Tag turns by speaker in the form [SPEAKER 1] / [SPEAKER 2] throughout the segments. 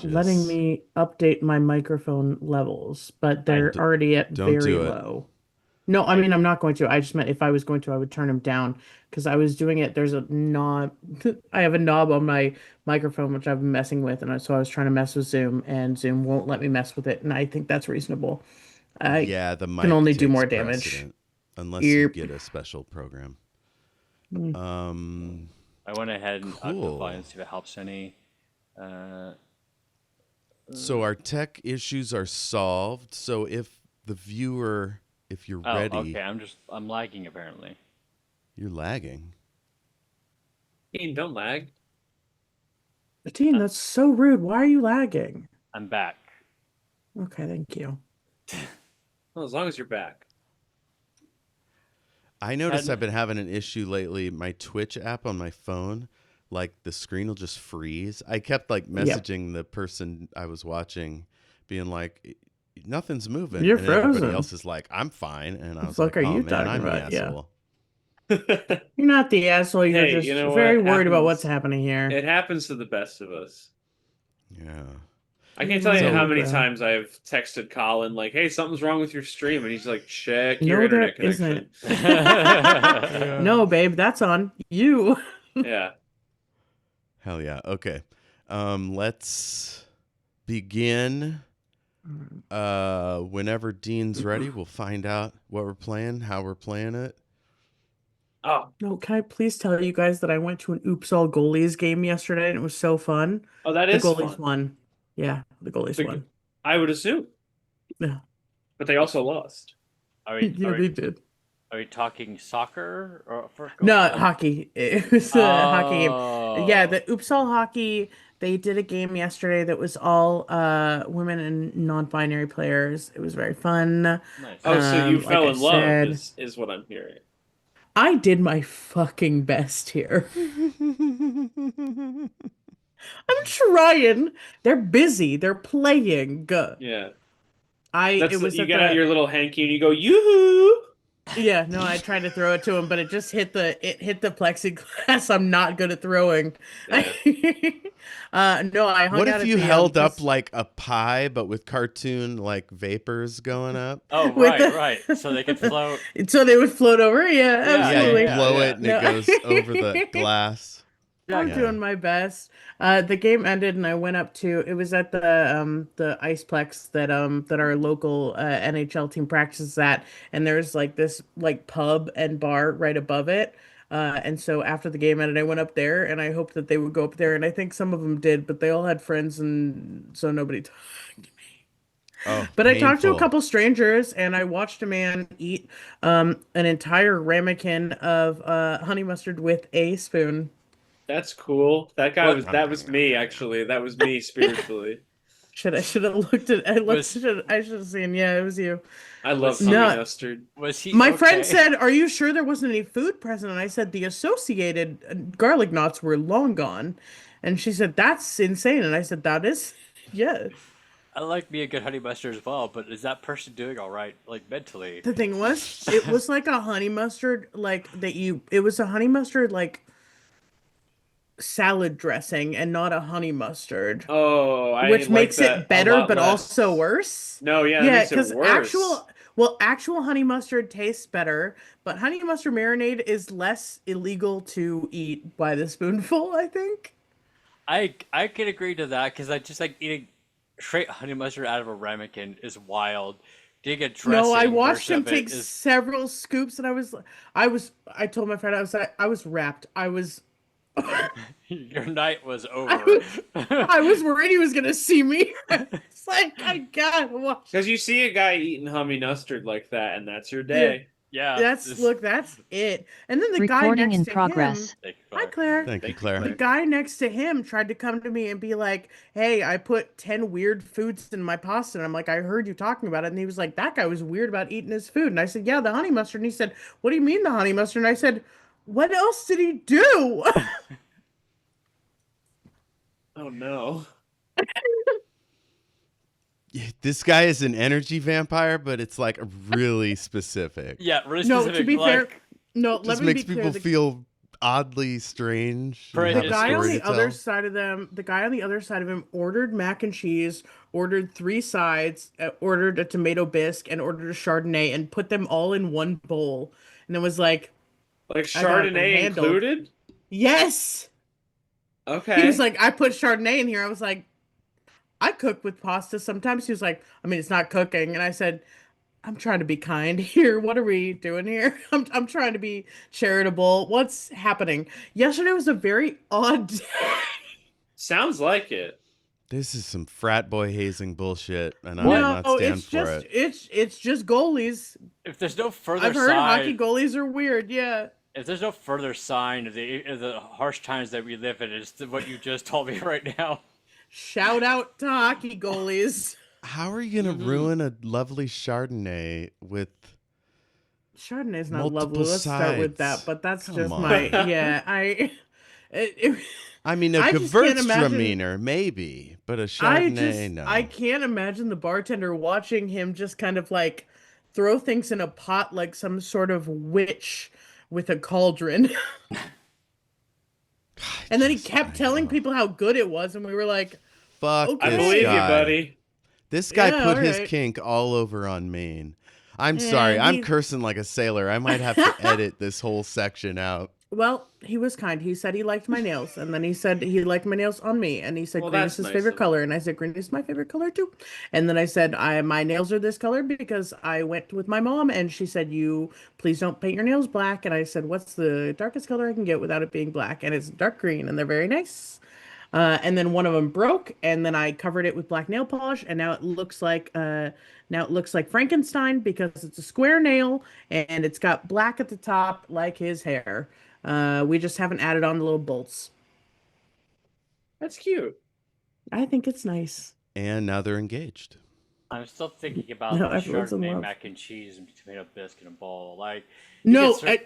[SPEAKER 1] letting
[SPEAKER 2] Just
[SPEAKER 1] me update my microphone levels, but
[SPEAKER 3] I
[SPEAKER 1] they're already at
[SPEAKER 2] don't
[SPEAKER 1] very
[SPEAKER 2] do it.
[SPEAKER 1] low. No, I
[SPEAKER 3] I
[SPEAKER 1] mean, I'm not going to. I just meant if I was going to, I would turn them down because I was doing it. There's a knob. I have a knob on my microphone, which I've been messing with. So I was trying to mess with Zoom, and Zoom won't let me mess with it. And I think that's reasonable. I
[SPEAKER 2] Yeah, the
[SPEAKER 1] can
[SPEAKER 2] mic
[SPEAKER 1] only do
[SPEAKER 2] takes
[SPEAKER 1] more damage.
[SPEAKER 2] precedent unless you
[SPEAKER 1] Yep.
[SPEAKER 2] get a special program.
[SPEAKER 1] Mm.
[SPEAKER 2] Um,
[SPEAKER 3] I went ahead and upped the volume
[SPEAKER 2] cool.
[SPEAKER 3] to see if it helps any. Uh,
[SPEAKER 2] So our tech issues are solved. So if you're
[SPEAKER 3] okay.
[SPEAKER 2] ready,
[SPEAKER 3] I'm lagging apparently.
[SPEAKER 2] you're lagging.
[SPEAKER 4] Ian, don't lag.
[SPEAKER 1] Teen,
[SPEAKER 3] I'm
[SPEAKER 1] that's so rude. Why are you lagging?
[SPEAKER 3] I'm back.
[SPEAKER 1] Okay, thank you.
[SPEAKER 4] Well, as long as you're back.
[SPEAKER 2] I noticed I've
[SPEAKER 3] Had
[SPEAKER 2] been having an issue lately. My Twitch app on my phone, like the screen will just freeze. I kept like
[SPEAKER 1] Yep,
[SPEAKER 2] messaging the person I was watching, being like, nothing's moving.
[SPEAKER 1] you're
[SPEAKER 2] And everybody
[SPEAKER 1] frozen.
[SPEAKER 2] else is like, I'm fine. And I
[SPEAKER 1] The
[SPEAKER 2] was
[SPEAKER 1] fuck
[SPEAKER 2] like,
[SPEAKER 1] are
[SPEAKER 2] oh
[SPEAKER 1] you
[SPEAKER 2] man,
[SPEAKER 1] talking
[SPEAKER 2] I'm the
[SPEAKER 1] about? Yeah.
[SPEAKER 2] asshole.
[SPEAKER 1] You're not the asshole. You're
[SPEAKER 4] Hey, you
[SPEAKER 1] just
[SPEAKER 4] know
[SPEAKER 1] very
[SPEAKER 4] what
[SPEAKER 1] worried about what's
[SPEAKER 4] happens?
[SPEAKER 1] happening here.
[SPEAKER 4] It happens to the best of us.
[SPEAKER 2] Yeah.
[SPEAKER 4] I
[SPEAKER 1] You're
[SPEAKER 4] can't tell you
[SPEAKER 1] lying
[SPEAKER 4] how
[SPEAKER 2] So,
[SPEAKER 1] like
[SPEAKER 4] many
[SPEAKER 1] that.
[SPEAKER 4] times I've texted Colin like, "Hey, something's wrong with your stream," and he's like, "Check your
[SPEAKER 1] No, there
[SPEAKER 4] internet
[SPEAKER 1] isn't.
[SPEAKER 4] connection."
[SPEAKER 2] yeah.
[SPEAKER 1] No, babe, that's on you.
[SPEAKER 4] Yeah.
[SPEAKER 2] Hell yeah. Okay. Let's begin. Whenever Dean's ready, we'll find out what we're playing, how we're playing it.
[SPEAKER 4] Oh,
[SPEAKER 1] No, can I please tell you guys that I went to an Oops All Goalies game yesterday and it was so fun.
[SPEAKER 4] oh, that
[SPEAKER 1] The
[SPEAKER 4] is
[SPEAKER 1] goalies
[SPEAKER 4] fun.
[SPEAKER 1] won. Yeah, the goalies
[SPEAKER 4] The,
[SPEAKER 1] won.
[SPEAKER 4] I would assume,
[SPEAKER 1] Yeah,
[SPEAKER 4] but they also lost.
[SPEAKER 3] are we
[SPEAKER 1] yeah, they did.
[SPEAKER 3] are we talking soccer or for
[SPEAKER 1] No,
[SPEAKER 3] like
[SPEAKER 1] hockey. It was a hockey game. Yeah,
[SPEAKER 3] oh
[SPEAKER 1] the Oops All Hockey, they did a game yesterday that was all women and non-binary players. It was very fun.
[SPEAKER 4] Oh,
[SPEAKER 3] nice.
[SPEAKER 4] so you
[SPEAKER 1] Like
[SPEAKER 4] fell
[SPEAKER 1] I
[SPEAKER 4] in love
[SPEAKER 1] said,
[SPEAKER 4] is what I'm hearing.
[SPEAKER 1] I did my fucking best here. I'm trying. They're busy. They're playing.
[SPEAKER 4] Yeah.
[SPEAKER 1] It was
[SPEAKER 4] You
[SPEAKER 1] at
[SPEAKER 4] get out
[SPEAKER 1] the
[SPEAKER 4] your little hanky and you go, yoo-hoo!
[SPEAKER 1] yeah, no, I tried to throw it to him, but it hit the plexiglass. I'm not good at throwing.
[SPEAKER 4] Yeah.
[SPEAKER 1] No, I
[SPEAKER 2] What
[SPEAKER 1] hung out
[SPEAKER 2] if
[SPEAKER 1] at
[SPEAKER 2] you
[SPEAKER 1] the
[SPEAKER 2] held up
[SPEAKER 1] because
[SPEAKER 2] like a pie, but with cartoon like vapors going up?
[SPEAKER 3] Oh
[SPEAKER 1] with
[SPEAKER 3] right,
[SPEAKER 1] the
[SPEAKER 3] right. So they could float.
[SPEAKER 1] so they would float over. Yeah,
[SPEAKER 3] Yeah,
[SPEAKER 2] Yeah,
[SPEAKER 3] yeah,
[SPEAKER 2] you
[SPEAKER 1] absolutely.
[SPEAKER 3] yeah,
[SPEAKER 2] blow
[SPEAKER 3] yeah.
[SPEAKER 2] it and it
[SPEAKER 1] No.
[SPEAKER 2] goes over the glass.
[SPEAKER 1] I'm
[SPEAKER 3] Exactly.
[SPEAKER 2] Yeah.
[SPEAKER 1] doing my best. The game ended and I went up to it was at the Iceplex that our local NHL team practices at, and there's like this like pub and bar right above it. And so after the game ended, I went up there and I hoped that they would go up there, and I think some of them did, but they all had friends and so nobody talked.
[SPEAKER 2] Oh,
[SPEAKER 1] But I talked to a
[SPEAKER 2] painful.
[SPEAKER 1] couple strangers and I watched a man eat an entire ramekin of honey mustard with a spoon.
[SPEAKER 4] That's cool.
[SPEAKER 3] What
[SPEAKER 4] That was me, actually. That was me spiritually.
[SPEAKER 1] Should have looked at
[SPEAKER 3] was
[SPEAKER 1] I should have seen. Yeah, it was you.
[SPEAKER 4] I love
[SPEAKER 3] was
[SPEAKER 4] honey
[SPEAKER 3] he
[SPEAKER 1] No,
[SPEAKER 4] mustard.
[SPEAKER 3] was he
[SPEAKER 1] my friend
[SPEAKER 3] okay?
[SPEAKER 1] said, "Are you sure there wasn't any food present?" And I said, "The associated garlic knots were long gone." And she said, "That's insane." And I said, "That is, yeah."
[SPEAKER 3] I like me a good honey mustard as well, but is that person doing all right, like mentally?
[SPEAKER 1] The thing was, it was like a honey mustard, it was a honey mustard like salad dressing and not a honey mustard,
[SPEAKER 4] Oh, I
[SPEAKER 1] which
[SPEAKER 4] like
[SPEAKER 1] makes
[SPEAKER 4] that
[SPEAKER 1] it
[SPEAKER 4] a
[SPEAKER 1] better,
[SPEAKER 4] lot
[SPEAKER 1] but also
[SPEAKER 4] less.
[SPEAKER 1] worse.
[SPEAKER 4] No, yeah, that
[SPEAKER 1] Yeah,
[SPEAKER 4] makes it
[SPEAKER 1] because
[SPEAKER 4] worse.
[SPEAKER 1] actual honey mustard tastes better, but honey mustard marinade is less illegal to eat by the spoonful, I think.
[SPEAKER 3] I can agree to that because I just like eating straight honey mustard out of a ramekin is wild. Doing a
[SPEAKER 1] No, I
[SPEAKER 3] dressing
[SPEAKER 1] watched
[SPEAKER 3] version
[SPEAKER 1] him
[SPEAKER 3] of it
[SPEAKER 1] take
[SPEAKER 3] is
[SPEAKER 1] several scoops, and I told my friend, I was wrapped.
[SPEAKER 3] your night was
[SPEAKER 1] I
[SPEAKER 3] over.
[SPEAKER 1] was, I was worried he was gonna see me. It's like, I gotta watch.
[SPEAKER 4] Because you see a guy eating honey mustard like that, and that's your
[SPEAKER 1] Yeah,
[SPEAKER 4] day.
[SPEAKER 3] Yeah, this
[SPEAKER 1] that's it. And then the guy
[SPEAKER 5] Recording
[SPEAKER 1] next
[SPEAKER 5] in
[SPEAKER 1] to him,
[SPEAKER 5] progress.
[SPEAKER 3] thank you,
[SPEAKER 1] hi
[SPEAKER 3] Claire.
[SPEAKER 1] Claire.
[SPEAKER 2] Thank you,
[SPEAKER 4] Thank you,
[SPEAKER 1] The
[SPEAKER 2] Claire.
[SPEAKER 4] Claire.
[SPEAKER 1] guy next to him tried to come to me and be like, "Hey, I put 10 weird foods in my pasta." And I'm like, "I heard you talking about it." And he was like, "That guy was weird about eating his food." And I said, "Yeah, the honey mustard." And he said, "What do you mean the honey mustard?" And I said, "What else did he do?"
[SPEAKER 4] Oh no.
[SPEAKER 2] This guy is an energy vampire, but it's like really specific.
[SPEAKER 3] Yeah, really
[SPEAKER 1] No, to
[SPEAKER 3] specific.
[SPEAKER 1] be fair,
[SPEAKER 3] Like
[SPEAKER 1] no, let
[SPEAKER 2] Just
[SPEAKER 1] me be
[SPEAKER 2] makes
[SPEAKER 1] clear.
[SPEAKER 2] people feel oddly strange.
[SPEAKER 3] For
[SPEAKER 2] We
[SPEAKER 3] it
[SPEAKER 1] The
[SPEAKER 2] have a
[SPEAKER 3] is-
[SPEAKER 1] guy on
[SPEAKER 2] story
[SPEAKER 1] the
[SPEAKER 2] to
[SPEAKER 1] other
[SPEAKER 2] tell.
[SPEAKER 1] side of them, the guy on the other side of him ordered mac and cheese, ordered 3 sides, ordered a tomato bisque, and ordered a Chardonnay, and put them all in one bowl. And it was like,
[SPEAKER 4] Like
[SPEAKER 1] I got it
[SPEAKER 4] Chardonnay
[SPEAKER 1] handled.
[SPEAKER 4] included?
[SPEAKER 1] Yes. He was
[SPEAKER 4] Okay.
[SPEAKER 1] like, I put Chardonnay in here. I was like, I cook with pasta sometimes. He was like, I mean, it's not cooking. And I said, I'm trying to be kind here. What are we doing here? I'm trying to be charitable. What's happening? Yesterday was a very odd day.
[SPEAKER 4] Sounds like it.
[SPEAKER 2] This is some frat boy hazing bullshit, and I
[SPEAKER 3] What?
[SPEAKER 2] will
[SPEAKER 1] No,
[SPEAKER 2] not stand
[SPEAKER 1] it's
[SPEAKER 2] for
[SPEAKER 1] just
[SPEAKER 2] it.
[SPEAKER 1] it's just goalies.
[SPEAKER 3] If there's no further
[SPEAKER 1] I've heard hockey
[SPEAKER 3] sign,
[SPEAKER 1] goalies are weird. Yeah.
[SPEAKER 3] if there's no further sign of the harsh times that we live in, it's what you just told me right now.
[SPEAKER 1] Shout out to hockey goalies.
[SPEAKER 2] How are you gonna
[SPEAKER 4] Mhm.
[SPEAKER 2] ruin a lovely Chardonnay with?
[SPEAKER 1] Chardonnay's not
[SPEAKER 2] Multiple
[SPEAKER 1] lovely. Let's start with that.
[SPEAKER 2] sides.
[SPEAKER 1] But that's
[SPEAKER 2] Come
[SPEAKER 1] just
[SPEAKER 2] on.
[SPEAKER 1] my yeah.
[SPEAKER 2] I mean, a
[SPEAKER 1] I just can't imagine.
[SPEAKER 2] Gewürztraminer maybe, but a
[SPEAKER 1] I
[SPEAKER 2] Chardonnay,
[SPEAKER 1] just
[SPEAKER 2] no.
[SPEAKER 1] I can't imagine the bartender watching him just kind of like throw things in a pot like some sort of witch with a cauldron. And then he kept telling people how good it was, and we were like,
[SPEAKER 2] Fuck
[SPEAKER 1] Okay.
[SPEAKER 4] I
[SPEAKER 2] this
[SPEAKER 4] believe
[SPEAKER 2] guy.
[SPEAKER 4] you, buddy.
[SPEAKER 2] This guy
[SPEAKER 1] Yeah,
[SPEAKER 2] put his
[SPEAKER 1] alright.
[SPEAKER 2] kink all over on Maine. I'm sorry.
[SPEAKER 1] And
[SPEAKER 2] I'm
[SPEAKER 1] he-
[SPEAKER 2] cursing like a sailor. I might have to edit this whole section out.
[SPEAKER 1] well, he was kind. He said he liked my nails, and then he said he liked my nails on me, and he said
[SPEAKER 4] Well,
[SPEAKER 1] green
[SPEAKER 4] that's
[SPEAKER 1] is his
[SPEAKER 4] nice
[SPEAKER 1] favorite
[SPEAKER 4] of him.
[SPEAKER 1] color, and I said green is my favorite color too. And then I said my nails are this color because I went with my mom, and she said you please don't paint your nails black, and I said what's the darkest color I can get without it being black, and it's dark green, and they're very nice. And then one of them broke, and then I covered it with black nail polish, and now it looks like Frankenstein because it's a square nail and it's got black at the top like his hair. We just haven't added on the little bolts.
[SPEAKER 4] That's cute.
[SPEAKER 1] I think it's nice.
[SPEAKER 2] And now they're engaged.
[SPEAKER 3] I'm still thinking about
[SPEAKER 1] No,
[SPEAKER 3] the
[SPEAKER 1] everyone's in
[SPEAKER 3] Chardonnay
[SPEAKER 1] love.
[SPEAKER 3] mac and cheese and tomato biscuit and bowl. Like, you
[SPEAKER 1] No,
[SPEAKER 3] can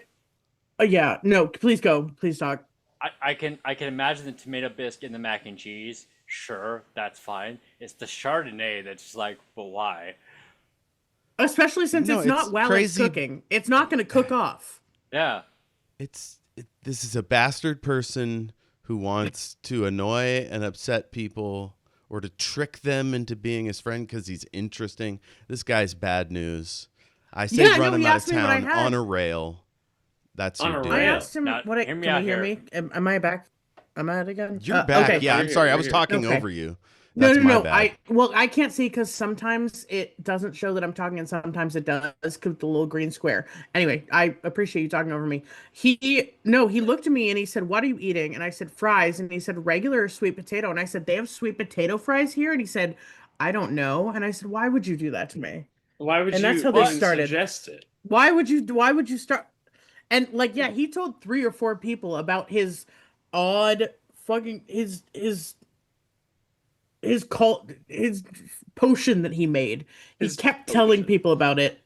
[SPEAKER 3] cer-
[SPEAKER 1] yeah, no, please go, please talk.
[SPEAKER 3] I can imagine the tomato biscuit and the mac and cheese. Sure, that's fine. It's the Chardonnay that's just like, but why?
[SPEAKER 1] Especially since
[SPEAKER 2] No,
[SPEAKER 1] it's not
[SPEAKER 2] it's
[SPEAKER 1] while
[SPEAKER 2] crazy.
[SPEAKER 1] it's cooking. It's not going to cook off.
[SPEAKER 3] Yeah.
[SPEAKER 2] This is a bastard person who wants to annoy and upset people or to trick them into being his friend because he's interesting. This guy's bad news. I say
[SPEAKER 1] Yeah,
[SPEAKER 2] run
[SPEAKER 1] no,
[SPEAKER 2] him
[SPEAKER 1] he
[SPEAKER 2] out of
[SPEAKER 1] asked me what I
[SPEAKER 2] town
[SPEAKER 1] had.
[SPEAKER 2] on a rail. That's
[SPEAKER 4] On
[SPEAKER 2] your
[SPEAKER 4] a
[SPEAKER 2] dude.
[SPEAKER 1] I
[SPEAKER 4] rail.
[SPEAKER 1] asked him
[SPEAKER 3] Now,
[SPEAKER 1] what.
[SPEAKER 3] hear me
[SPEAKER 1] Can
[SPEAKER 3] out
[SPEAKER 1] you hear
[SPEAKER 3] here.
[SPEAKER 1] me? Am I back? Am I out again?
[SPEAKER 2] You're back.
[SPEAKER 1] Okay.
[SPEAKER 2] Yeah, I'm
[SPEAKER 4] We're
[SPEAKER 2] sorry.
[SPEAKER 4] here,
[SPEAKER 2] I
[SPEAKER 4] we're
[SPEAKER 2] was
[SPEAKER 4] here.
[SPEAKER 2] talking
[SPEAKER 1] Okay.
[SPEAKER 2] over you.
[SPEAKER 1] No,
[SPEAKER 2] That's
[SPEAKER 1] no,
[SPEAKER 2] my
[SPEAKER 1] no.
[SPEAKER 2] bad.
[SPEAKER 1] I can't see because sometimes it doesn't show that I'm talking, and sometimes it does with the little green square. Anyway, I appreciate you talking over me. He looked at me and he said, "What are you eating?" And I said, "Fries." And he said, "Regular or sweet potato?" And I said, "They have sweet potato fries here." And he said, "I don't know." And I said, "Why would you do that to me?
[SPEAKER 4] Why would
[SPEAKER 1] And
[SPEAKER 4] you
[SPEAKER 1] that's how they
[SPEAKER 4] even
[SPEAKER 1] started.
[SPEAKER 4] suggest it?
[SPEAKER 1] Why would you? Why would you start?" And like, yeah, he told 3 or 4 people about his odd fucking his potion that he made. He
[SPEAKER 4] His
[SPEAKER 1] kept telling
[SPEAKER 4] potion.
[SPEAKER 1] people about it.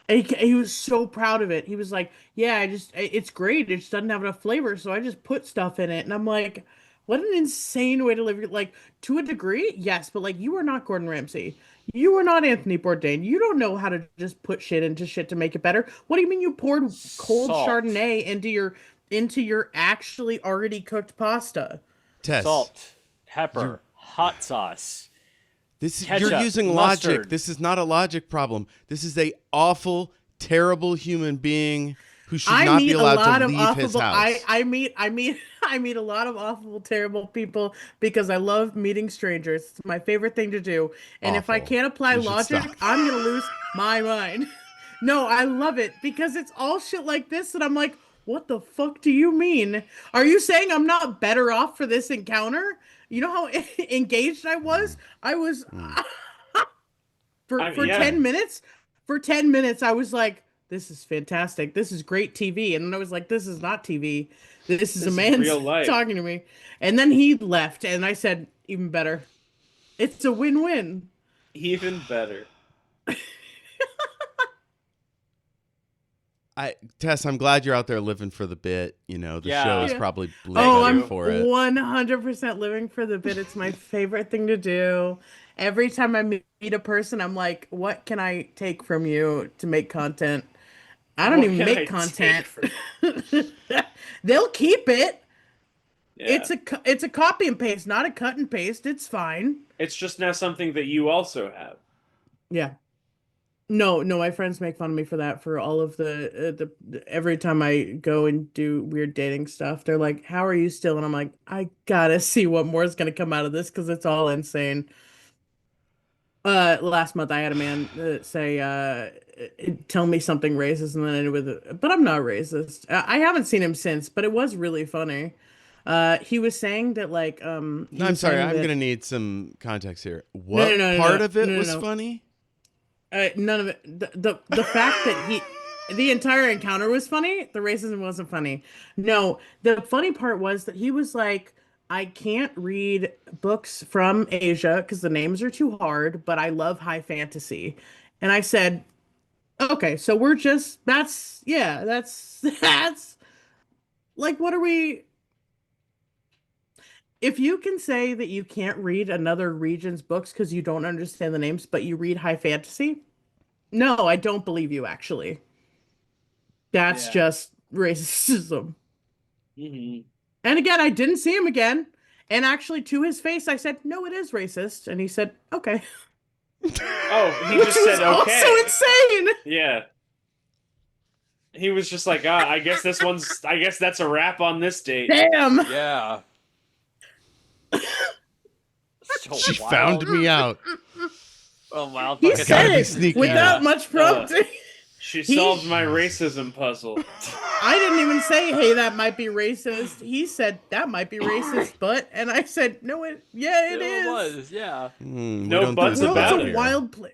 [SPEAKER 1] And he was so proud of it. He was like, "Yeah, it's great. It just doesn't have enough flavor, so I just put stuff in it." And I'm like, "What an insane way to live your like to a degree, yes, but like you are not Gordon Ramsay. You are not Anthony Bourdain. You don't know how to just put shit into shit to make it better. What do you mean you poured cold
[SPEAKER 3] Salt.
[SPEAKER 1] Chardonnay into your actually already cooked pasta?"
[SPEAKER 2] Tess,
[SPEAKER 3] Salt, pepper, hot sauce.
[SPEAKER 2] you're
[SPEAKER 3] ketchup,
[SPEAKER 2] using logic.
[SPEAKER 3] mustard.
[SPEAKER 2] This is not a logic problem. This is a awful, terrible human being who should
[SPEAKER 1] I
[SPEAKER 2] not
[SPEAKER 1] meet
[SPEAKER 2] be
[SPEAKER 1] a
[SPEAKER 2] allowed
[SPEAKER 1] lot
[SPEAKER 2] to
[SPEAKER 1] of
[SPEAKER 2] leave his
[SPEAKER 1] affable.
[SPEAKER 2] house.
[SPEAKER 1] I meet a lot of awful, terrible people because I love meeting strangers. It's my favorite thing to do. And if I
[SPEAKER 2] Awful.
[SPEAKER 1] can't apply
[SPEAKER 2] You should
[SPEAKER 1] logic,
[SPEAKER 2] stop.
[SPEAKER 1] I'm gonna lose my mind. No, I love it because it's all shit like this that I'm like, what the fuck do you mean? Are you saying I'm not better off for this encounter? You know how engaged I was? I was for
[SPEAKER 4] yeah.
[SPEAKER 1] 10 minutes. For 10 minutes, I was like, this is fantastic. This is great TV. And then I was like, this is not TV. This is
[SPEAKER 4] This
[SPEAKER 1] a
[SPEAKER 4] is
[SPEAKER 1] man
[SPEAKER 4] real life.
[SPEAKER 1] talking to me. And then he left, and I said, even better. It's a win-win.
[SPEAKER 4] Even better.
[SPEAKER 2] Tess, I'm glad you're out there living for the bit. You know, the
[SPEAKER 3] Yeah.
[SPEAKER 2] show is
[SPEAKER 1] Yeah.
[SPEAKER 2] probably
[SPEAKER 1] Oh,
[SPEAKER 2] living
[SPEAKER 1] I'm
[SPEAKER 2] for it.
[SPEAKER 1] 100% living for the bit. It's my favorite thing to do. Every time I meet a person, I'm like, what can I take from you to make content? I don't
[SPEAKER 4] What
[SPEAKER 1] even
[SPEAKER 4] can
[SPEAKER 1] make
[SPEAKER 4] I
[SPEAKER 1] content.
[SPEAKER 4] take from-
[SPEAKER 1] They'll keep it.
[SPEAKER 4] Yeah.
[SPEAKER 1] It's a copy and paste, not a cut and paste. It's fine.
[SPEAKER 4] It's just now something that you also have.
[SPEAKER 1] Yeah. No, no, my friends make fun of me for that for all of every time I go and do weird dating stuff. They're like, "How are you still?" And I'm like, "I gotta see what more is gonna come out of this because it's all insane." Last month I had a man say, "Tell me something racist," and then ended with, "But I'm not racist." I haven't seen him since, but it was really funny. He was saying that like he
[SPEAKER 2] No, I'm
[SPEAKER 1] was
[SPEAKER 2] sorry.
[SPEAKER 1] saying
[SPEAKER 2] I'm
[SPEAKER 1] that
[SPEAKER 2] gonna need some context here.
[SPEAKER 1] no no
[SPEAKER 2] What
[SPEAKER 1] no no
[SPEAKER 2] part
[SPEAKER 1] no
[SPEAKER 2] of it
[SPEAKER 1] no no
[SPEAKER 2] was
[SPEAKER 1] no.
[SPEAKER 2] funny?
[SPEAKER 1] None of it. The fact that the entire encounter was funny. The racism wasn't funny. No, the funny part was that he was like, I can't read books from Asia because the names are too hard, but I love high fantasy. And I said, okay, so we're just that's that's like what are we? If you can say that you can't read another region's books because you don't understand the names, but you read high fantasy, no, I don't believe you actually. That's
[SPEAKER 3] Yeah.
[SPEAKER 1] just racism.
[SPEAKER 4] Hmm.
[SPEAKER 1] And again, I didn't see him again. And actually, to his face, I said, "No, it is racist." And he said, "Okay,"
[SPEAKER 4] Oh, he
[SPEAKER 1] which
[SPEAKER 4] just
[SPEAKER 1] was
[SPEAKER 4] said
[SPEAKER 1] also
[SPEAKER 4] okay.
[SPEAKER 1] insane.
[SPEAKER 4] Yeah. He was just like, I guess I guess that's a wrap on this date.
[SPEAKER 1] Damn.
[SPEAKER 3] Yeah. So
[SPEAKER 2] She
[SPEAKER 3] wild.
[SPEAKER 2] found me out.
[SPEAKER 3] Oh, wild.
[SPEAKER 1] He
[SPEAKER 3] fucking-
[SPEAKER 2] gotta
[SPEAKER 1] said
[SPEAKER 2] be
[SPEAKER 1] it
[SPEAKER 2] sneaky
[SPEAKER 1] without
[SPEAKER 2] now.
[SPEAKER 1] much prompting.
[SPEAKER 4] She
[SPEAKER 1] He-
[SPEAKER 4] solved my racism puzzle.
[SPEAKER 1] I didn't even say, "Hey, that might be racist." He said, "That might be racist," but and I said, "No, it
[SPEAKER 3] It
[SPEAKER 1] is."
[SPEAKER 3] was, yeah.
[SPEAKER 2] We
[SPEAKER 4] No
[SPEAKER 2] don't do
[SPEAKER 4] buts
[SPEAKER 1] The
[SPEAKER 2] the
[SPEAKER 1] world's
[SPEAKER 4] about
[SPEAKER 1] a
[SPEAKER 4] it.
[SPEAKER 2] here.
[SPEAKER 1] wild place.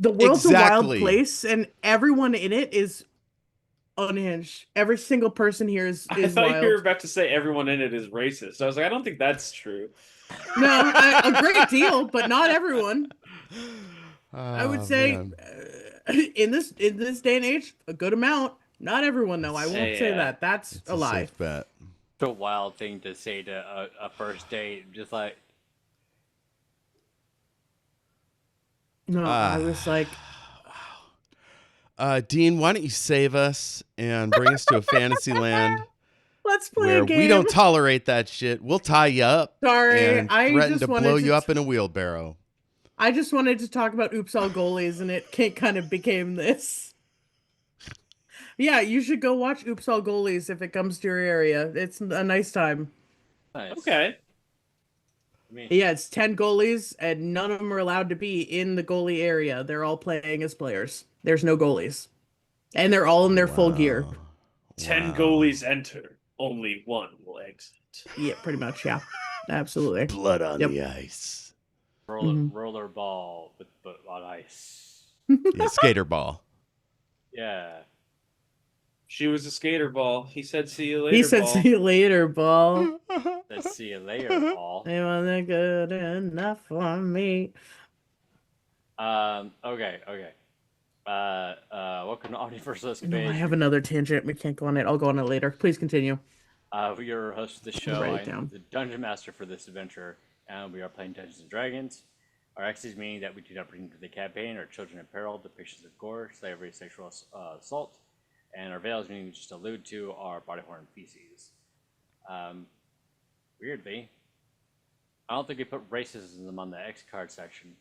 [SPEAKER 1] The world's a wild
[SPEAKER 2] Exactly.
[SPEAKER 1] place, and everyone in it is unhinged. Every single person here
[SPEAKER 4] I
[SPEAKER 1] is
[SPEAKER 4] thought
[SPEAKER 1] wild.
[SPEAKER 4] you were about to say everyone in it is racist. I was like, I don't think that's true.
[SPEAKER 1] No, a great deal, but not everyone. I would
[SPEAKER 2] Oh,
[SPEAKER 1] say
[SPEAKER 2] man.
[SPEAKER 1] in this day and age, a good amount. Not everyone, though. I won't say
[SPEAKER 4] Yeah.
[SPEAKER 1] that. That's
[SPEAKER 2] It's
[SPEAKER 1] a lie.
[SPEAKER 2] safe bet.
[SPEAKER 3] The wild thing to say to a first date, just like,
[SPEAKER 1] No, I was like,
[SPEAKER 2] Dean, why don't you save us and bring us to a fantasy land
[SPEAKER 1] "Let's play
[SPEAKER 2] where
[SPEAKER 1] a game."
[SPEAKER 2] we don't tolerate that shit. We'll tie you up
[SPEAKER 1] Sorry,
[SPEAKER 2] and
[SPEAKER 1] I
[SPEAKER 2] threaten
[SPEAKER 1] just
[SPEAKER 2] to
[SPEAKER 1] wanted
[SPEAKER 2] blow
[SPEAKER 1] to
[SPEAKER 2] you up in a wheelbarrow.
[SPEAKER 1] I just wanted to talk about oops all goalies, and it kind of became this. Yeah, you should go watch Oops All Goalies if it comes to your area. It's a nice time.
[SPEAKER 3] nice.
[SPEAKER 4] Okay.
[SPEAKER 3] I mean,
[SPEAKER 1] Yeah, it's 10 goalies, and none of them are allowed to be in the goalie area. They're all playing as players. There's no goalies. And they're all in their full gear.
[SPEAKER 2] Wow.
[SPEAKER 4] 10
[SPEAKER 2] Wow.
[SPEAKER 4] goalies enter. Only one will exit.
[SPEAKER 1] Yeah, pretty much, yeah. Absolutely.
[SPEAKER 2] Blood on
[SPEAKER 1] Yep.
[SPEAKER 2] the ice.
[SPEAKER 1] Mhm.
[SPEAKER 3] roller ball with but on ice.
[SPEAKER 2] Yeah, skater ball.
[SPEAKER 3] Yeah.
[SPEAKER 4] She was a skater ball. He said, see you later,
[SPEAKER 1] He said,
[SPEAKER 4] ball.
[SPEAKER 1] "See you later, ball."
[SPEAKER 3] Let's see you later, Paul.
[SPEAKER 1] They wasn't good enough for me.
[SPEAKER 3] Okay. Welcome to Omniverse
[SPEAKER 1] No, I
[SPEAKER 3] Page.
[SPEAKER 1] have another tangent. We can't go on it. I'll go on it later. Please continue.
[SPEAKER 3] We are host of the show.
[SPEAKER 1] Write it
[SPEAKER 3] I'm
[SPEAKER 1] down.
[SPEAKER 3] the Dungeon Master for this adventure, and we are playing Dungeons and Dragons. Our X's meaning that we do not bring to the campaign are children in peril, depictions of gore, slavery, sexual assault, and our veils meaning we just allude to are body horn and feces. Weirdly, I don't think we put racism on the X card section.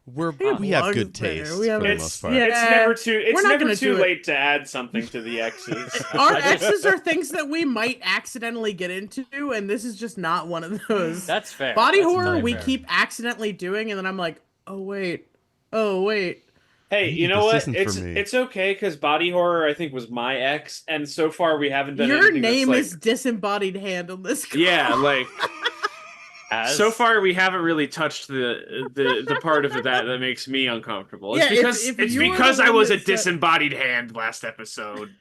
[SPEAKER 2] We have good
[SPEAKER 1] belongs there.
[SPEAKER 2] taste
[SPEAKER 1] We have-
[SPEAKER 2] for the
[SPEAKER 4] It's,
[SPEAKER 2] most part.
[SPEAKER 1] yeah.
[SPEAKER 4] it's
[SPEAKER 1] We're not
[SPEAKER 4] never
[SPEAKER 1] gonna
[SPEAKER 4] too
[SPEAKER 1] do it.
[SPEAKER 4] late to add something to the X's.
[SPEAKER 1] Our
[SPEAKER 3] I just-
[SPEAKER 1] X's are things that we might accidentally get into, and this is just not one of those.
[SPEAKER 3] That's fair.
[SPEAKER 1] Body
[SPEAKER 3] That's
[SPEAKER 1] horror
[SPEAKER 3] totally
[SPEAKER 1] we
[SPEAKER 3] fair.
[SPEAKER 1] keep accidentally doing, and then I'm like, oh wait. Hey,
[SPEAKER 4] Hey,
[SPEAKER 2] Maybe
[SPEAKER 4] you know
[SPEAKER 2] this
[SPEAKER 4] what?
[SPEAKER 2] isn't for me.
[SPEAKER 4] It's okay because body horror I think was my ex, and so far we haven't done
[SPEAKER 1] your
[SPEAKER 4] anything
[SPEAKER 1] name
[SPEAKER 4] that's
[SPEAKER 1] is
[SPEAKER 4] like
[SPEAKER 1] disembodied hand on this call.
[SPEAKER 4] yeah, like
[SPEAKER 3] As-
[SPEAKER 4] so far we haven't really touched the part of it that makes me uncomfortable. It's
[SPEAKER 1] Yeah,
[SPEAKER 4] because
[SPEAKER 1] if
[SPEAKER 4] it's
[SPEAKER 1] you were
[SPEAKER 4] because
[SPEAKER 1] the
[SPEAKER 4] I
[SPEAKER 1] one
[SPEAKER 4] was a
[SPEAKER 1] that said-
[SPEAKER 4] disembodied hand last episode.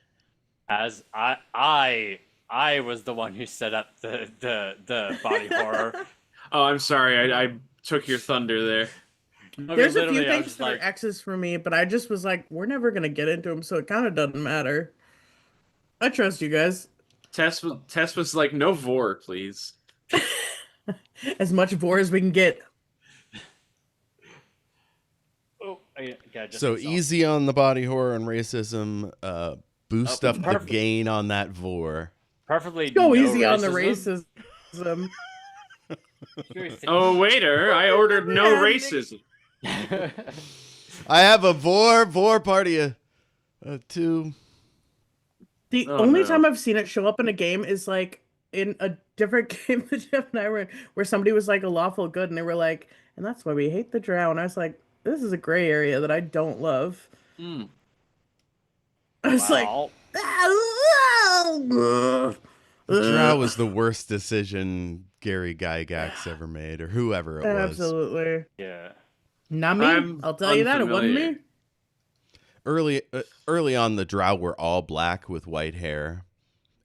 [SPEAKER 3] As I was the one who set up the body horror.
[SPEAKER 4] Oh, I'm sorry, I took your thunder there.
[SPEAKER 3] Okay,
[SPEAKER 1] There's a few
[SPEAKER 3] literally, I was
[SPEAKER 1] things
[SPEAKER 3] just
[SPEAKER 1] that are X's for me, but I just was like, we're never gonna get into them, so it kind of doesn't matter. I trust you guys.
[SPEAKER 4] Tess was like, no vor, please.
[SPEAKER 1] As much vor as we can get.
[SPEAKER 3] Oh, just
[SPEAKER 2] So
[SPEAKER 3] yourself.
[SPEAKER 2] easy on the body horror and racism. Boost up the
[SPEAKER 3] perfect.
[SPEAKER 2] gain on that vor.
[SPEAKER 3] Preferably
[SPEAKER 1] Go
[SPEAKER 3] no
[SPEAKER 1] easy on the
[SPEAKER 3] racism.
[SPEAKER 1] racism.
[SPEAKER 4] Oh, waiter, I ordered no
[SPEAKER 1] Yeah, Nick.
[SPEAKER 4] racism.
[SPEAKER 2] I have a vor party. Two.
[SPEAKER 1] The
[SPEAKER 4] Oh,
[SPEAKER 1] only
[SPEAKER 4] no.
[SPEAKER 1] time I've seen it show up in a game is like in a different game that Jeff and I were in, where somebody was like a lawful good, and they were like, and that's why we hate the drow. And I was like, this is a gray area that I don't love.
[SPEAKER 4] Mm.
[SPEAKER 1] I was like,
[SPEAKER 3] Wow.
[SPEAKER 2] Drow was the worst decision Gary Gygax ever made, or whoever it was.
[SPEAKER 1] absolutely
[SPEAKER 3] Yeah.
[SPEAKER 1] not me.
[SPEAKER 4] I'm
[SPEAKER 1] I'll tell you that it wasn't
[SPEAKER 4] unfamiliar.
[SPEAKER 1] me.
[SPEAKER 2] Early on, the Drow were all black with white hair.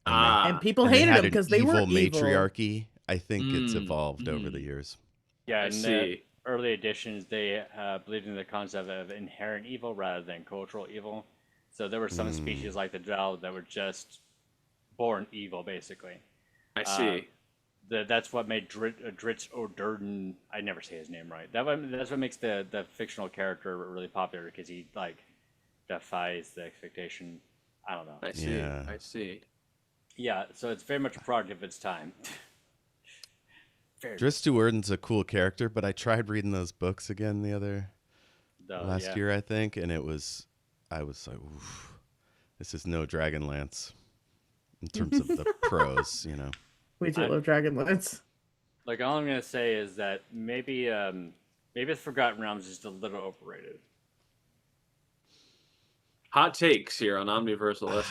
[SPEAKER 1] And people
[SPEAKER 2] And they
[SPEAKER 1] hated
[SPEAKER 2] had
[SPEAKER 1] them
[SPEAKER 2] an
[SPEAKER 1] because they were evil.
[SPEAKER 2] matriarchy. I think it's
[SPEAKER 4] Mm,
[SPEAKER 2] evolved over the years.
[SPEAKER 3] Yeah,
[SPEAKER 4] I
[SPEAKER 3] in the
[SPEAKER 4] see.
[SPEAKER 3] early editions, they believed in the concept of inherent evil rather than cultural evil. So there were some species like the Drow that were just born evil, basically.
[SPEAKER 4] I see.
[SPEAKER 3] That's what made Dritz O'Durden. I never say his name right. That's what makes the fictional character really popular because he like defies the expectation. I don't know.
[SPEAKER 4] I see.
[SPEAKER 2] Yeah.
[SPEAKER 4] I see.
[SPEAKER 3] Yeah, so it's very much a product of its time.
[SPEAKER 2] Drizzt Do'Urden's a cool character, but I tried reading those books again last year, I think, and I was like, oof, this is no Dragonlance in terms of the pros, you know.
[SPEAKER 1] We do love Dragonlance.
[SPEAKER 3] Like all I'm gonna say is that maybe the Forgotten Realms is just a little overrated.
[SPEAKER 4] Hot takes here on Omniversal.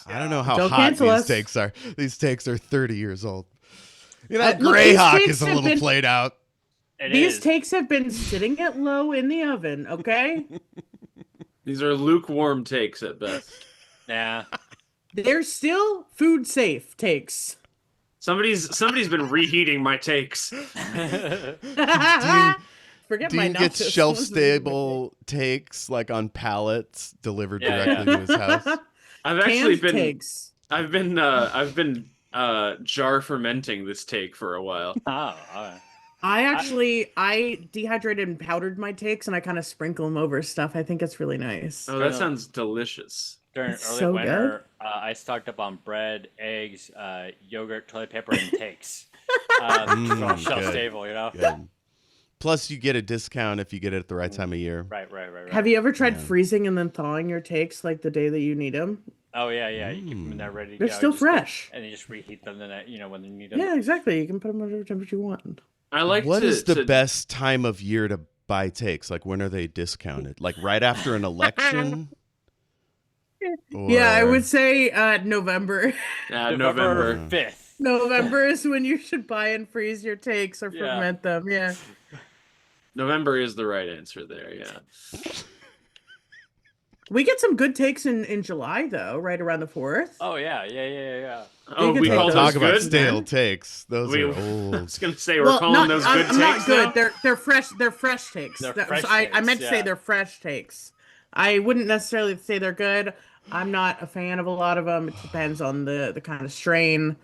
[SPEAKER 2] I don't know how
[SPEAKER 1] Don't
[SPEAKER 2] hot
[SPEAKER 1] cancel
[SPEAKER 2] these
[SPEAKER 1] us.
[SPEAKER 2] takes are. These takes are 30 years old. You know,
[SPEAKER 1] Look, these
[SPEAKER 2] Greyhawk
[SPEAKER 1] takes
[SPEAKER 2] is a
[SPEAKER 1] have
[SPEAKER 2] little
[SPEAKER 1] been-
[SPEAKER 2] played out.
[SPEAKER 1] These takes have been sitting at low in the oven, okay?
[SPEAKER 4] These are lukewarm takes at best.
[SPEAKER 3] Yeah.
[SPEAKER 1] They're still food safe takes.
[SPEAKER 4] Somebody's been reheating my takes.
[SPEAKER 1] Forget
[SPEAKER 2] Dean
[SPEAKER 1] my
[SPEAKER 2] gets
[SPEAKER 1] nachos.
[SPEAKER 2] shelf stable takes like on pallets delivered
[SPEAKER 3] Yeah,
[SPEAKER 2] directly to his house.
[SPEAKER 4] I've actually
[SPEAKER 1] Canned
[SPEAKER 4] been
[SPEAKER 1] takes.
[SPEAKER 4] I've been jar fermenting this take for a while.
[SPEAKER 3] Oh, all right.
[SPEAKER 1] I dehydrated and powdered my takes, and I kind of sprinkle them over stuff. I think it's really nice.
[SPEAKER 4] Oh, that sounds delicious.
[SPEAKER 3] During
[SPEAKER 1] It's
[SPEAKER 3] early
[SPEAKER 1] so
[SPEAKER 3] winter, I stocked up on bread, eggs, yogurt, toilet paper, and takes. All shelf
[SPEAKER 2] good.
[SPEAKER 3] stable, you know.
[SPEAKER 2] Good. Plus, you get a discount if you get it at the right time of year.
[SPEAKER 3] Right.
[SPEAKER 1] Have you ever tried freezing and then thawing your takes like the day that you need them?
[SPEAKER 3] Oh yeah. You keep them in there ready to
[SPEAKER 1] They're
[SPEAKER 3] go.
[SPEAKER 1] still
[SPEAKER 3] Just-
[SPEAKER 1] fresh.
[SPEAKER 3] and you just reheat them the night, when you need them.
[SPEAKER 1] Yeah, exactly. You can put them whatever temperature you want.
[SPEAKER 4] I like
[SPEAKER 2] What
[SPEAKER 4] to,
[SPEAKER 2] is the
[SPEAKER 4] to-
[SPEAKER 2] best time of year to buy takes? Like, when are they discounted? Like, right after an election?
[SPEAKER 1] Yeah, I
[SPEAKER 2] Or-
[SPEAKER 1] would say November.
[SPEAKER 4] November.
[SPEAKER 3] 5th.
[SPEAKER 1] November is when you should buy and freeze your takes or
[SPEAKER 3] Yeah.
[SPEAKER 1] ferment them. Yeah.
[SPEAKER 4] November is the right answer there. Yeah.
[SPEAKER 1] We get some good takes in July though, right around the 4th.
[SPEAKER 3] Oh yeah.
[SPEAKER 4] Oh,
[SPEAKER 1] could
[SPEAKER 4] we
[SPEAKER 1] take
[SPEAKER 4] call
[SPEAKER 1] those.
[SPEAKER 2] Talk
[SPEAKER 4] those
[SPEAKER 2] about
[SPEAKER 4] good.
[SPEAKER 2] stale takes. Those
[SPEAKER 4] We-
[SPEAKER 2] are
[SPEAKER 4] I
[SPEAKER 2] old.
[SPEAKER 4] was gonna say we're calling those good
[SPEAKER 1] I'm not
[SPEAKER 4] takes
[SPEAKER 1] good.
[SPEAKER 4] now?
[SPEAKER 1] They're fresh. They're fresh takes.
[SPEAKER 3] They're
[SPEAKER 1] That-
[SPEAKER 3] fresh
[SPEAKER 1] so I
[SPEAKER 3] takes,
[SPEAKER 1] meant to say
[SPEAKER 3] yeah.
[SPEAKER 1] they're fresh takes. I wouldn't necessarily say they're good. I'm not a fan of a lot of them. It depends on the kind of strain.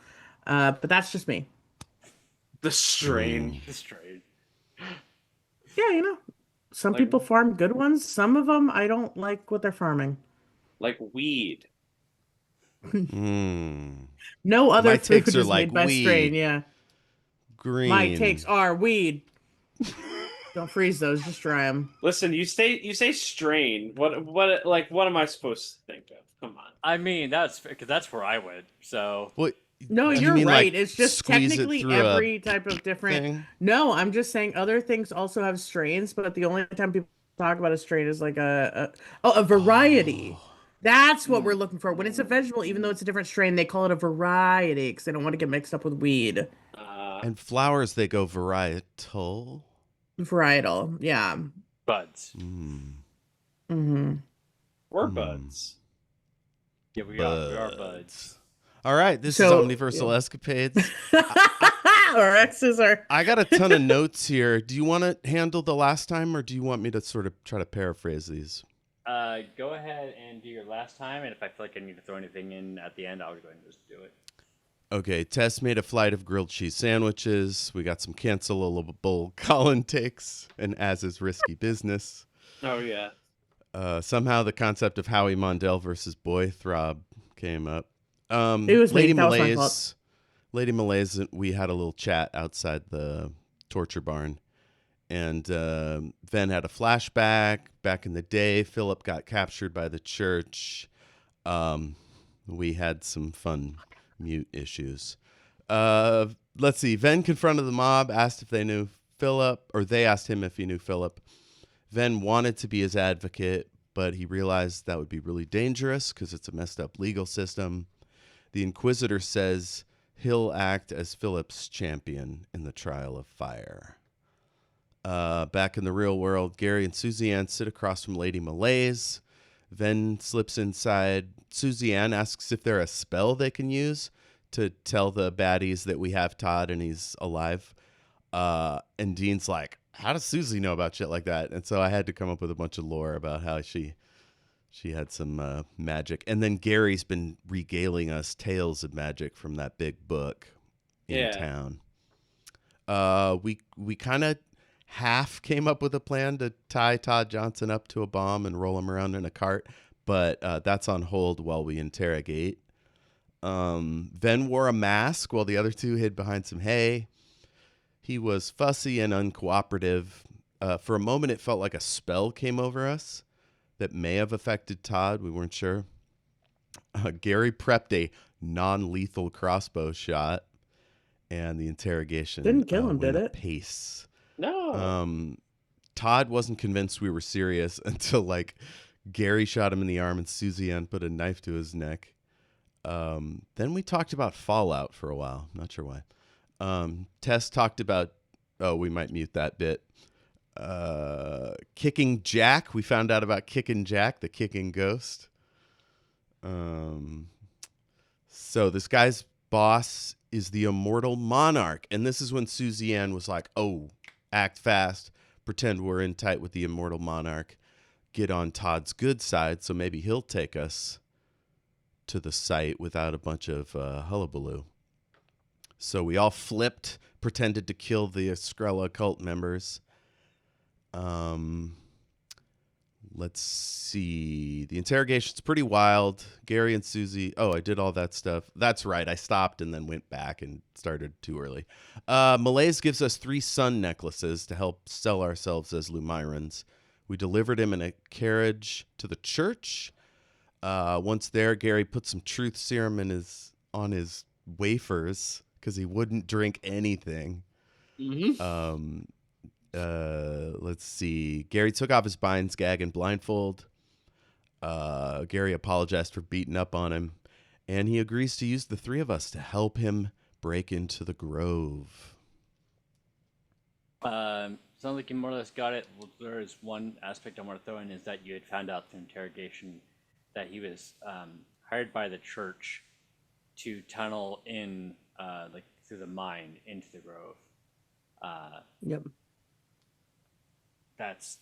[SPEAKER 1] But that's just me.
[SPEAKER 4] The strain.
[SPEAKER 3] It's strange.
[SPEAKER 1] Yeah, some
[SPEAKER 4] Like-
[SPEAKER 1] people farm good ones. Some of them I don't like what they're farming.
[SPEAKER 4] Like weed.
[SPEAKER 2] Mm.
[SPEAKER 1] No other
[SPEAKER 2] My
[SPEAKER 1] food
[SPEAKER 2] takes are
[SPEAKER 1] is
[SPEAKER 2] like
[SPEAKER 1] made by
[SPEAKER 2] weed.
[SPEAKER 1] strain. Yeah,
[SPEAKER 2] Green.
[SPEAKER 1] my takes are weed. Don't freeze those. Just dry them.
[SPEAKER 4] Listen, you say strain. What am I supposed to think of? Come on.
[SPEAKER 3] I mean, that's where I went. So
[SPEAKER 2] What?
[SPEAKER 1] No,
[SPEAKER 2] do you
[SPEAKER 1] you're
[SPEAKER 2] mean,
[SPEAKER 1] right.
[SPEAKER 2] like,
[SPEAKER 1] It's just
[SPEAKER 2] squeeze it
[SPEAKER 1] technically
[SPEAKER 2] through a
[SPEAKER 1] every type of different.
[SPEAKER 2] thing?
[SPEAKER 1] No, I'm just saying other things also have strains, but the only time people talk about a strain is like a variety. That's what we're looking for. When it's a vegetable, even though it's a different strain, they call it a variety because they don't want to get mixed up with weed.
[SPEAKER 2] And flowers, they go varietal.
[SPEAKER 1] Varietal, yeah.
[SPEAKER 3] buds.
[SPEAKER 1] Mm-hmm.
[SPEAKER 4] We're buds.
[SPEAKER 3] Yeah, we are buds.
[SPEAKER 2] All right, this
[SPEAKER 1] So-
[SPEAKER 2] is Omniversal Escapades.
[SPEAKER 1] Our exes are.
[SPEAKER 2] I got a ton of notes here. Do you want to handle the last time, or do you want me to sort of try to paraphrase these?
[SPEAKER 3] Go ahead and do your last time, and if I feel like I need to throw anything in at the end, I'll go ahead and just do it.
[SPEAKER 2] Okay, Tess made a flight of grilled cheese sandwiches. We got some cancelable Colin takes and As is risky business.
[SPEAKER 4] Oh yeah.
[SPEAKER 2] Somehow the concept of Howie Mondale versus Boy Throb came up.
[SPEAKER 1] It was me.
[SPEAKER 2] Lady
[SPEAKER 1] That was my fault.
[SPEAKER 2] Malaise, Lady Malaise, we had a little chat outside the torture barn, and Venn had a flashback back in the day. Philip got captured by the church. We had some fun mute issues. Let's see. Venn confronted the mob, asked if they knew Philip, or they asked him if he knew Philip. Venn wanted to be his advocate, but he realized that would be really dangerous because it's a messed up legal system. The Inquisitor says he'll act as Philip's champion in the trial of fire. Back in the real world, Gary and Susie Ann sit across from Lady Malaise. Venn slips inside. Susie Ann asks if there's a spell they can use to tell the baddies that we have Todd and he's alive. And Dean's like, how does Susie know about shit like that? And so I had to come up with a bunch of lore about how she had some magic. And then Gary's been regaling us tales of magic from that big book in town. We kind of half came up with a plan to tie Todd Johnson up to a bomb and roll him around in a cart, but that's on hold while we interrogate. Venn wore a mask while the other two hid behind some hay. He was fussy and uncooperative. For a moment, it felt like a spell came over us that may have affected Todd. We weren't sure. Gary prepped a non-lethal crossbow shot, and the interrogation
[SPEAKER 1] Didn't kill him,
[SPEAKER 2] went
[SPEAKER 1] did it?
[SPEAKER 2] apace.
[SPEAKER 4] No.
[SPEAKER 2] Todd wasn't convinced we were serious until like Gary shot him in the arm and Susie Ann put a knife to his neck. Then we talked about Fallout for a while. Not sure why. Tess talked about, we might mute that bit. Kicking Jack. We found out about Kicking Jack, the kicking ghost. So this guy's boss is the Immortal Monarch. And this is when Susie Ann was like, oh, act fast. Pretend we're in tight with the Immortal Monarch. Get on Todd's good side, so maybe he'll take us to the site without a bunch of hullabaloo. So we all flipped, pretended to kill the Eskrella cult members. Let's see. The interrogation's pretty wild. Gary and Susie. Oh, I did all that stuff. That's right. I stopped and then went back and started too early. Malaise gives us 3 sun necklaces to help sell ourselves as Lumirans. We delivered him in a carriage to the church. Once there, Gary put some truth serum on his wafers because he wouldn't drink anything.
[SPEAKER 4] Mm-hmm.
[SPEAKER 2] Let's see. Gary took off his binds, gag, and blindfold. Gary apologized for beating up on him, and he agrees to use the 3 of us to help him break into the grove.
[SPEAKER 3] Sounds like you more or less got it. Well, there is one aspect I want to throw in is that you had found out through interrogation that he was hired by the church to tunnel in, like through the mine into the grove.
[SPEAKER 1] Yep.
[SPEAKER 3] That's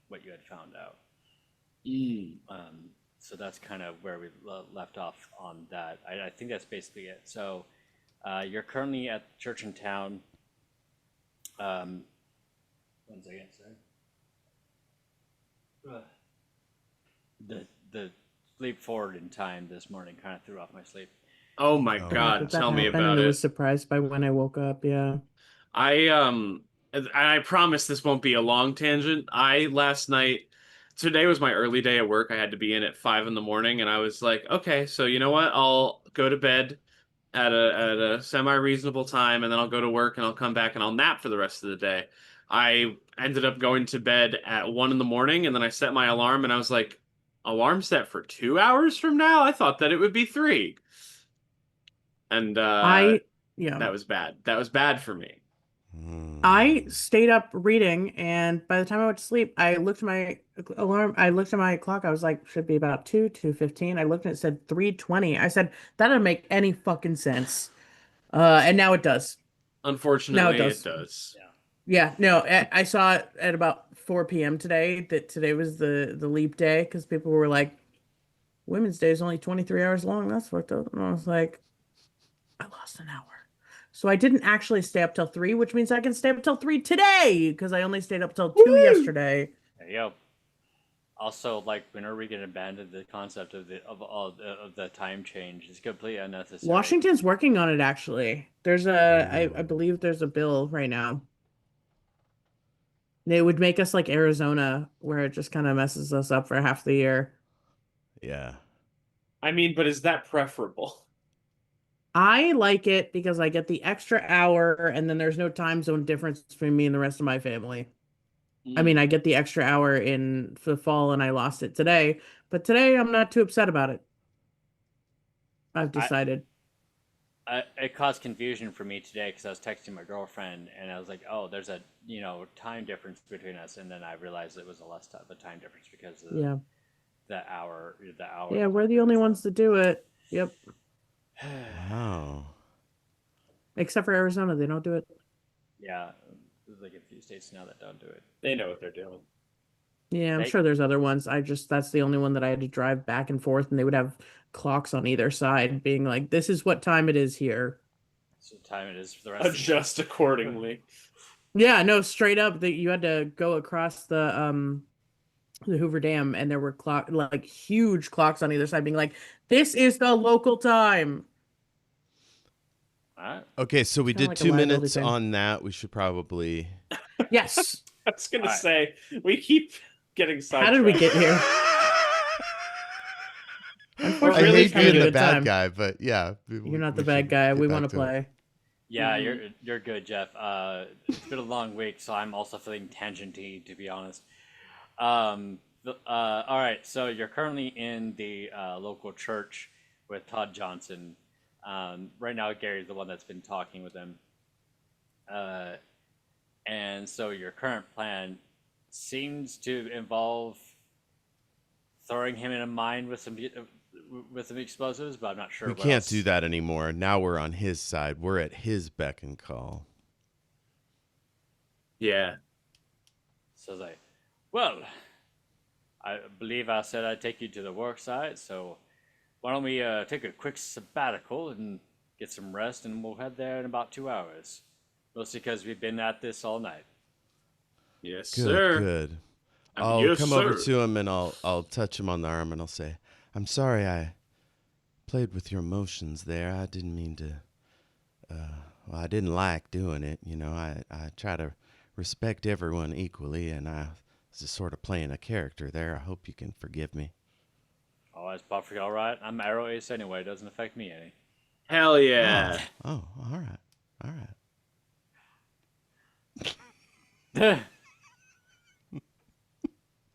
[SPEAKER 3] what you had found out. So that's kind of where we left off on that. I think that's basically it. So you're currently at church in town. 1 second, sorry. The sleep forward in time this morning kind of threw off my sleep.
[SPEAKER 4] Oh my
[SPEAKER 2] Oh.
[SPEAKER 4] God!
[SPEAKER 1] That
[SPEAKER 4] Tell me
[SPEAKER 1] happened,
[SPEAKER 4] about
[SPEAKER 1] and I
[SPEAKER 4] it.
[SPEAKER 1] was surprised by when I woke up. Yeah.
[SPEAKER 4] I promise this won't be a long tangent. Last night, today was my early day at work. I had to be in at 5 in the morning, and I was like, okay, so you know what? I'll go to bed at a semi-reasonable time, and then I'll go to work, and I'll come back and I'll nap for the rest of the day. I ended up going to bed at 1 in the morning, and then I set my alarm, and I was like, alarm set for 2 hours from now? I thought that it would be 3. And
[SPEAKER 1] Yeah.
[SPEAKER 4] that was bad. That was bad for me.
[SPEAKER 1] I stayed up reading, and by the time I went to sleep, I looked at my alarm. I looked at my clock. I was like, should be about 2:15. I looked and it said 3:20. I said, that doesn't make any fucking sense. And now it does.
[SPEAKER 4] Unfortunately,
[SPEAKER 1] does.
[SPEAKER 4] it does.
[SPEAKER 1] Yeah, no, I saw it at about 4 p.m. today, that today was the leap day, because people were like, Women's Day is only 23 hours long. That's fucked up. And I was like, I lost an hour. So I didn't actually stay up till 3, which means I can stay up till 3 today, because I only stayed up till 2 yesterday.
[SPEAKER 3] There you go. Also, like, when are we going to abandon the concept of the time change? It's completely unnecessary.
[SPEAKER 1] Washington's working on it actually. I believe there's a bill right now. It would make us like Arizona, where it just kind of messes us up for half the year.
[SPEAKER 2] Yeah.
[SPEAKER 4] I mean, but is that preferable?
[SPEAKER 1] I like it because I get the extra hour and then there's no time zone difference between me and the rest of my family. I mean, I get the extra hour in the fall and I lost it today, but today I'm not too upset about it. I've
[SPEAKER 3] I,
[SPEAKER 1] decided.
[SPEAKER 3] it caused confusion for me today because I was texting my girlfriend and I was like, "Oh, there's a time difference between us," and then I realized it was a less of a time difference because of
[SPEAKER 1] Yeah.
[SPEAKER 3] the hour.
[SPEAKER 1] Yeah, we're the only ones to do it. Yep.
[SPEAKER 2] Wow.
[SPEAKER 1] Except for Arizona, they don't do it.
[SPEAKER 3] Yeah, there's like a few states now that don't do it.
[SPEAKER 4] They know what they're doing.
[SPEAKER 1] Yeah, I'm
[SPEAKER 3] They,
[SPEAKER 1] sure there's other ones. That's the only one that I had to drive back and forth and they would have clocks on either side being like, this is what time it is here.
[SPEAKER 3] so time it is for the rest.
[SPEAKER 4] Adjust accordingly.
[SPEAKER 1] Yeah, no, straight up that you had to go across the Hoover Dam and there were like huge clocks on either side being like, this is the local time.
[SPEAKER 3] All right.
[SPEAKER 2] Okay, so we
[SPEAKER 1] Kinda
[SPEAKER 2] did
[SPEAKER 1] like a
[SPEAKER 2] 2
[SPEAKER 1] liability
[SPEAKER 2] minutes
[SPEAKER 1] thing.
[SPEAKER 2] on that. We should probably.
[SPEAKER 1] Yes.
[SPEAKER 4] I was gonna
[SPEAKER 3] Alright.
[SPEAKER 4] say we keep getting sidetracked.
[SPEAKER 1] How did we get here?
[SPEAKER 2] I
[SPEAKER 1] Unfortunately,
[SPEAKER 4] really
[SPEAKER 2] hate
[SPEAKER 1] having a
[SPEAKER 2] being the
[SPEAKER 1] good
[SPEAKER 2] bad
[SPEAKER 1] time.
[SPEAKER 2] guy, but yeah.
[SPEAKER 1] You're not the bad guy. We want to play.
[SPEAKER 3] Yeah, you're good, Jeff. It's been a long week, so I'm also feeling tangenty, to be honest. All right, so you're currently in the local church with Todd Johnson. Right now, Gary's the one that's been talking with him. And so your current plan seems to involve throwing him in a mine with some explosives, but I'm not sure
[SPEAKER 2] We
[SPEAKER 3] what
[SPEAKER 2] can't
[SPEAKER 3] else.
[SPEAKER 2] do that anymore. Now we're on his side. We're at his beck and call.
[SPEAKER 4] Yeah.
[SPEAKER 3] So I was like, well, I believe I said I'd take you to the work site, so why don't we take a quick sabbatical and get some rest, and we'll head there in about 2 hours. Mostly because we've been at this all night.
[SPEAKER 4] Yes,
[SPEAKER 2] Good,
[SPEAKER 4] sir.
[SPEAKER 2] good. I'll
[SPEAKER 4] Yes,
[SPEAKER 2] come
[SPEAKER 4] sir.
[SPEAKER 2] over to him and I'll touch him on the arm and I'll say, "I'm sorry I played with your emotions there. I didn't mean to. Well, I didn't like doing it. You know, I try to respect everyone equally, and I was just sort of playing a character there. I hope you can forgive me."
[SPEAKER 3] Oh, that's perfectly all right. I'm arrow ace anyway. It doesn't affect me any.
[SPEAKER 4] Hell yeah.
[SPEAKER 2] Oh, all right, all right.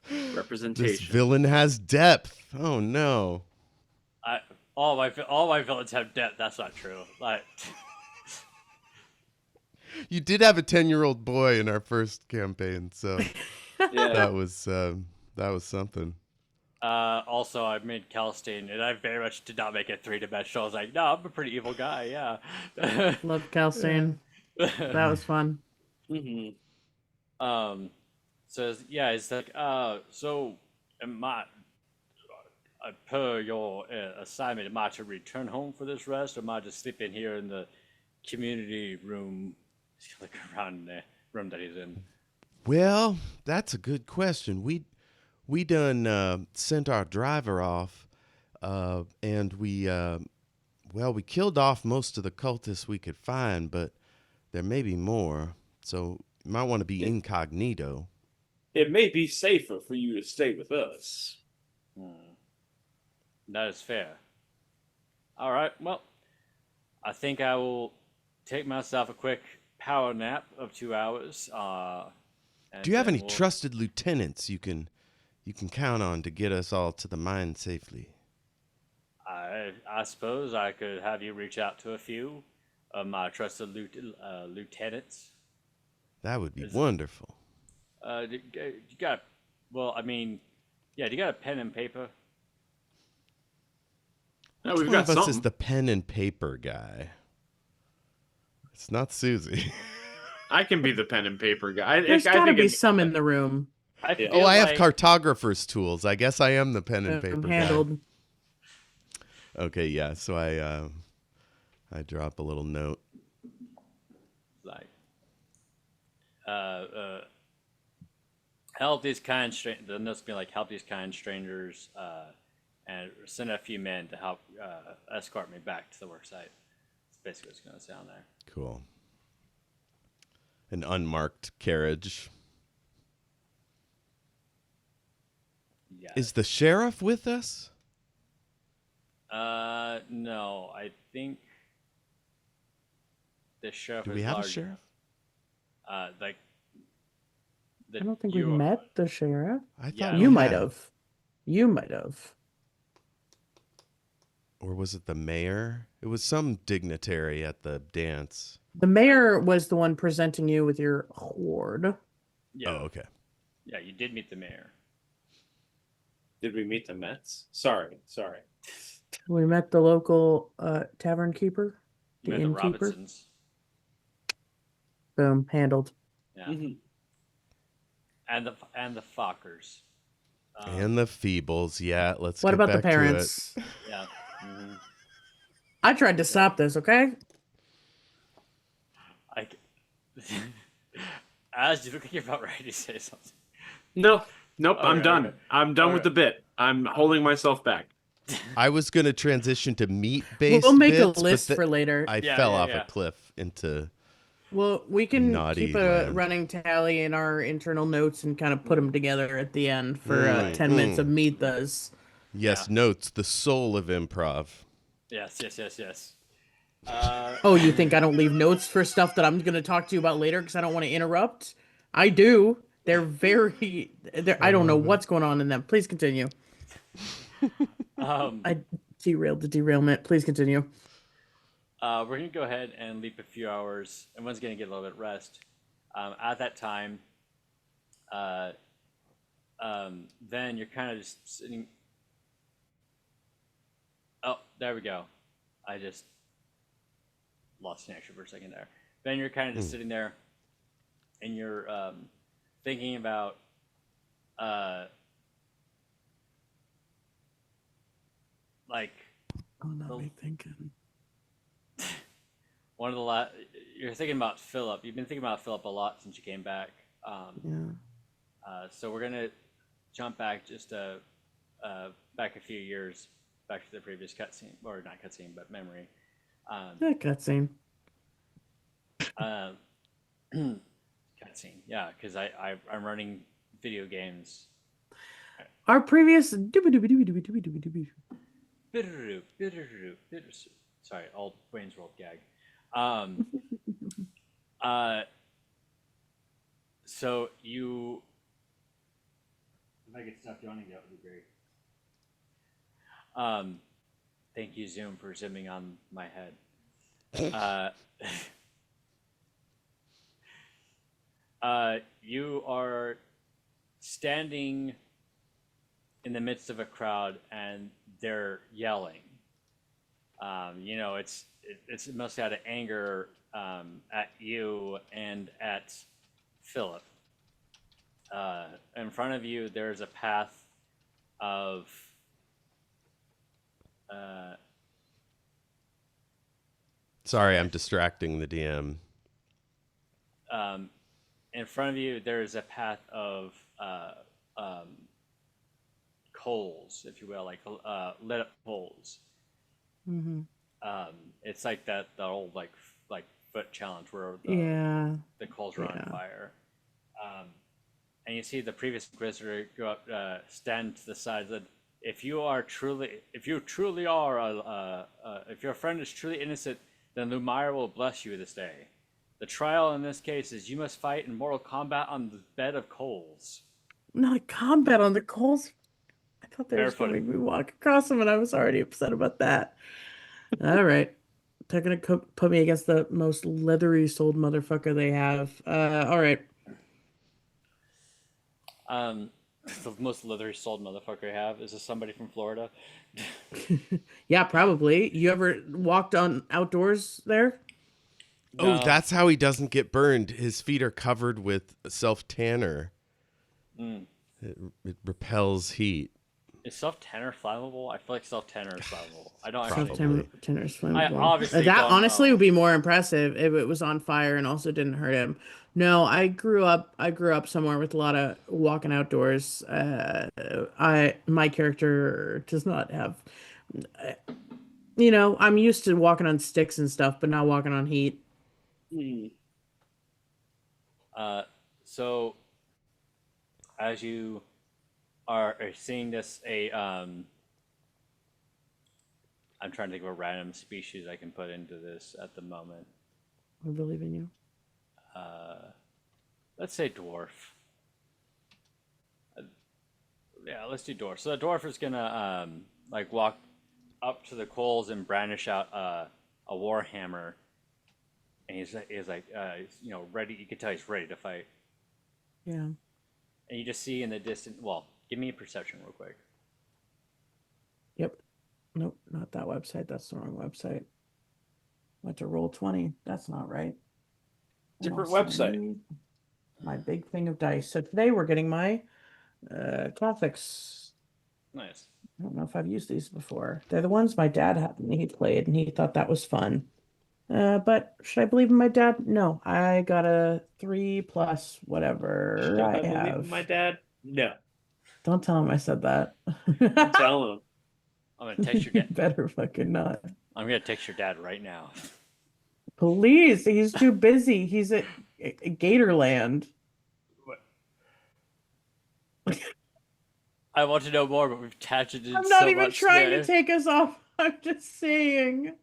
[SPEAKER 2] This
[SPEAKER 4] Representation.
[SPEAKER 2] villain has depth. Oh no.
[SPEAKER 3] All my villains have depth. That's not true. Like,
[SPEAKER 2] You did have a 10-year-old boy in our first campaign, so
[SPEAKER 4] Yeah.
[SPEAKER 2] that was something.
[SPEAKER 3] also, I made Calstein, and I very much did not make it three-dimensional. I was like, no, I'm a pretty evil guy. Yeah.
[SPEAKER 1] Love Calstain. That was fun.
[SPEAKER 4] Mm-hmm.
[SPEAKER 3] So yeah, it's like, so am I, per your assignment, am I to return home for this rest, or am I just sleeping here in the community room? Just look around the room that he's in.
[SPEAKER 2] Well, that's a good question. We done sent our driver off, and we killed off most of the cultists we could find, but there may be more. So you might want to be incognito.
[SPEAKER 4] It may be safer for you to stay with us.
[SPEAKER 3] That is fair. All right, well, I think I will take myself a quick power nap of 2 hours.
[SPEAKER 2] Do you have
[SPEAKER 3] then
[SPEAKER 2] any trusted lieutenants you can count on to get us all to the mine safely?
[SPEAKER 3] I suppose I could have you reach out to a few of my trusted lieutenants.
[SPEAKER 2] That would be wonderful.
[SPEAKER 3] You got, well, I mean, yeah, do you got a pen and paper?
[SPEAKER 4] No,
[SPEAKER 2] Which
[SPEAKER 4] we've
[SPEAKER 2] one
[SPEAKER 4] got
[SPEAKER 2] of us
[SPEAKER 4] something.
[SPEAKER 2] is the pen and paper guy? It's not Susie.
[SPEAKER 4] I can be the pen and paper guy.
[SPEAKER 1] There's
[SPEAKER 4] I
[SPEAKER 1] gotta
[SPEAKER 4] think
[SPEAKER 1] be
[SPEAKER 4] it's-
[SPEAKER 1] some in the room.
[SPEAKER 3] I feel
[SPEAKER 2] Oh, I have
[SPEAKER 3] like-
[SPEAKER 2] cartographer's tools. I guess I am the pen and paper guy.
[SPEAKER 1] Handled.
[SPEAKER 2] Okay, yeah. So I drop a little note.
[SPEAKER 3] like help these kind the notes be like help these kind strangers and send a few men to help escort me back to the work site. That's basically what's going to say on there.
[SPEAKER 2] Cool. An unmarked carriage.
[SPEAKER 3] Yeah.
[SPEAKER 2] Is the sheriff with us?
[SPEAKER 3] No, I think the sheriff
[SPEAKER 2] Do
[SPEAKER 3] is
[SPEAKER 2] we have a
[SPEAKER 3] large
[SPEAKER 2] sheriff?
[SPEAKER 3] like
[SPEAKER 1] I don't think we met the sheriff.
[SPEAKER 2] I thought
[SPEAKER 3] Yeah.
[SPEAKER 2] we
[SPEAKER 1] You might
[SPEAKER 2] had.
[SPEAKER 1] have. You might have.
[SPEAKER 2] Or was it the mayor? It was some dignitary at the dance.
[SPEAKER 1] The mayor was the one presenting you with your hoard.
[SPEAKER 3] Yeah.
[SPEAKER 2] Oh, okay.
[SPEAKER 3] Yeah, you did meet the mayor.
[SPEAKER 4] Did we meet the Mets? Sorry.
[SPEAKER 1] We met the local tavern keeper,
[SPEAKER 3] You
[SPEAKER 1] the
[SPEAKER 3] met the
[SPEAKER 1] innkeeper.
[SPEAKER 3] Robinsons.
[SPEAKER 1] Boom, handled.
[SPEAKER 3] Yeah.
[SPEAKER 4] Mm-hmm.
[SPEAKER 3] And the Fockers.
[SPEAKER 2] And the Feebles. Yeah, let's
[SPEAKER 1] What
[SPEAKER 2] get
[SPEAKER 1] about the
[SPEAKER 2] back to it.
[SPEAKER 1] parents?
[SPEAKER 3] Yeah. Mm-hmm.
[SPEAKER 1] I tried to stop this, okay?
[SPEAKER 3] As you look like you're about ready to say something.
[SPEAKER 4] Nope. I'm
[SPEAKER 3] Okay,
[SPEAKER 4] done.
[SPEAKER 3] okay.
[SPEAKER 4] I'm done with
[SPEAKER 3] Okay.
[SPEAKER 4] the bit. I'm holding myself back.
[SPEAKER 2] I was going to transition to meat-based
[SPEAKER 1] We'll make
[SPEAKER 2] bits,
[SPEAKER 1] a list
[SPEAKER 2] but
[SPEAKER 1] for later.
[SPEAKER 2] I
[SPEAKER 3] Yeah,
[SPEAKER 2] fell
[SPEAKER 3] yeah,
[SPEAKER 2] off
[SPEAKER 3] yeah.
[SPEAKER 2] a cliff into...
[SPEAKER 1] Well, we can
[SPEAKER 2] Naughty
[SPEAKER 1] keep a
[SPEAKER 2] land.
[SPEAKER 1] running tally in our internal notes and kind of put them together at the end for 10 minutes of meet those.
[SPEAKER 2] Yes,
[SPEAKER 3] Yeah.
[SPEAKER 2] notes, the soul of improv.
[SPEAKER 3] Yes.
[SPEAKER 1] Oh, you think I don't leave notes for stuff that I'm going to talk to you about later because I don't want to interrupt? I do. They're I don't know what's going on in them. Please continue. I derailed the derailment. Please continue.
[SPEAKER 3] We're going to go ahead and leap a few hours. Everyone's going to get a little bit of rest. At that time, then you're kind of just sitting. Oh, there we go. I just lost connection for a second there. Then you're kind of just sitting there, and you're thinking about like
[SPEAKER 1] Oh, not me thinking.
[SPEAKER 3] one of the you're thinking about Philip. You've been thinking about Philip a lot since you came back.
[SPEAKER 1] Yeah.
[SPEAKER 3] So we're gonna jump back just back a few years, back to the previous cutscene, or not cutscene, but memory.
[SPEAKER 1] That cutscene.
[SPEAKER 3] Cutscene, yeah, because I'm running video games.
[SPEAKER 1] Our previous.
[SPEAKER 3] Sorry, old Wayne's World gag. So you, if I could stop yawning, that would be great. Thank you, Zoom, for zooming on my head. You are standing in the midst of a crowd, and they're yelling. It's mostly out of anger at you and at Philip. In front of you, there's a path of
[SPEAKER 2] Sorry, I'm distracting the DM.
[SPEAKER 3] in front of you, there's a path of coals, if you will, like lit up coals.
[SPEAKER 1] Mm-hmm.
[SPEAKER 3] It's like the old like foot challenge where the coals are on fire. And you see the previous inquisitor go up, stand to the side, that if your friend is truly innocent, then Lumire will bless you this day. The trial in this case is you must fight in mortal combat on the bed of coals.
[SPEAKER 1] Not combat on the coals. I thought they were going to make me walk across them, and I was already upset about that. All right. They're going to put me against the most leathery souled motherfucker they have. All right.
[SPEAKER 3] The most leathery souled motherfucker I have. Is this somebody from Florida?
[SPEAKER 1] Yeah, probably. You ever walked on outdoors there?
[SPEAKER 2] Oh,
[SPEAKER 3] No.
[SPEAKER 2] that's how he doesn't get burned. His feet are covered with self tanner. It repels heat.
[SPEAKER 3] Is self tenor flammable? I feel like self tenor is flammable. I don't
[SPEAKER 1] Self
[SPEAKER 3] actually.
[SPEAKER 2] Probably.
[SPEAKER 1] tenors
[SPEAKER 3] I
[SPEAKER 1] flammable.
[SPEAKER 3] obviously
[SPEAKER 1] That
[SPEAKER 3] don't
[SPEAKER 1] honestly
[SPEAKER 3] know.
[SPEAKER 1] would be more impressive if it was on fire and also didn't hurt him. No, I grew up somewhere with a lot of walking outdoors. My character does not have, I'm used to walking on sticks and stuff, but not walking on heat.
[SPEAKER 4] Hmm.
[SPEAKER 3] Uh, so as you are seeing this, I'm trying to think of a random species I can put into this at the moment.
[SPEAKER 1] I believe in you.
[SPEAKER 3] Let's say dwarf. Yeah, let's do dwarf. So the dwarf is gonna like walk up to the coals and brandish out a war hammer, and he's like ready. You can tell he's ready to fight.
[SPEAKER 1] Yeah.
[SPEAKER 3] And you just see in the distance. Well, give me a perception real quick.
[SPEAKER 1] Yep. Nope, not that website. That's the wrong website. Went to roll 20. That's not right.
[SPEAKER 4] Different
[SPEAKER 1] Also
[SPEAKER 4] website.
[SPEAKER 1] need my big thing of dice. So today we're getting my classics.
[SPEAKER 3] Nice.
[SPEAKER 1] I don't know if I've used these before. They're the ones my dad had and he played and he thought that was fun. But should I believe in my dad? No, I got a 3 plus whatever
[SPEAKER 4] Should
[SPEAKER 1] I
[SPEAKER 4] I believe in
[SPEAKER 1] have.
[SPEAKER 4] my dad? No.
[SPEAKER 1] Don't tell him I said that.
[SPEAKER 4] I'm telling him.
[SPEAKER 3] I'm gonna text your dad.
[SPEAKER 1] Better fucking not.
[SPEAKER 3] I'm gonna text your dad right now.
[SPEAKER 1] Please, he's too busy. He's at Gatorland.
[SPEAKER 3] I want to know more, but we've tangented
[SPEAKER 1] I'm not
[SPEAKER 3] so
[SPEAKER 1] even
[SPEAKER 3] much
[SPEAKER 1] trying
[SPEAKER 3] today.
[SPEAKER 1] to take us off. I'm just saying.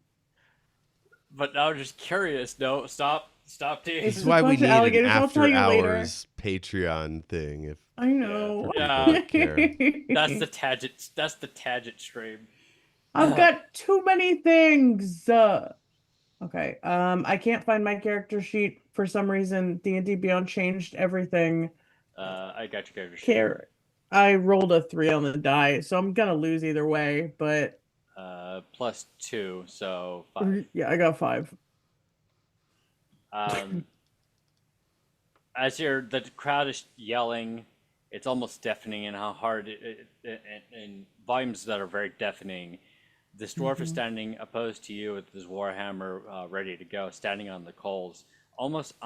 [SPEAKER 3] But now I'm just curious. No, stop
[SPEAKER 1] It's
[SPEAKER 2] This
[SPEAKER 3] teasing.
[SPEAKER 2] is
[SPEAKER 1] a
[SPEAKER 2] why we
[SPEAKER 1] bunch of
[SPEAKER 2] need an
[SPEAKER 1] alligators. I'll tell
[SPEAKER 2] after
[SPEAKER 1] you later.
[SPEAKER 2] hours Patreon thing. If
[SPEAKER 1] I know.
[SPEAKER 3] Yeah.
[SPEAKER 2] people that care.
[SPEAKER 3] That's the tangent. That's the tangent stream.
[SPEAKER 1] I've got too many things. Okay. I can't find my character sheet for some reason. D&D Beyond changed everything.
[SPEAKER 3] I got your character sheet.
[SPEAKER 1] Care. I rolled a 3 on the die, so I'm gonna lose either way. But
[SPEAKER 3] +2, so 5.
[SPEAKER 1] yeah, I got 5.
[SPEAKER 3] As the crowd is yelling, it's almost deafening in how hard in volumes that are very deafening. This dwarf is standing opposed to you with his warhammer ready to go, standing on the coals. Almost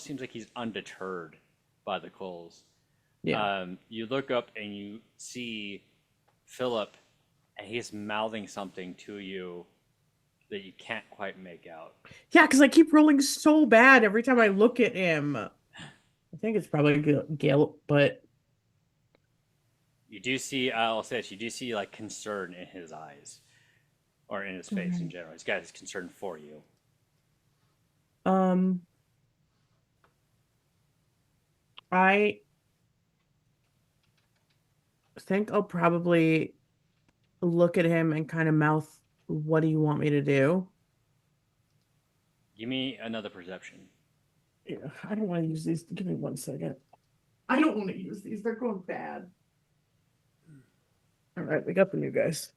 [SPEAKER 3] seems like he's undeterred by the coals.
[SPEAKER 1] Yeah.
[SPEAKER 3] You look up and you see Philip, and he's mouthing something to you that you can't quite make out.
[SPEAKER 1] Yeah, because I keep rolling so bad every time I look at him. I think it's probably guilt, but
[SPEAKER 3] You do see, I'll say this, you do see like concern in his eyes, or in his face in general. He's got his concern for you.
[SPEAKER 1] I think I'll probably look at him and kind of mouth, "What do you want me to do?"
[SPEAKER 3] Give me another perception.
[SPEAKER 1] Yeah, I don't want to use these. Give me 1 second. I don't want to use these. They're going bad. All right, we got the new guys.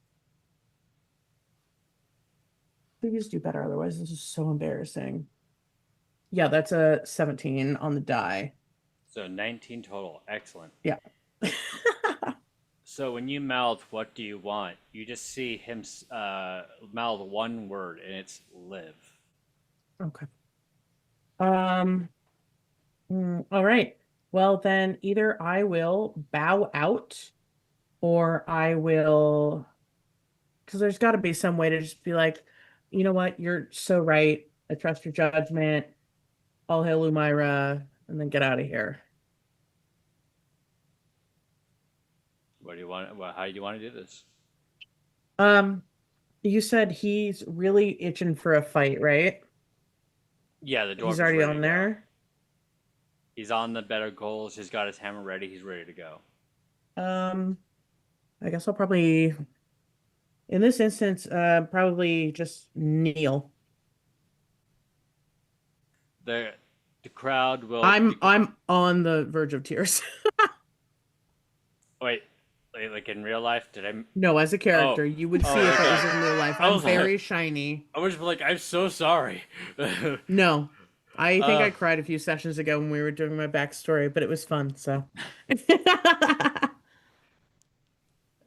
[SPEAKER 1] Please do better, otherwise this is so embarrassing. Yeah, that's a 17 on the die.
[SPEAKER 3] So 19 total. Excellent.
[SPEAKER 1] Yeah.
[SPEAKER 3] So when you mouth, "What do you want?" you just see him mouth one word, and it's "live."
[SPEAKER 1] Okay. All right. Well, then either I will bow out or I will, because there's got to be some way to just be like, you know what? You're so right. I trust your judgment. All hail Umira, and then get out of here.
[SPEAKER 3] What do you want? How do you want to do this?
[SPEAKER 1] You said he's really itching for a fight, right?
[SPEAKER 3] Yeah, the dwarf
[SPEAKER 1] He's
[SPEAKER 3] is
[SPEAKER 1] already
[SPEAKER 3] ready
[SPEAKER 1] on
[SPEAKER 3] to go.
[SPEAKER 1] there.
[SPEAKER 3] He's on the bed of goals. He's got his hammer ready. He's ready to go.
[SPEAKER 1] I guess I'll probably, in this instance, probably just kneel.
[SPEAKER 3] The crowd will.
[SPEAKER 1] I'm on the verge of tears.
[SPEAKER 3] Wait, like in real life, did I?
[SPEAKER 1] No, as a character, you would see if
[SPEAKER 3] okay.
[SPEAKER 1] it was in real life.
[SPEAKER 3] I
[SPEAKER 1] I'm
[SPEAKER 3] was like-
[SPEAKER 1] very shiny.
[SPEAKER 3] I was like, I'm so sorry.
[SPEAKER 1] No, I think I
[SPEAKER 3] Uh.
[SPEAKER 1] cried a few sessions ago when we were doing my backstory, but it was fun. So,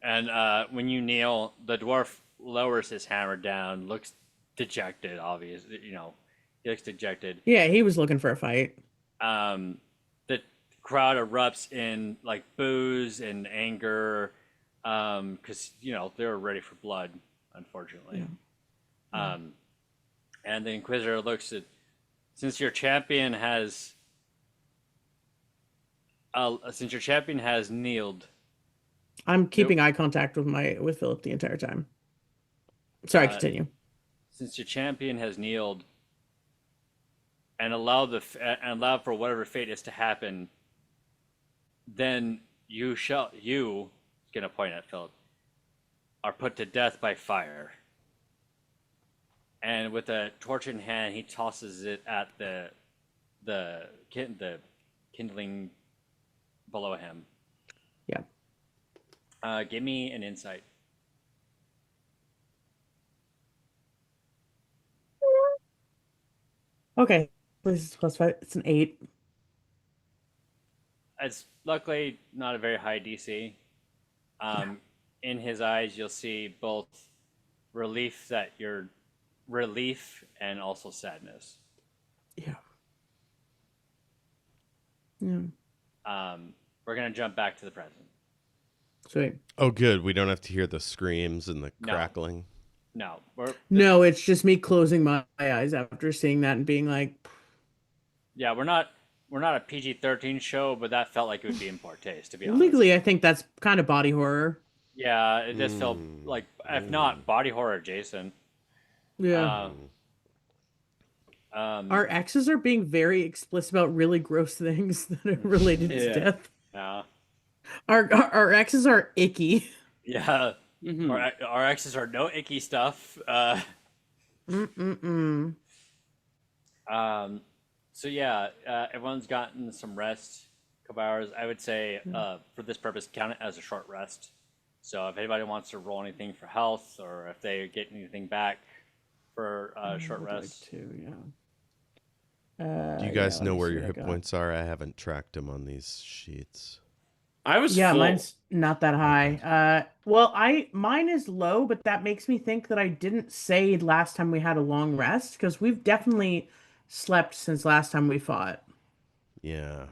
[SPEAKER 3] And when you kneel, the dwarf lowers his hammer down, looks dejected. Obviously, he looks dejected.
[SPEAKER 1] Yeah, he was looking for a fight.
[SPEAKER 3] The crowd erupts in like boos and anger, because they were ready for blood, unfortunately. And the Inquisitor looks at, since your champion has kneeled.
[SPEAKER 1] I'm keeping eye contact with Philip the entire time. Sorry, continue.
[SPEAKER 3] Since your champion has kneeled and allowed for whatever fate is to happen, then you, gonna point at Philip, are put to death by fire. And with a torch in hand, he tosses it at the kindling below him.
[SPEAKER 1] Yeah.
[SPEAKER 3] Give me an insight.
[SPEAKER 1] Okay. This is +5. It's an 8.
[SPEAKER 3] It's luckily not a very high DC. In his eyes, you'll see both relief and also sadness.
[SPEAKER 1] Yeah. Yeah.
[SPEAKER 3] We're gonna jump back to the present.
[SPEAKER 1] Sweet.
[SPEAKER 2] Oh, good. We don't have to hear the screams and the crackling.
[SPEAKER 3] No,
[SPEAKER 1] no, it's just me closing my eyes after seeing that and being like,
[SPEAKER 3] yeah, we're not a PG-13 show, but that felt like it would be in poor taste, to be honest.
[SPEAKER 1] Legally, I think that's kind of body horror.
[SPEAKER 3] Yeah, it just felt like, if not body horror adjacent.
[SPEAKER 1] Yeah. Our exes are being very explicit about really gross things that are related to death.
[SPEAKER 3] Yeah.
[SPEAKER 1] Our exes are icky.
[SPEAKER 3] Yeah. Mm-hmm. Our exes are no icky stuff. So yeah, everyone's gotten some rest, a couple hours. I would say for this purpose, count it as a short rest. So if anybody wants to roll anything for health, or if they get anything back for short rest.
[SPEAKER 1] Like to, yeah.
[SPEAKER 2] Do you guys know where your hit points are? I haven't tracked them on these sheets.
[SPEAKER 4] I was
[SPEAKER 1] full.
[SPEAKER 4] Mine's
[SPEAKER 1] not that high. Well, mine is low, but that makes me think that I didn't say last time we had a long rest, because we've definitely slept since last time we fought.
[SPEAKER 2] Yeah.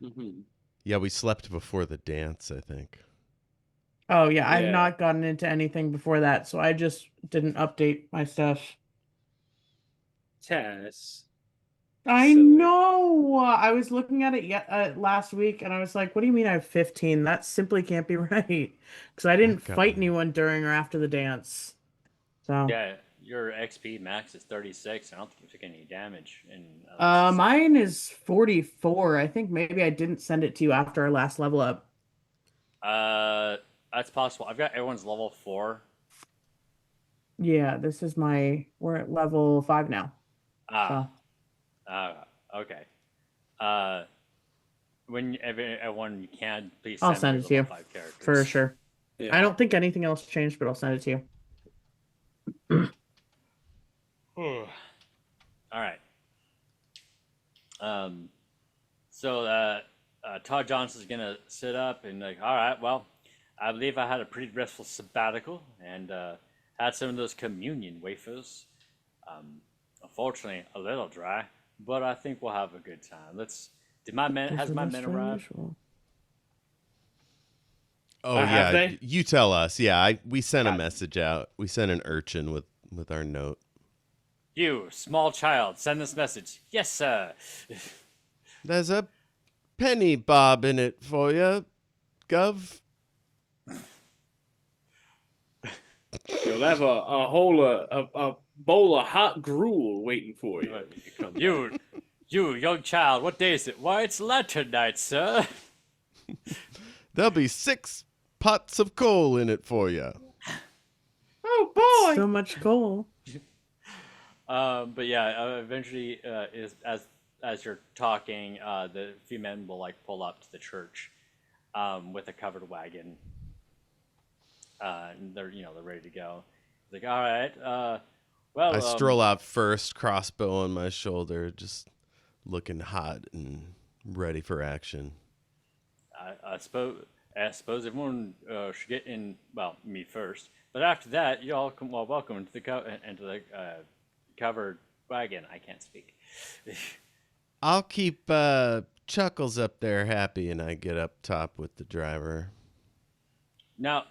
[SPEAKER 4] Mm-hmm.
[SPEAKER 2] Yeah, we slept before the dance, I think.
[SPEAKER 1] Oh yeah, I've not gotten into anything before that, so I just didn't update my stuff.
[SPEAKER 4] Tess.
[SPEAKER 1] I know. I was looking at it last week, and I was like, "What do you mean I have 15? That simply can't be right." Because I didn't fight anyone during or after the dance. So
[SPEAKER 3] yeah, your XP max is 36. I don't think you took any damage.
[SPEAKER 1] Mine is 44. I think maybe I didn't send it to you after our last level up.
[SPEAKER 3] That's possible. I've got everyone's level 4.
[SPEAKER 1] Yeah, we're at level 5 now.
[SPEAKER 3] Okay. When everyone you can, please
[SPEAKER 1] I'll send it to you
[SPEAKER 3] 5 characters.
[SPEAKER 1] for sure.
[SPEAKER 4] Yeah.
[SPEAKER 1] I don't think anything else changed, but I'll send it to you.
[SPEAKER 3] All right. So Todd Johnson's gonna sit up and like, all right, well, I believe I had a pretty restful sabbatical and had some of those communion wafers. Unfortunately, a little dry, but I think we'll have a good time. Has my men arrived?
[SPEAKER 2] Oh yeah, you tell us. Yeah, we sent a message out. We sent an urchin with our note.
[SPEAKER 3] You, small child, send this message. Yes, sir.
[SPEAKER 2] There's a penny bob in it for you, Gov.
[SPEAKER 4] You'll have a bowl of hot gruel waiting for you.
[SPEAKER 3] You, young child, what day is it? Why, it's lantern night, sir.
[SPEAKER 2] There'll be 6 pots of coal in it for you.
[SPEAKER 1] Oh boy, so much coal.
[SPEAKER 3] But yeah, eventually, as you're talking, the few men will like pull up to the church, with a covered wagon. And they're ready to go. It's like, all right, well,
[SPEAKER 2] I stroll out first, crossbow on my shoulder, just looking hot and ready for action.
[SPEAKER 3] I suppose I suppose everyone should get in. Well, me first, but after that, you all come. Well, welcome into the covered wagon. I can't speak.
[SPEAKER 2] I'll keep Chuckles up there happy, and I get up top with the driver.
[SPEAKER 3] Now,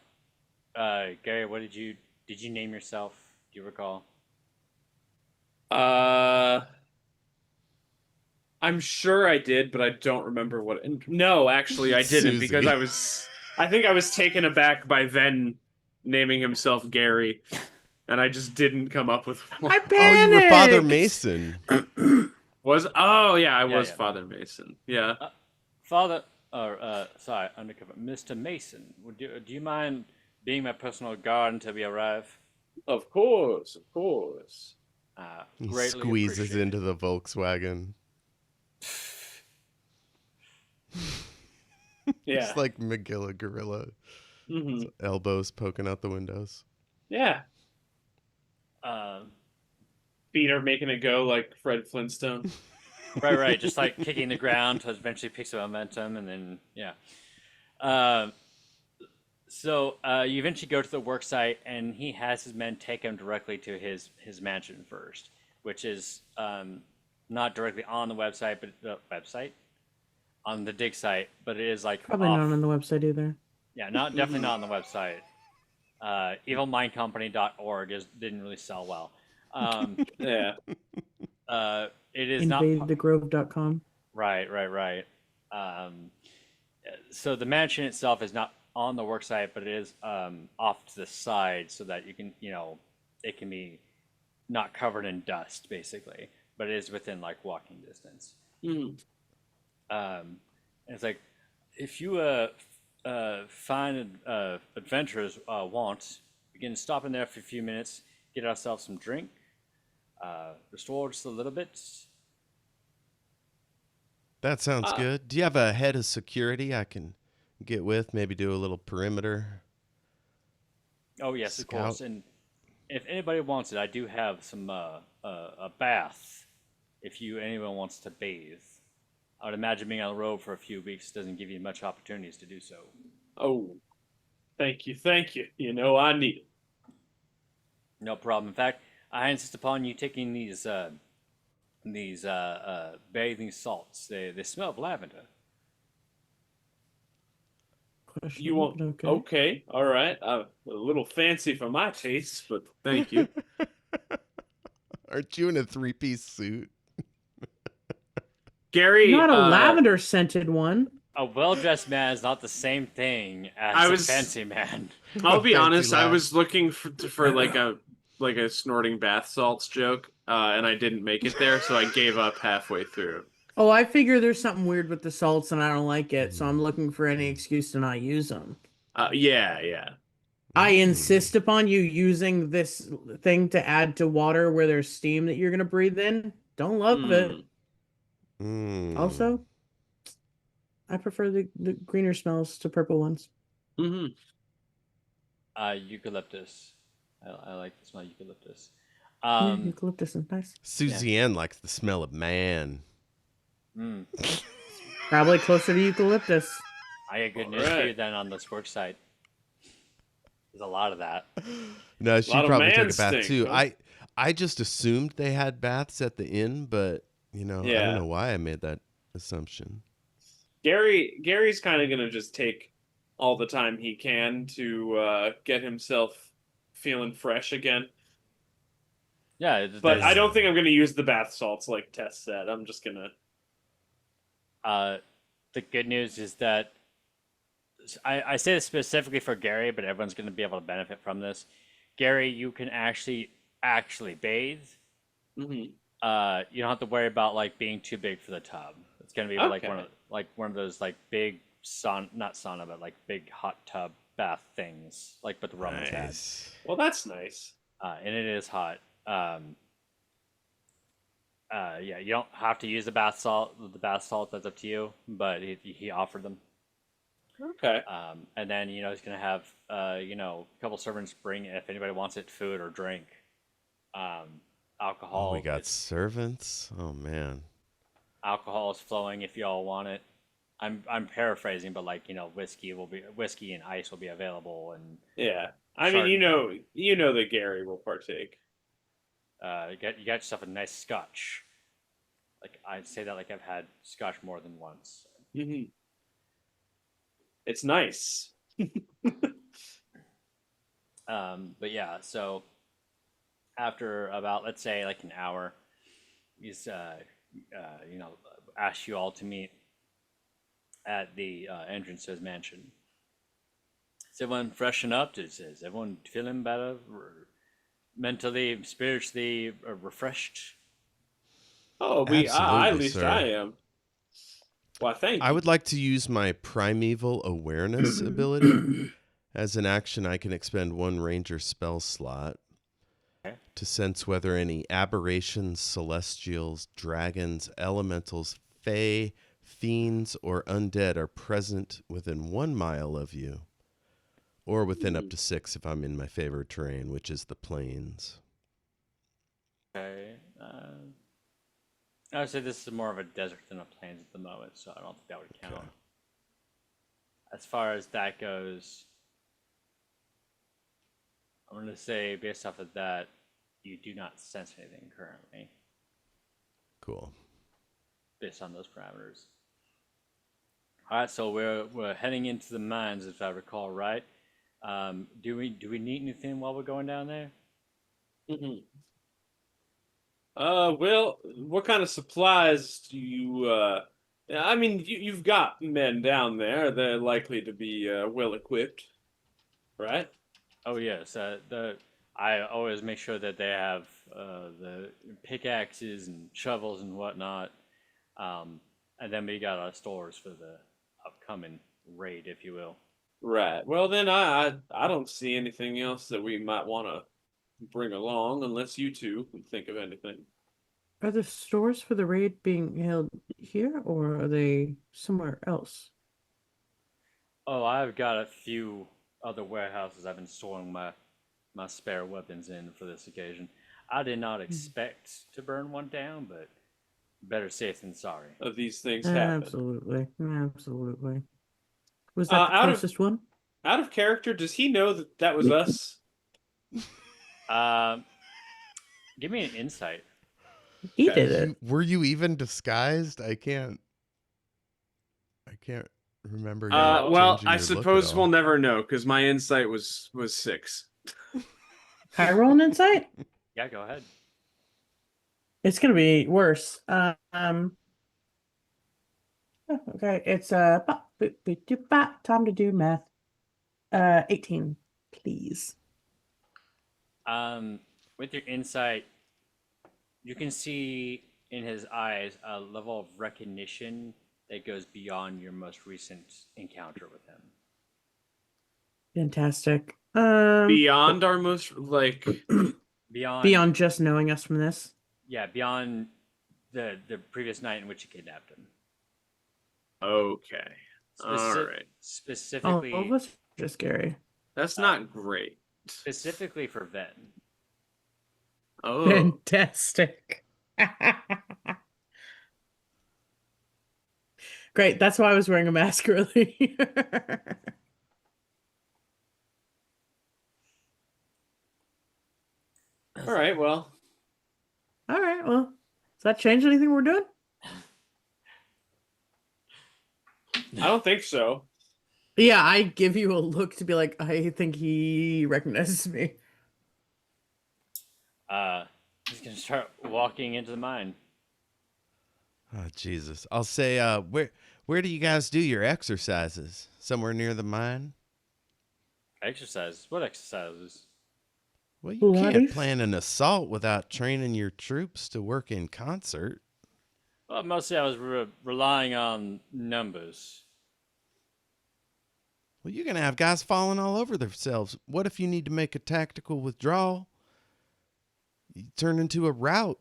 [SPEAKER 3] Gary, what did you name yourself? Do you recall?
[SPEAKER 4] I'm sure I did, but I don't remember what. No, actually, I didn't
[SPEAKER 2] Susie.
[SPEAKER 4] because I think I was taken aback by Venn naming himself Gary, and I just didn't come up with one.
[SPEAKER 1] I
[SPEAKER 2] Oh, you were Father
[SPEAKER 1] panicked.
[SPEAKER 2] Mason.
[SPEAKER 4] Oh yeah, I was
[SPEAKER 3] yeah.
[SPEAKER 4] Father Mason. Yeah.
[SPEAKER 3] Father, or sorry, undercover, Mr. Mason. Do you mind being my personal guard until we arrive?
[SPEAKER 4] Of course, of course.
[SPEAKER 2] He
[SPEAKER 3] Greatly
[SPEAKER 2] squeezes
[SPEAKER 3] appreciated.
[SPEAKER 2] into the Volkswagen.
[SPEAKER 4] Yeah.
[SPEAKER 2] It's like McGilla Gorilla.
[SPEAKER 4] hmm
[SPEAKER 2] Elbows poking out the windows.
[SPEAKER 4] Yeah.
[SPEAKER 3] Um,
[SPEAKER 4] Feet are making it go like Fred Flintstone.
[SPEAKER 3] right, just like kicking the ground to eventually picks up momentum, and then yeah. So you eventually go to the work site, and he has his men take him directly to his mansion first, which is not directly on the website, but the website on the dig site, but it is like
[SPEAKER 1] Probably
[SPEAKER 3] off.
[SPEAKER 1] not on the website either.
[SPEAKER 3] Yeah, definitely not on the website. Evilmindcompany.org didn't really sell well.
[SPEAKER 4] Yeah.
[SPEAKER 3] It is not
[SPEAKER 1] Invadethegrove.com.
[SPEAKER 3] right. So the mansion itself is not on the work site, but it is off to the side so that you can, it can be not covered in dust, basically, but it is within like walking distance.
[SPEAKER 4] Mhm.
[SPEAKER 3] And it's like, if you find adventurers want, we can stop in there for a few minutes, get ourselves some drink, restore just a little bit.
[SPEAKER 2] That sounds
[SPEAKER 4] Uh,
[SPEAKER 2] good. Do you have a head of security I can get with? Maybe do a little perimeter?
[SPEAKER 3] Oh yes, of course.
[SPEAKER 2] Scout.
[SPEAKER 3] And if anybody wants it, I do have some a bath. If anyone wants to bathe, I would imagine being on the road for a few weeks doesn't give you much opportunities to do so.
[SPEAKER 4] Oh, thank you, thank you. You know I need it.
[SPEAKER 3] No problem. In fact, I insist upon you taking these bathing salts. They smell of lavender.
[SPEAKER 4] You won't.
[SPEAKER 1] Okay.
[SPEAKER 4] Okay, all right. A little fancy for my taste, but thank you.
[SPEAKER 2] Aren't you in a three-piece suit?
[SPEAKER 4] Gary,
[SPEAKER 1] Not a lavender scented one.
[SPEAKER 3] A well-dressed man is not the same thing
[SPEAKER 4] I
[SPEAKER 3] as a
[SPEAKER 4] was-
[SPEAKER 3] fancy man.
[SPEAKER 4] I'll be
[SPEAKER 2] Fancy
[SPEAKER 4] honest. I
[SPEAKER 2] laugh.
[SPEAKER 4] was looking for like a snorting bath salts joke, and I didn't make it there, so I gave up halfway through.
[SPEAKER 1] Oh, I figure there's something weird with the salts and I don't like it, so I'm looking for any excuse to not use them.
[SPEAKER 4] Yeah.
[SPEAKER 1] I insist upon you using this thing to add to water where there's steam that you're going to breathe in. Don't love it. Also, I prefer the greener smells to purple ones.
[SPEAKER 4] Mm-hmm.
[SPEAKER 3] Eucalyptus. I like the smell of eucalyptus.
[SPEAKER 1] Yeah, eucalyptus is nice.
[SPEAKER 2] Susie Ann likes the smell of man.
[SPEAKER 1] Probably closer to eucalyptus.
[SPEAKER 3] I got good news for you then on this work site. There's a lot of that.
[SPEAKER 2] No, she'd
[SPEAKER 4] Lot of
[SPEAKER 2] probably take
[SPEAKER 4] man
[SPEAKER 2] a bath
[SPEAKER 4] stink,
[SPEAKER 2] too.
[SPEAKER 4] huh?
[SPEAKER 2] I just assumed they had baths at the inn, but I
[SPEAKER 4] Yeah.
[SPEAKER 2] don't know why I made that assumption.
[SPEAKER 4] Gary's kind of gonna just take all the time he can to get himself feeling fresh again.
[SPEAKER 3] Yeah,
[SPEAKER 4] But I don't think I'm gonna use the bath salts like Tess said. I'm just gonna.
[SPEAKER 3] The good news is that I say this specifically for Gary, but everyone's going to be able to benefit from this. Gary, you can actually bathe.
[SPEAKER 4] Mm-hmm.
[SPEAKER 3] You don't have to worry about like being too big for the tub. It's going to be like
[SPEAKER 4] Okay.
[SPEAKER 3] one of those like big not sauna, but like big hot tub bath things, like what the Romans had.
[SPEAKER 2] Nice.
[SPEAKER 4] Well, that's nice.
[SPEAKER 3] And it is hot. Yeah, you don't have to use the bath salt. The bath salt, that's up to you. But he offered them.
[SPEAKER 4] Okay.
[SPEAKER 3] And then he's gonna have a couple servants bring if anybody wants it, food or drink, alcohol.
[SPEAKER 2] Oh, we got servants. Oh man.
[SPEAKER 3] Alcohol is flowing if y'all want it. I'm paraphrasing, but like whiskey and ice will be available, and
[SPEAKER 4] Yeah. I mean,
[SPEAKER 3] Chard-
[SPEAKER 4] you know that Gary will partake.
[SPEAKER 3] you got yourself a nice scotch. Like I'd say that like I've had scotch more than once.
[SPEAKER 4] Mm-hmm. It's nice.
[SPEAKER 3] But yeah, so after about let's say like an hour, he's asked you all to meet at the entrance to his mansion. Is everyone freshen up? Is everyone feeling better? Mentally, spiritually refreshed?
[SPEAKER 4] Oh, at
[SPEAKER 2] Absolutely,
[SPEAKER 4] least I
[SPEAKER 2] sir.
[SPEAKER 4] am. Why, thank
[SPEAKER 2] I
[SPEAKER 4] you.
[SPEAKER 2] would like to use my primeval awareness ability. As an action, I can expend one ranger spell slot
[SPEAKER 3] Okay.
[SPEAKER 2] to sense whether any aberrations, celestials, dragons, elementals, fae, fiends, or undead are present within 1 mile of you, or within up to 6 if I'm in my favorite terrain, which is the plains.
[SPEAKER 3] Okay. I would say this is more of a desert than a plains at the moment, so I don't think that would count.
[SPEAKER 2] Okay.
[SPEAKER 3] As far as that goes, I'm going to say based off of that, you do not sense anything currently
[SPEAKER 2] Cool.
[SPEAKER 3] based on those parameters. All right, so we're heading into the mines, if I recall right. Do we need anything while we're going down there?
[SPEAKER 4] Mm-hmm. Well, what kind of supplies do you, I mean, you've got men down there. They're likely to be, well equipped, right?
[SPEAKER 3] Oh yes, I always make sure that they have the pickaxes and shovels and whatnot, and then we got our stores for the upcoming raid, if you will.
[SPEAKER 4] Right. Well, then I don't see anything else that we might want to bring along unless you two can think of anything.
[SPEAKER 1] Are the stores for the raid being held here or are they somewhere else?
[SPEAKER 3] Oh, I've got a few other warehouses I've been storing my spare weapons in for this occasion. I did not expect to burn one down, but better safe than sorry.
[SPEAKER 4] These things happen.
[SPEAKER 1] Absolutely. Absolutely. Was that the
[SPEAKER 4] Out
[SPEAKER 1] closest one?
[SPEAKER 4] of character, does he know that that was us?
[SPEAKER 3] Uh, Give me an insight.
[SPEAKER 1] He
[SPEAKER 4] Okay.
[SPEAKER 1] did it.
[SPEAKER 2] Were you even disguised? I can't remember you
[SPEAKER 4] Well,
[SPEAKER 2] changing
[SPEAKER 4] I
[SPEAKER 2] your look at
[SPEAKER 4] suppose
[SPEAKER 2] all.
[SPEAKER 4] we'll never know because my insight was 6.
[SPEAKER 1] Can I roll an insight?
[SPEAKER 3] Yeah, go ahead.
[SPEAKER 1] It's gonna be worse. Okay, it's time to do math. 18, please.
[SPEAKER 3] With your insight, you can see in his eyes a level of recognition that goes beyond your most recent encounter with him.
[SPEAKER 1] Fantastic.
[SPEAKER 4] Beyond our most
[SPEAKER 3] Beyond,
[SPEAKER 1] just knowing us from this.
[SPEAKER 3] yeah, beyond the previous night in which you kidnapped him.
[SPEAKER 4] Okay. All right.
[SPEAKER 3] Specifically,
[SPEAKER 1] All of us are just scary.
[SPEAKER 4] That's not great.
[SPEAKER 3] specifically for Venn.
[SPEAKER 4] Oh.
[SPEAKER 1] Fantastic. Great. That's why I was wearing a mask earlier.
[SPEAKER 4] All right, well.
[SPEAKER 1] All right. Well, does that change anything we're doing?
[SPEAKER 4] I don't think so.
[SPEAKER 1] Yeah, I give you a look to be like, I think he recognizes me.
[SPEAKER 3] He's gonna start walking into the mine.
[SPEAKER 2] Oh, Jesus. I'll say, where do you guys do your exercises? Somewhere near the mine?
[SPEAKER 3] Exercises? What exercises?
[SPEAKER 2] Well, you
[SPEAKER 1] Bloody.
[SPEAKER 2] can't plan an assault without training your troops to work in concert.
[SPEAKER 3] Well, mostly I was relying on numbers.
[SPEAKER 2] Well, you're going to have guys falling all over themselves. What if you need to make a tactical withdrawal? You turn into a rout.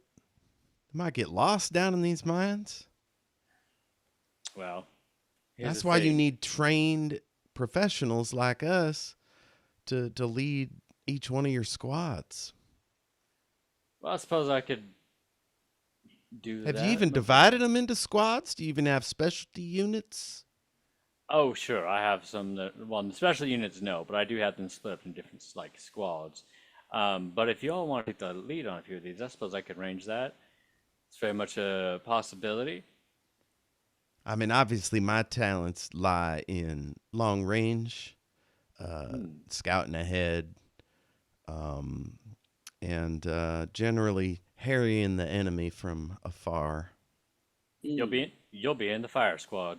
[SPEAKER 2] You might get lost down in these mines.
[SPEAKER 3] Well, here's
[SPEAKER 2] That's
[SPEAKER 3] the
[SPEAKER 2] why you
[SPEAKER 3] thing.
[SPEAKER 2] need trained professionals like us to lead each one of your squads.
[SPEAKER 3] Well, I suppose I could do that.
[SPEAKER 2] Have you even divided them into squads? Do you even have specialty units?
[SPEAKER 3] Oh, sure. I have some that, well, the special units no, but I do have them split up in different like squads. But if you all want to take the lead on a few of these, I suppose I could arrange that. It's very much a possibility.
[SPEAKER 2] I mean, obviously, my talents lie in long range, scouting ahead, um, and generally harrying the enemy from afar.
[SPEAKER 3] You'll be in the fire squad.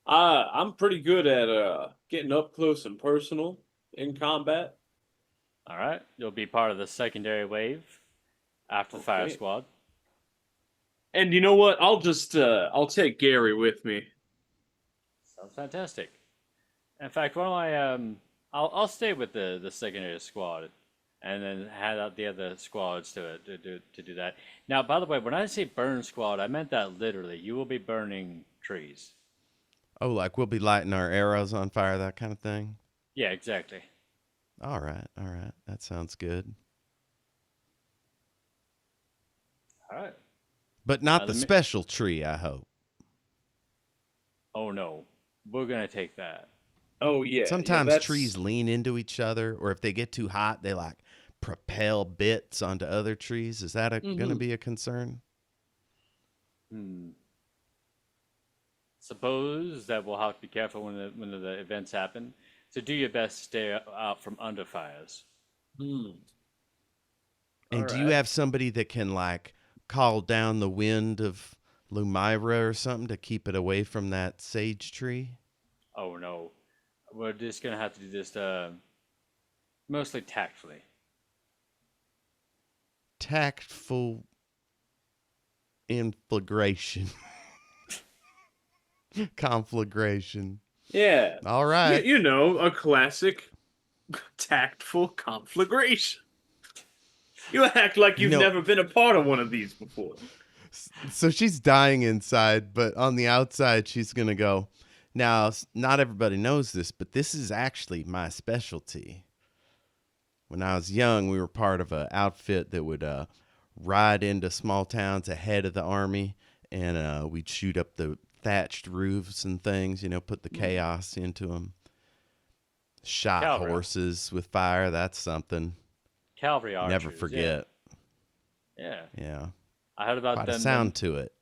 [SPEAKER 4] I'm pretty good at getting up close and personal in combat.
[SPEAKER 3] All right. You'll be part of the secondary wave after the fire
[SPEAKER 4] Okay.
[SPEAKER 3] squad.
[SPEAKER 4] And you know what? I'll take Gary with me.
[SPEAKER 3] Sounds fantastic. In fact, why don't I'll stay with the secondary squad, and then hand out the other squads to do that. Now, by the way, when I say burn squad, I meant that literally. You will be burning trees.
[SPEAKER 2] Oh, like we'll be lighting our arrows on fire, that kind of thing.
[SPEAKER 3] Yeah, exactly.
[SPEAKER 2] All right, that sounds good.
[SPEAKER 3] All right.
[SPEAKER 2] But not
[SPEAKER 3] Now,
[SPEAKER 2] the special tree, I hope.
[SPEAKER 3] Oh no, we're gonna take that.
[SPEAKER 4] Oh yeah.
[SPEAKER 2] Sometimes
[SPEAKER 4] that's...
[SPEAKER 2] trees lean into each other, or if they get too hot, they like propel bits onto other trees. Is that going to be a concern?
[SPEAKER 3] Suppose that we'll have to be careful when the events happen. So do your best to stay out from under fires.
[SPEAKER 2] And
[SPEAKER 4] All
[SPEAKER 2] do you
[SPEAKER 4] right.
[SPEAKER 2] have somebody that can like call down the wind of Lumira or something to keep it away from that sage tree?
[SPEAKER 3] Oh no, we're just gonna have to do this mostly tactfully.
[SPEAKER 2] Tactful inflagration. Conflagration.
[SPEAKER 4] Yeah.
[SPEAKER 2] All right.
[SPEAKER 4] You know, a classic tactful conflagration. You act like you've never been a part of one of these before.
[SPEAKER 2] So she's dying inside, but on the outside, she's going to go, now, not everybody knows this, but this is actually my specialty. When I was young, we were part of an outfit that would ride into small towns ahead of the army, and we'd shoot up the thatched roofs and things, put the chaos into them. Shot
[SPEAKER 3] Cavalry.
[SPEAKER 2] horses with fire, that's something.
[SPEAKER 3] Cavalry archers.
[SPEAKER 2] Never forget.
[SPEAKER 3] Yeah.
[SPEAKER 2] Yeah.
[SPEAKER 3] I heard about
[SPEAKER 2] Quite
[SPEAKER 3] them.
[SPEAKER 2] a sound to it.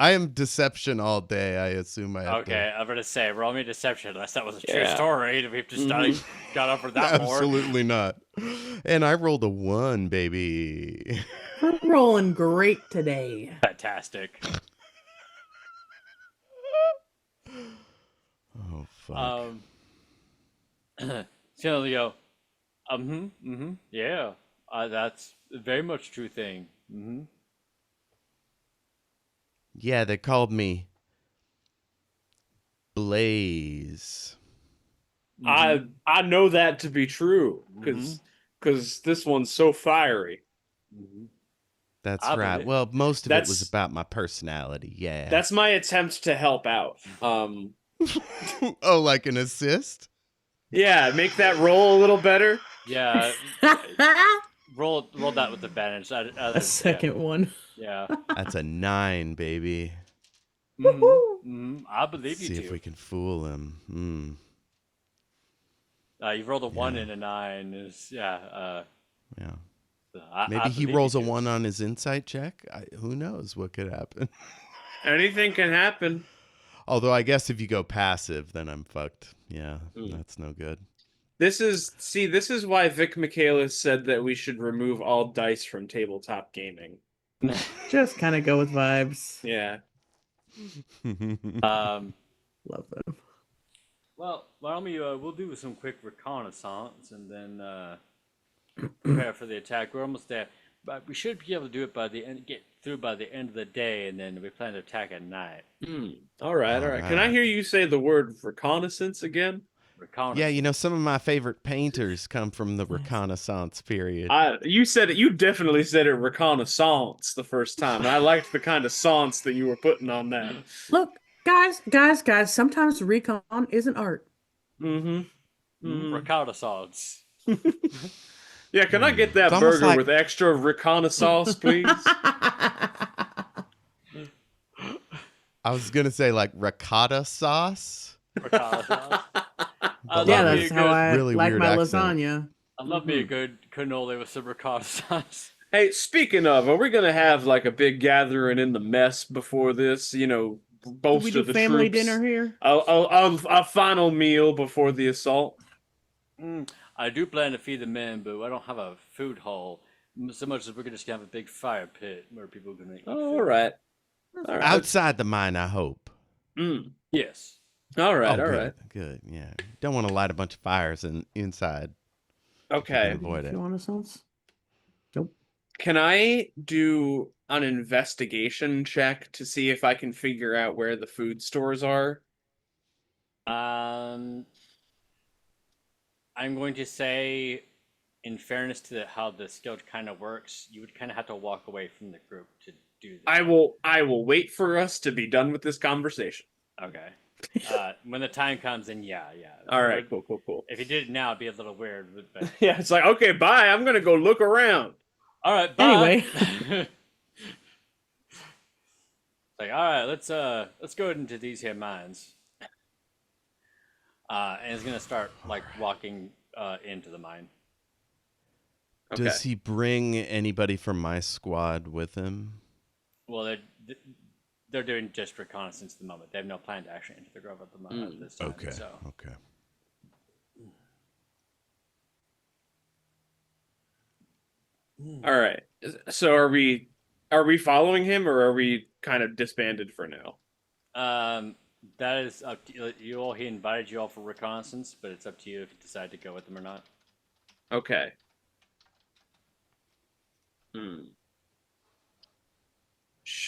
[SPEAKER 2] I am deception all day. I assume I have
[SPEAKER 3] Okay, I'm gonna say roll me deception unless that was a true
[SPEAKER 4] Yeah.
[SPEAKER 3] story. We've just got over that more.
[SPEAKER 2] Absolutely not. And I rolled a 1, baby.
[SPEAKER 1] We're rolling great today.
[SPEAKER 3] Fantastic.
[SPEAKER 2] Oh, fuck.
[SPEAKER 3] So they go, yeah, that's a very much true thing.
[SPEAKER 2] Yeah, they called me Blaze.
[SPEAKER 4] I know that to be true because this one's so fiery.
[SPEAKER 2] That's
[SPEAKER 3] I
[SPEAKER 2] right.
[SPEAKER 3] believe-
[SPEAKER 2] Well, most of it was
[SPEAKER 4] That's-
[SPEAKER 2] about my personality. Yeah.
[SPEAKER 4] That's my attempt to help out.
[SPEAKER 2] Oh, like an assist?
[SPEAKER 4] Yeah, make that roll a little better.
[SPEAKER 3] Yeah, roll that with advantage.
[SPEAKER 1] A second one.
[SPEAKER 3] Yeah.
[SPEAKER 2] That's a 9, baby.
[SPEAKER 3] I believe
[SPEAKER 2] See
[SPEAKER 3] you
[SPEAKER 2] if
[SPEAKER 3] too.
[SPEAKER 2] we can fool him.
[SPEAKER 3] You've rolled a 1 and a 9. Yeah.
[SPEAKER 2] Maybe he rolls a 1 on his insight check. Who knows what could happen?
[SPEAKER 4] Anything can happen.
[SPEAKER 2] Although I guess if you go passive, then I'm fucked. Yeah, that's no good.
[SPEAKER 4] This is why Vic Michaelis said that we should remove all dice from tabletop gaming.
[SPEAKER 1] Just kind of go with vibes.
[SPEAKER 4] Yeah.
[SPEAKER 1] Love them.
[SPEAKER 3] Well, why don't we'll do some quick reconnaissance and then prepare for the attack. We're almost there, but we should be able to do it by the end. Get through by the end of the day, and then we plan to attack at night.
[SPEAKER 4] All right. Can I hear you say the word reconnaissance again?
[SPEAKER 3] Reconnaissance.
[SPEAKER 2] Yeah, some of my favorite painters come from the Reconnaissance period.
[SPEAKER 4] You said it. You definitely said it reconnaissance the first time. And I liked the kind of sance that you were putting on that.
[SPEAKER 1] Look, guys, sometimes recon is an art.
[SPEAKER 3] Reconnaissance.
[SPEAKER 4] Yeah, can I get that
[SPEAKER 2] It's almost
[SPEAKER 4] burger
[SPEAKER 2] like-
[SPEAKER 4] with extra reconnaissance, please?
[SPEAKER 2] I was gonna say like ricotta sauce.
[SPEAKER 3] Ricotta sauce. I
[SPEAKER 2] But
[SPEAKER 1] Yeah,
[SPEAKER 3] love
[SPEAKER 2] like
[SPEAKER 3] me a
[SPEAKER 1] that's how
[SPEAKER 3] good.
[SPEAKER 1] I
[SPEAKER 2] really
[SPEAKER 1] like
[SPEAKER 2] weird
[SPEAKER 1] my
[SPEAKER 2] accent.
[SPEAKER 1] lasagna.
[SPEAKER 3] I love me a good cannoli with some ricotta sauce.
[SPEAKER 4] Hey, speaking of, are we gonna have like a big gathering in the mess before this?
[SPEAKER 1] Do we
[SPEAKER 4] Bolster
[SPEAKER 1] do
[SPEAKER 4] the
[SPEAKER 1] family
[SPEAKER 4] troops.
[SPEAKER 1] dinner here?
[SPEAKER 4] A final meal before the assault.
[SPEAKER 3] I do plan to feed the men, but I don't have a food hall. So much as we're just gonna have a big fire pit where people are gonna eat
[SPEAKER 4] All
[SPEAKER 3] food.
[SPEAKER 4] right, all right.
[SPEAKER 2] Outside the mine, I hope.
[SPEAKER 3] Yes.
[SPEAKER 4] All right,
[SPEAKER 2] Oh,
[SPEAKER 4] all
[SPEAKER 2] good,
[SPEAKER 4] right.
[SPEAKER 2] good. Yeah, don't want to light a bunch of fires inside. If you can
[SPEAKER 4] Okay.
[SPEAKER 2] avoid
[SPEAKER 1] If
[SPEAKER 2] it.
[SPEAKER 1] you want a sense. Nope.
[SPEAKER 4] Can I do an investigation check to see if I can figure out where the food stores are?
[SPEAKER 3] I'm going to say, in fairness to how the skill kind of works, you would kind of have to walk away from the group to do that.
[SPEAKER 4] I will wait for us to be done with this conversation.
[SPEAKER 3] Okay. When the time comes, then yeah.
[SPEAKER 4] All right, cool.
[SPEAKER 3] If you did it now, it'd be a little weird. But
[SPEAKER 4] Yeah, it's like, okay, bye. I'm gonna go look around.
[SPEAKER 3] all right, bye.
[SPEAKER 1] Anyway.
[SPEAKER 3] Like, all right, let's go into these here mines. And it's gonna start like walking into the mine.
[SPEAKER 4] Okay.
[SPEAKER 2] Does he bring anybody from my squad with him?
[SPEAKER 3] Well, they're doing just reconnaissance at the moment. They have no plan to actually enter the grove at the moment at this time.
[SPEAKER 2] Okay.
[SPEAKER 3] So.
[SPEAKER 2] Okay.
[SPEAKER 4] All right. So are we following him, or are we kind of disbanded for now?
[SPEAKER 3] That is up to you all. He invited you all for reconnaissance, but it's up to you if you decide to go with them or not.
[SPEAKER 4] Okay.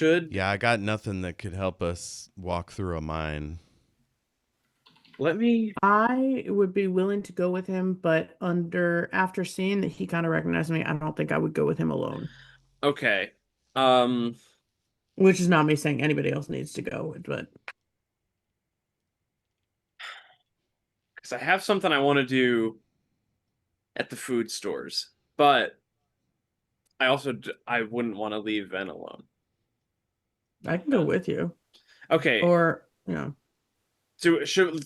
[SPEAKER 2] Yeah, I got nothing that could help us walk through a mine.
[SPEAKER 1] I would be willing to go with him, but after seeing that he kind of recognized me, I don't think I would go with him alone.
[SPEAKER 4] Okay.
[SPEAKER 1] Which is not me saying anybody else needs to go, but
[SPEAKER 4] because I have something I want to do at the food stores, but I wouldn't want to leave Venn alone.
[SPEAKER 1] I can go with you.
[SPEAKER 4] Okay.
[SPEAKER 1] Or, you know.
[SPEAKER 4] So should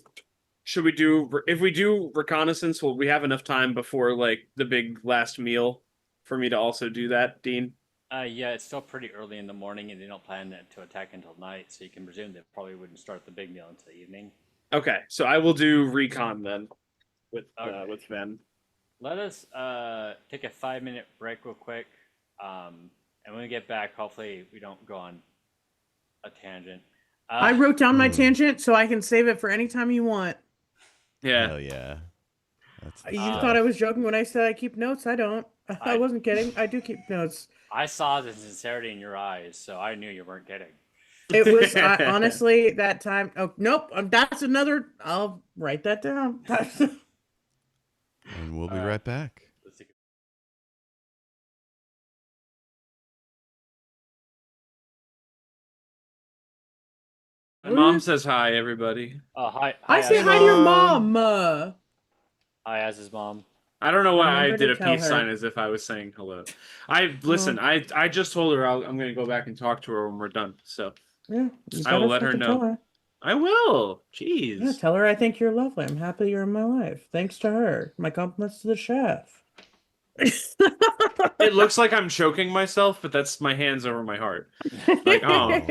[SPEAKER 4] we do, if we do reconnaissance, will we have enough time before like the big last meal for me to also do that, Dean?
[SPEAKER 3] Yeah, it's still pretty early in the morning, and they don't plan to attack until night, so you can presume they probably wouldn't start the big meal until evening.
[SPEAKER 4] Okay, so I will do recon then with Venn.
[SPEAKER 3] Let us take a 5-minute break real quick, and when we get back, hopefully we don't go on a tangent.
[SPEAKER 1] I wrote down my tangent so I can save it for any time you want.
[SPEAKER 4] Yeah.
[SPEAKER 2] Hell yeah. That's the
[SPEAKER 1] You
[SPEAKER 2] stuff.
[SPEAKER 1] thought I was joking when I said I keep notes. I don't. I wasn't kidding. I do keep notes.
[SPEAKER 3] I saw the sincerity in your eyes, so I knew you weren't kidding.
[SPEAKER 1] It was honestly that time. Oh, nope. That's another. I'll write that down.
[SPEAKER 2] And we'll be right back.
[SPEAKER 3] Let's take
[SPEAKER 4] My mom says hi, everybody.
[SPEAKER 3] hi.
[SPEAKER 1] I say
[SPEAKER 3] Az's
[SPEAKER 1] hi to your
[SPEAKER 2] Mom.
[SPEAKER 1] mom.
[SPEAKER 3] Hi, Az's mom.
[SPEAKER 4] I don't know why I
[SPEAKER 1] Remember
[SPEAKER 4] did
[SPEAKER 1] to
[SPEAKER 4] a
[SPEAKER 1] tell
[SPEAKER 4] peace
[SPEAKER 1] her.
[SPEAKER 4] sign as if I was saying hello. I just told her I'm going to go back and talk to her when we're done. So
[SPEAKER 1] Yeah, you
[SPEAKER 4] I will
[SPEAKER 1] better
[SPEAKER 4] let her
[SPEAKER 1] fucking
[SPEAKER 4] know.
[SPEAKER 1] tell her.
[SPEAKER 4] I will. Jeez.
[SPEAKER 1] Yeah, tell her I think you're lovely. I'm happy you're in my life. Thanks to her. My compliments to the chef.
[SPEAKER 4] It looks like I'm choking myself, but that's my hands over my heart. Like, oh.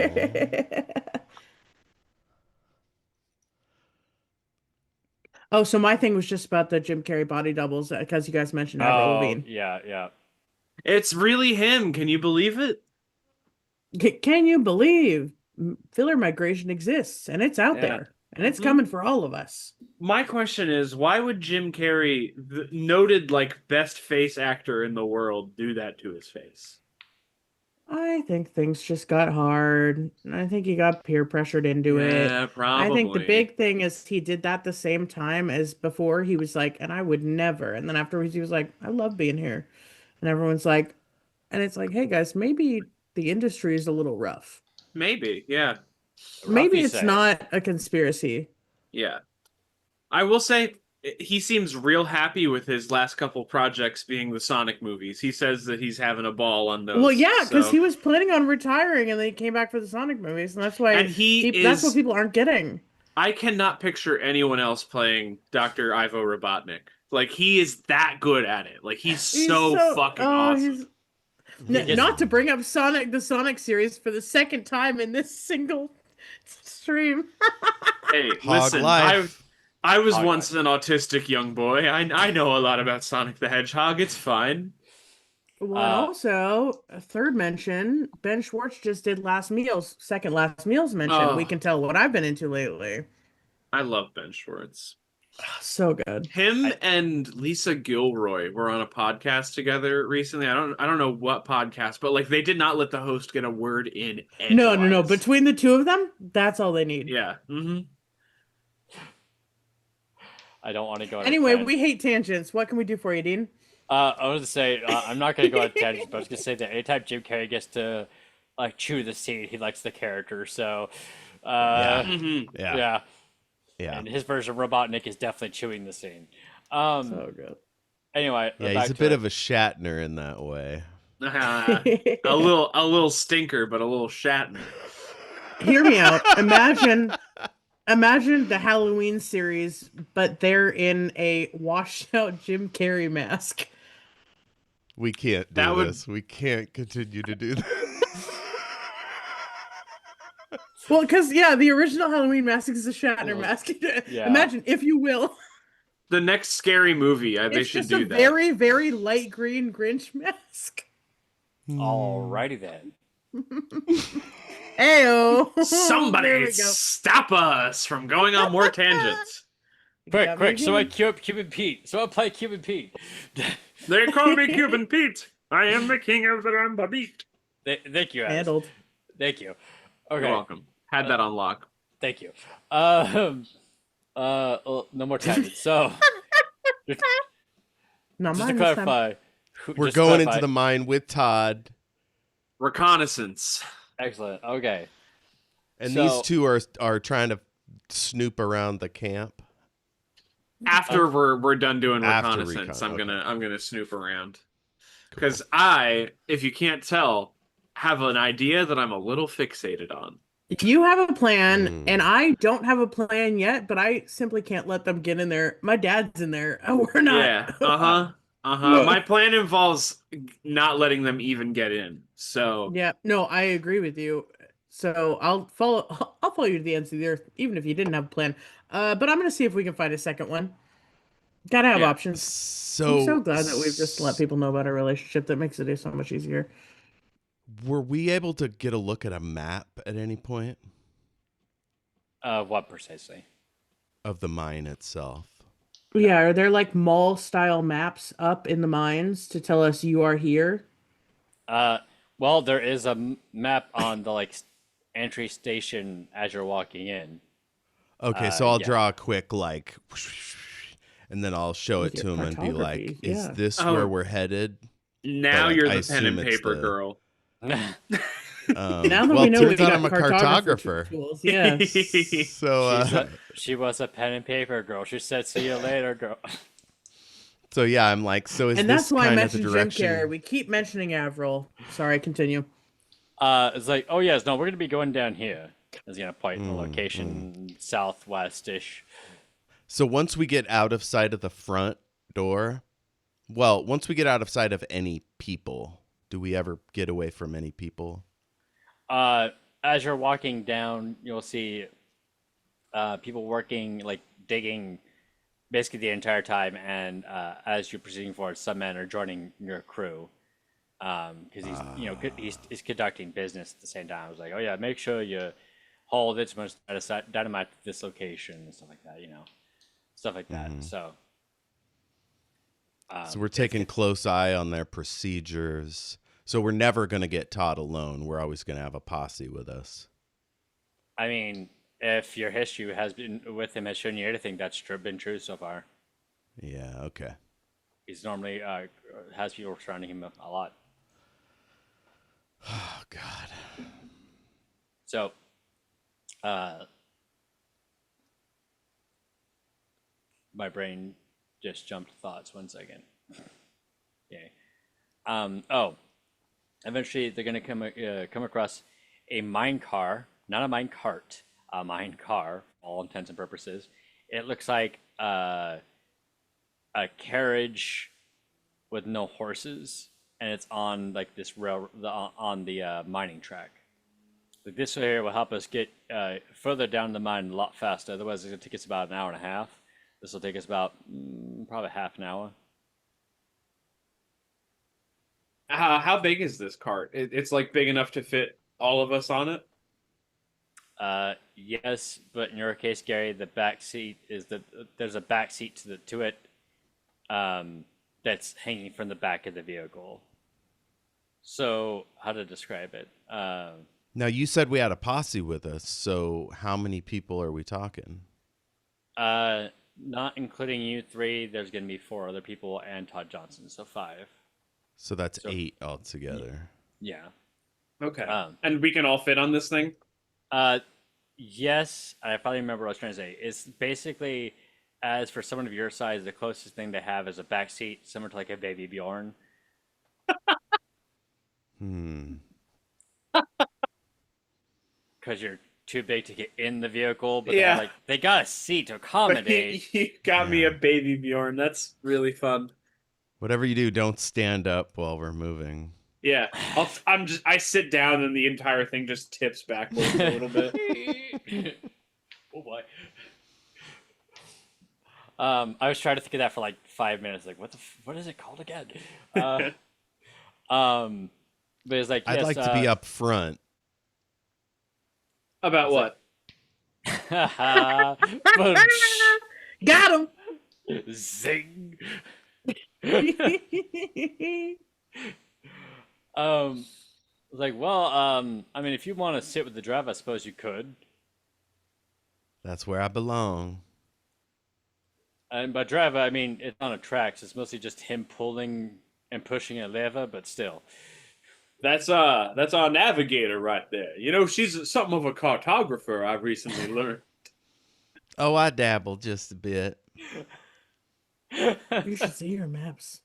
[SPEAKER 1] Oh, so my thing was just about the Jim Carrey body doubles because you guys mentioned Avril Lavigne.
[SPEAKER 3] Yeah.
[SPEAKER 4] It's really him. Can you believe it?
[SPEAKER 1] Can you believe filler migration exists and it's out there and it's coming for all of us?
[SPEAKER 4] My question is, why would Jim Carrey, the noted like best face actor in the world, do that to his face?
[SPEAKER 1] I think things just got hard. I think he got peer pressured into it.
[SPEAKER 4] Yeah, probably.
[SPEAKER 1] I think the big thing is he did that the same time as before. He was like, and I would never. And then afterwards, he was like, I love being here. And everyone's like, and it's like, hey guys, maybe the industry is a little rough.
[SPEAKER 4] Maybe, yeah.
[SPEAKER 1] Maybe
[SPEAKER 3] Rough, you
[SPEAKER 1] it's
[SPEAKER 3] say.
[SPEAKER 1] not a conspiracy.
[SPEAKER 4] Yeah. I will say, he seems real happy with his last couple projects being the Sonic movies. He says that he's having a ball on those.
[SPEAKER 1] Well, yeah, because
[SPEAKER 4] so.
[SPEAKER 1] he was planning on retiring, and then he came back for the Sonic movies, and that's why
[SPEAKER 4] And he
[SPEAKER 1] that's what
[SPEAKER 4] is.
[SPEAKER 1] people aren't getting.
[SPEAKER 4] I cannot picture anyone else playing Dr. Ivo Robotnik. Like, he is that good at it. Like, he's so fucking awesome.
[SPEAKER 1] Not to bring up the Sonic series for the second time in this single stream.
[SPEAKER 4] Hey,
[SPEAKER 2] Hog
[SPEAKER 4] listen,
[SPEAKER 2] life.
[SPEAKER 4] I was
[SPEAKER 3] Hog
[SPEAKER 4] once an autistic young boy. I know a lot about Sonic the Hedgehog. It's fine.
[SPEAKER 1] Well, and also, a third mention, Ben Schwartz just did second last meals mention.
[SPEAKER 4] Oh.
[SPEAKER 1] We can tell what I've been into lately.
[SPEAKER 4] I love Ben Schwartz.
[SPEAKER 1] So good.
[SPEAKER 4] Him and Lisa Gilroy were on a podcast together recently. I don't know what podcast, but like they did not let the host get a word in
[SPEAKER 1] No.
[SPEAKER 4] edgewise.
[SPEAKER 1] Between the two of them, that's all they need.
[SPEAKER 4] Yeah. Mm-hmm.
[SPEAKER 3] I don't want to go.
[SPEAKER 1] Anyway, we hate tangents. What can we do for you, Dean?
[SPEAKER 3] I was gonna say I'm not gonna go on tangents, but I was gonna say that anytime Jim Carrey gets to like chew the scene, he likes the character. So,
[SPEAKER 4] Mm-hmm.
[SPEAKER 3] yeah.
[SPEAKER 2] Yeah.
[SPEAKER 3] And his version of Robotnik is definitely chewing the scene.
[SPEAKER 1] So good.
[SPEAKER 3] Anyway,
[SPEAKER 2] Yeah, he's a bit of a Shatner in that way.
[SPEAKER 4] A little stinker, but a little Shatner.
[SPEAKER 1] Hear me out. Imagine the Halloween series, but they're in a washed out Jim Carrey mask.
[SPEAKER 2] We can't do this. We can't continue to do this.
[SPEAKER 1] Well, because the original Halloween mask is a Shatner mask.
[SPEAKER 3] Yeah.
[SPEAKER 1] Imagine, if you will.
[SPEAKER 4] The next scary movie, they
[SPEAKER 1] It's
[SPEAKER 4] should
[SPEAKER 1] just
[SPEAKER 4] do
[SPEAKER 1] a
[SPEAKER 4] that.
[SPEAKER 1] very, very light green Grinch mask.
[SPEAKER 3] Alrighty then.
[SPEAKER 1] Ayo! There
[SPEAKER 4] Somebody
[SPEAKER 1] we go.
[SPEAKER 4] stop us from going on more tangents.
[SPEAKER 3] Quick! So I
[SPEAKER 1] again.
[SPEAKER 3] Cuban Pete. So I play Cuban Pete.
[SPEAKER 4] They call me Cuban Pete. I am the king of the Ramba beat.
[SPEAKER 3] Thank you, Alex.
[SPEAKER 1] Handled.
[SPEAKER 3] Thank you. Okay.
[SPEAKER 4] You're welcome. Had that on lock.
[SPEAKER 3] Thank you. No more tangents. So,
[SPEAKER 1] Not
[SPEAKER 3] just to
[SPEAKER 1] mine this time.
[SPEAKER 3] clarify,
[SPEAKER 2] We're going into the mine with Todd.
[SPEAKER 4] Reconnaissance.
[SPEAKER 3] Excellent. Okay.
[SPEAKER 2] And
[SPEAKER 3] So-
[SPEAKER 2] these two are trying to snoop around the camp.
[SPEAKER 4] After we're done doing
[SPEAKER 2] After
[SPEAKER 4] reconnaissance,
[SPEAKER 2] recon,
[SPEAKER 4] I'm gonna snoop around. Because I, if you can't tell, have an idea that I'm a little fixated on.
[SPEAKER 1] You have a plan, and I don't have a plan yet, but I simply can't let them get in there. My dad's in there. Oh, we're not.
[SPEAKER 4] Yeah. My plan involves not letting them even get in. So
[SPEAKER 1] Yeah, no, I agree with you. So I'll follow you to the ends of the earth, even if you didn't have a plan. But I'm gonna see if we can find a second one. Gotta have
[SPEAKER 4] Yeah.
[SPEAKER 1] options.
[SPEAKER 2] So
[SPEAKER 1] I'm so glad that we've just let people know about our relationship. That makes it so much easier.
[SPEAKER 2] Were we able to get a look at a map at any point
[SPEAKER 3] What precisely?
[SPEAKER 2] of the mine itself?
[SPEAKER 1] Yeah, are there like mall style maps up in the mines to tell us you are here?
[SPEAKER 3] Well, there is a map on the entry station as you're walking in.
[SPEAKER 2] Okay, so I'll
[SPEAKER 3] yeah.
[SPEAKER 2] draw a quick and then I'll show it
[SPEAKER 1] With
[SPEAKER 2] to
[SPEAKER 1] your
[SPEAKER 2] him and be like,
[SPEAKER 1] cartography,
[SPEAKER 2] "Is
[SPEAKER 1] yeah.
[SPEAKER 2] this
[SPEAKER 4] Oh.
[SPEAKER 2] where we're headed?"
[SPEAKER 4] now
[SPEAKER 2] But,
[SPEAKER 4] you're
[SPEAKER 2] I
[SPEAKER 4] the pen and
[SPEAKER 2] assume it's
[SPEAKER 4] paper
[SPEAKER 2] the-
[SPEAKER 4] girl.
[SPEAKER 1] Now that
[SPEAKER 2] well,
[SPEAKER 1] we know
[SPEAKER 2] turns
[SPEAKER 1] we've
[SPEAKER 2] out
[SPEAKER 1] got
[SPEAKER 2] I'm a cartographer.
[SPEAKER 1] tools, yes.
[SPEAKER 2] So,
[SPEAKER 3] She was a pen and paper girl. She said, "See you later, girl."
[SPEAKER 2] so yeah, I'm like, so is
[SPEAKER 1] And
[SPEAKER 2] this
[SPEAKER 1] that's why I
[SPEAKER 2] kind of the
[SPEAKER 1] mentioned Jim
[SPEAKER 2] direction?
[SPEAKER 1] Carrey. We keep mentioning Avril. Sorry, continue.
[SPEAKER 3] It's like, oh yes, no, we're gonna be going down here. Is gonna point the location southwest-ish.
[SPEAKER 2] So once we get out of sight of the front door, well, once we get out of sight of any people, do we ever get away from any people?
[SPEAKER 3] As you're walking down, you'll see people working, digging, basically the entire time. And as you're proceeding forward, some men are joining your crew because he's conducting business at the same time. I was like, oh yeah, make sure you hold it, much dynamite at this location and stuff like that. Stuff like that. So.
[SPEAKER 2] So we're taking close eye on their procedures. So we're never going to get Todd alone. We're always going to have a posse with us.
[SPEAKER 3] I mean, if your history has been with him has shown you anything, that's been true so far.
[SPEAKER 2] Yeah, okay.
[SPEAKER 3] He's normally has people surrounding him a lot.
[SPEAKER 2] Oh, God.
[SPEAKER 3] my brain just jumped thoughts. 1 second. Okay. Eventually they're gonna come across a mine car, not a mine cart, a mine car, for all intents and purposes. It looks like a carriage with no horses, and it's on like this on the mining track. Like this here will help us get further down the mine a lot faster. Otherwise, it's gonna take us about an hour and a half. This will take us about probably half an hour.
[SPEAKER 4] How big is this cart? It's like big enough to fit all of us on it.
[SPEAKER 3] Yes, but in your case, Gary, the back seat is there's a back seat to it, that's hanging from the back of the vehicle. So how to describe it?
[SPEAKER 2] Now, you said we had a posse with us, so how many people are we talking?
[SPEAKER 3] Not including you three, there's gonna be 4 other people and Todd Johnson, so 5.
[SPEAKER 2] So that's 8 altogether.
[SPEAKER 3] Yeah.
[SPEAKER 4] Okay. And we can all fit on this thing?
[SPEAKER 3] Yes, I finally remember what I was trying to say. It's basically, as for someone of your size, the closest thing they have is a back seat, similar to like a baby Bjorn. Because you're too big to get in the vehicle, but
[SPEAKER 4] Yeah.
[SPEAKER 3] they got a seat to accommodate.
[SPEAKER 4] You got me a baby Bjorn. That's really fun.
[SPEAKER 2] Whatever you do, don't stand up while we're moving.
[SPEAKER 4] Yeah, I sit down and the entire thing just tips backwards a little bit.
[SPEAKER 3] Oh boy. I was trying to think of that for like 5 minutes. Like, what is it called again? But it's like,
[SPEAKER 2] I'd
[SPEAKER 3] yes,
[SPEAKER 2] like to be up front.
[SPEAKER 4] About what?
[SPEAKER 1] Got him.
[SPEAKER 3] Zing. Like, well, I mean, if you want to sit with the driver, I suppose you could.
[SPEAKER 2] That's where I belong.
[SPEAKER 3] And by driver, I mean it's on a track, so it's mostly just him pulling and pushing a lever, but still.
[SPEAKER 4] That's our navigator right there. You know, she's something of a cartographer, I've recently learned.
[SPEAKER 2] Oh, I dabble just a bit.
[SPEAKER 1] You should see your maps.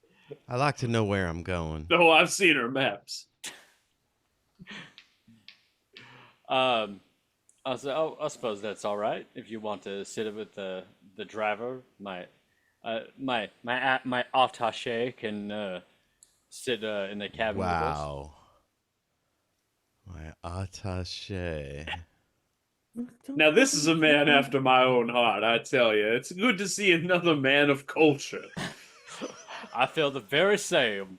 [SPEAKER 2] I like to know where I'm going.
[SPEAKER 4] No, I've seen her maps.
[SPEAKER 3] I suppose that's all right if you want to sit with the driver. My attaché can sit in the cabin with us.
[SPEAKER 2] Wow. My attaché.
[SPEAKER 4] Now, this is a man after my own heart, I tell you. It's good to see another man of culture.
[SPEAKER 3] I feel the very same.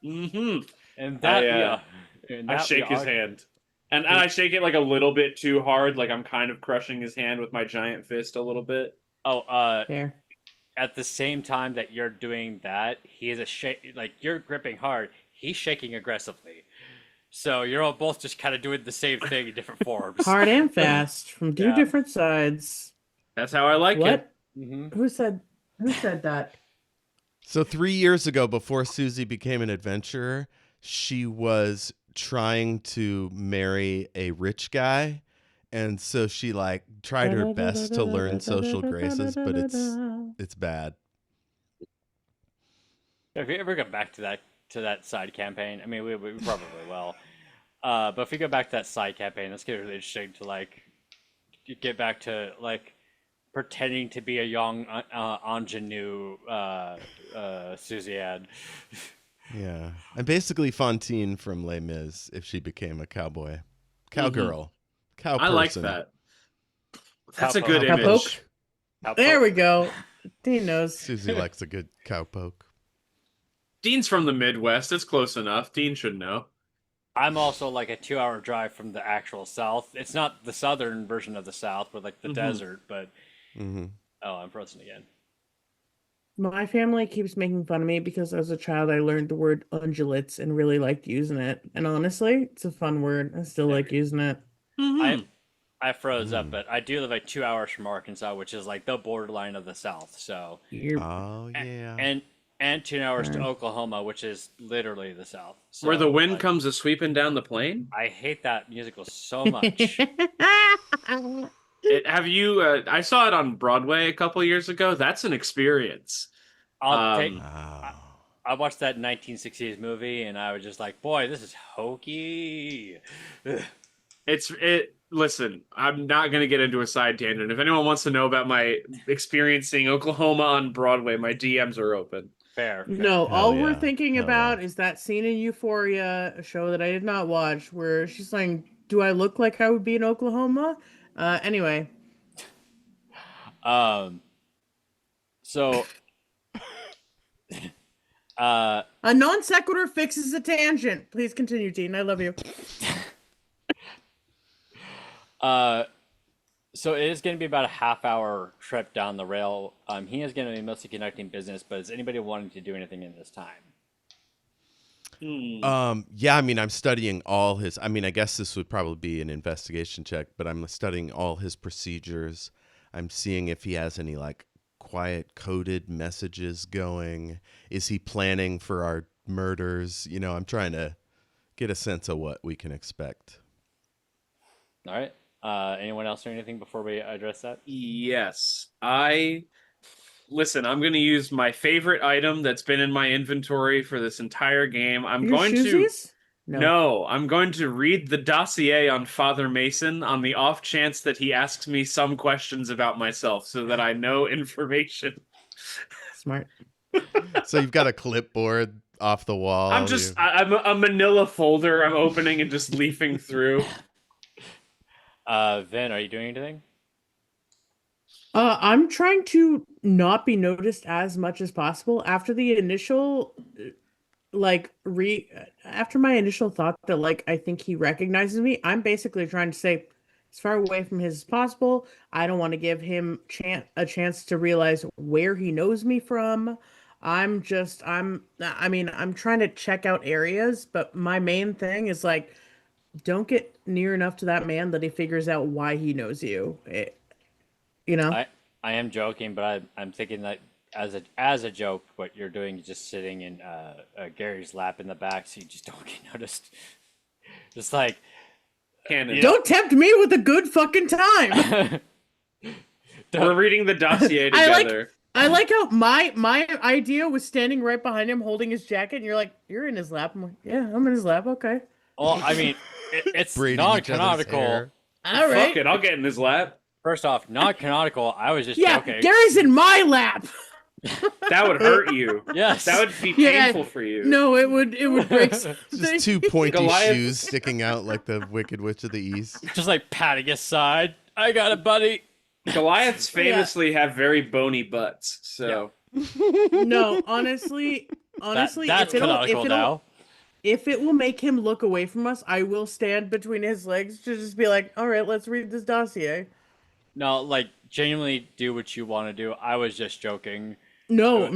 [SPEAKER 4] Mm-hmm.
[SPEAKER 3] And that,
[SPEAKER 4] I shake his hand. And I shake it like a little bit too hard, like I'm kind of crushing his hand with my giant fist a little bit.
[SPEAKER 1] Fair.
[SPEAKER 3] At the same time that you're doing that, he is like you're gripping hard, he's shaking aggressively. So you're all both just kind of doing the same thing in different forms.
[SPEAKER 1] Hard and fast from 2 different sides.
[SPEAKER 4] That's how I like
[SPEAKER 1] What?
[SPEAKER 4] it.
[SPEAKER 3] Mm-hmm.
[SPEAKER 1] Who said that?
[SPEAKER 2] So 3 years ago, before Susie became an adventurer, she was trying to marry a rich guy. And so she like tried her best to learn social graces, but it's bad.
[SPEAKER 3] If you ever go back to that side campaign, I mean, we probably will. But if we go back to that side campaign, that's gonna be really interesting to like get back to like pretending to be a young ingenue Susie had.
[SPEAKER 2] Yeah. And basically Fantine from Les Mis if she became a cowboy. Cowgirl. Cow person.
[SPEAKER 4] I like that. That's a good
[SPEAKER 1] Cowpoke?
[SPEAKER 4] image.
[SPEAKER 1] There we go. Dean knows.
[SPEAKER 2] Susie likes a good cowpoke.
[SPEAKER 4] Dean's from the Midwest. It's close enough. Dean should know.
[SPEAKER 3] I'm also like a 2-hour drive from the actual South. It's not the southern version of the South, but like the desert. But oh, I'm frozen again.
[SPEAKER 1] My family keeps making fun of me because as a child I learned the word ungulates and really liked using it. And honestly, it's a fun word. I still like using it.
[SPEAKER 3] I froze up, but I do live like 2 hours from Arkansas, which is like the borderline of the South. So
[SPEAKER 2] Oh yeah.
[SPEAKER 3] and 2 hours to Oklahoma, which is literally the South. So,
[SPEAKER 4] Where the wind
[SPEAKER 3] like,
[SPEAKER 4] comes a sweeping down the plain?
[SPEAKER 3] I hate that musical so much.
[SPEAKER 4] Have you? I saw it on Broadway a couple years ago. That's an experience.
[SPEAKER 3] I'll take. I,
[SPEAKER 2] Wow.
[SPEAKER 3] I watched that 1960s movie, and I was just like, "Boy, this is hokey."
[SPEAKER 4] Listen, I'm not going to get into a side tangent. If anyone wants to know about my experiencing Oklahoma on Broadway, my DMs are open.
[SPEAKER 3] Fair.
[SPEAKER 1] No,
[SPEAKER 2] Hell
[SPEAKER 1] all we're
[SPEAKER 2] yeah.
[SPEAKER 1] thinking
[SPEAKER 2] Hell
[SPEAKER 1] about
[SPEAKER 2] yeah.
[SPEAKER 1] is that scene in Euphoria, a show that I did not watch, where she's saying, "Do I look like I would be in Oklahoma?" Anyway,
[SPEAKER 3] Um. So, uh,
[SPEAKER 1] a non sequitur fixes a tangent. Please continue, Dean. I love you.
[SPEAKER 3] uh, so it is going to be about a half-hour trip down the rail. He is going to be mostly conducting business, but is anybody wanting to do anything in this time?
[SPEAKER 2] Yeah, I mean, I'm studying all his. I mean, I guess this would probably be an investigation check, but I'm studying all his procedures. I'm seeing if he has any like quiet coded messages going. Is he planning for our murders? You know, I'm trying to get a sense of what we can expect.
[SPEAKER 3] All right. Anyone else or anything before we address that?
[SPEAKER 4] Yes, listen. I'm going to use my favorite item that's been in my inventory for this entire game. I'm
[SPEAKER 1] Your
[SPEAKER 4] going to.
[SPEAKER 1] shoesies?
[SPEAKER 4] No, I'm going to read the dossier on Father Mason on the off chance that he asks me some questions about myself so that I know information.
[SPEAKER 1] Smart.
[SPEAKER 2] So you've got a clipboard off the wall.
[SPEAKER 4] I'm a manila folder I'm opening and just leafing through.
[SPEAKER 3] Venn, are you doing anything?
[SPEAKER 1] I'm trying to not be noticed as much as possible after the initial like after my initial thought that like I think he recognizes me. I'm basically trying to stay as far away from his as possible. I don't want to give him a chance to realize where he knows me from. I mean, I'm trying to check out areas, but my main thing is like don't get near enough to that man that he figures out why he knows you. You know?
[SPEAKER 3] I am joking, but I'm thinking that as a joke, what you're doing is just sitting in Gary's lap in the back, so you just don't get noticed. Just like
[SPEAKER 4] Canon.
[SPEAKER 1] Don't tempt me with a good fucking time.
[SPEAKER 4] We're reading the dossier together.
[SPEAKER 1] I like how my idea was standing right behind him holding his jacket, and you're like, you're in his lap. I'm like, yeah, I'm in his lap. Okay.
[SPEAKER 3] well, I mean, it's
[SPEAKER 2] Braiding each other's
[SPEAKER 3] non-canonical.
[SPEAKER 2] hair.
[SPEAKER 1] All right.
[SPEAKER 4] Fuck it, I'll get in his lap.
[SPEAKER 3] First off, non-canonical. I was just
[SPEAKER 1] Yeah,
[SPEAKER 3] joking.
[SPEAKER 1] Gary's in my lap.
[SPEAKER 4] That would hurt you.
[SPEAKER 3] Yes.
[SPEAKER 4] That would be
[SPEAKER 1] Yeah,
[SPEAKER 4] painful for you.
[SPEAKER 1] No, it would break something.
[SPEAKER 2] Just two pointy
[SPEAKER 4] Goliath.
[SPEAKER 2] shoes sticking out like the Wicked Witch of the East.
[SPEAKER 3] Just like patting his side. I got it, buddy.
[SPEAKER 4] Goliaths famously have very bony butts, so
[SPEAKER 1] No, honestly,
[SPEAKER 3] That's
[SPEAKER 1] if
[SPEAKER 3] canonical now.
[SPEAKER 1] if it will make him look away from us, I will stand between his legs to just be like, all right, let's read this dossier.
[SPEAKER 3] No, like genuinely do what you want to do. I was just joking.
[SPEAKER 1] No,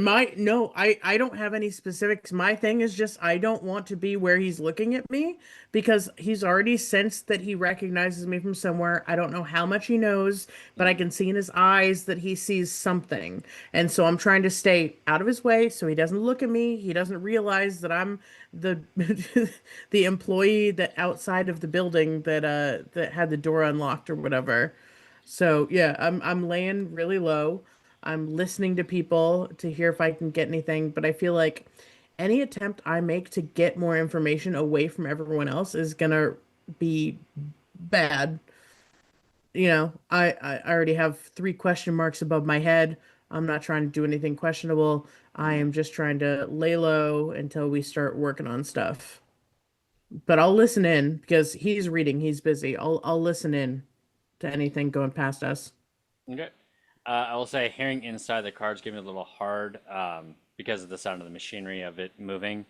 [SPEAKER 1] I don't have any specifics. My thing is just I don't want to be where he's looking at me because he's already sensed that he recognizes me from somewhere. I don't know how much he knows, but I can see in his eyes that he sees something. And so I'm trying to stay out of his way so he doesn't look at me. He doesn't realize that I'm the the employee that outside of the building that had the door unlocked or whatever. So yeah, I'm laying really low. I'm listening to people to hear if I can get anything, but I feel like any attempt I make to get more information away from everyone else is gonna be bad. You know, I already have 3 question marks above my head. I'm not trying to do anything questionable. I am just trying to lay low until we start working on stuff. But I'll listen in because he's reading, he's busy. I'll listen in to anything going past us.
[SPEAKER 3] Okay. I will say hearing inside the cards gave me a little hard because of the sound of the machinery of it moving.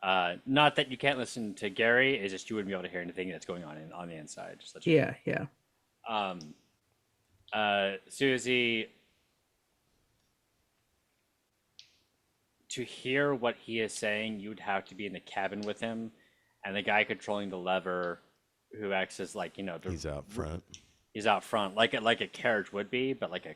[SPEAKER 3] Not that you can't listen to Gary, it's just you wouldn't be able to hear anything that's going on the inside. Just let you know.
[SPEAKER 1] Yeah.
[SPEAKER 3] Susie, to hear what he is saying, you'd have to be in the cabin with him, and the guy controlling the lever, who acts as like
[SPEAKER 2] He's out front.
[SPEAKER 3] He's out front, like a carriage would be, but like a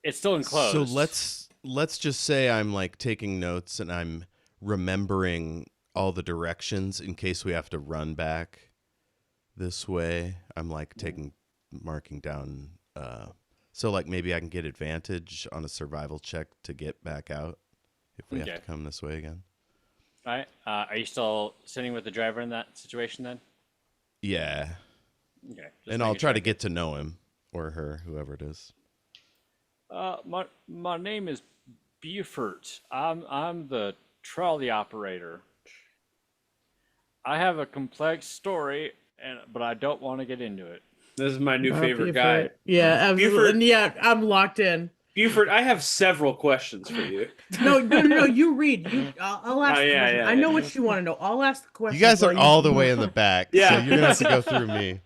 [SPEAKER 3] it's still enclosed.
[SPEAKER 2] So let's just say I'm like taking notes and I'm remembering all the directions in case we have to run back. this way. I'm like marking down. So like maybe I can get advantage on a survival check to get back out if we have to come this way again.
[SPEAKER 3] All right. Are you still sitting with the driver in that situation then?
[SPEAKER 2] Yeah.
[SPEAKER 3] Okay.
[SPEAKER 2] And I'll try to get to know him or her, whoever it is.
[SPEAKER 3] My name is Buford. I'm the trolley operator. I have a complex story, but I don't want to get into it.
[SPEAKER 4] This is my new favorite
[SPEAKER 1] Buford.
[SPEAKER 4] guy.
[SPEAKER 1] Yeah, absolutely.
[SPEAKER 4] Buford.
[SPEAKER 1] And yeah, I'm locked in.
[SPEAKER 4] Buford, I have several questions for you.
[SPEAKER 1] No. You read. I'll ask the question. I know what you want to know. I'll ask the question.
[SPEAKER 2] You guys are all the way in the back,
[SPEAKER 4] Yeah.
[SPEAKER 2] so you're gonna have to go through me.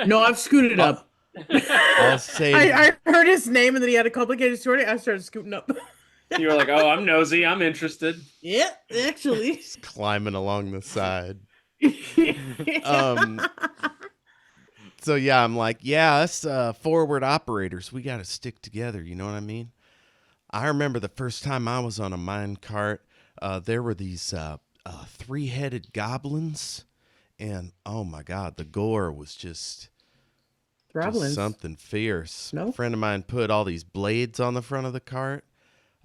[SPEAKER 1] No, I've scooted up.
[SPEAKER 2] I'll say
[SPEAKER 1] I heard his name and then he had a complicated story. I started scooting up.
[SPEAKER 4] You were like, "Oh, I'm nosy. I'm interested."
[SPEAKER 1] Yeah, actually.
[SPEAKER 2] just climbing along the side. So yeah, I'm like, yeah, us forward operators, we got to stick together. You know what I mean? I remember the first time I was on a mine cart, there were these 3-headed goblins, and oh my God, the gore was just something fierce.
[SPEAKER 1] No?
[SPEAKER 2] A friend of mine put all these blades on the front of the cart.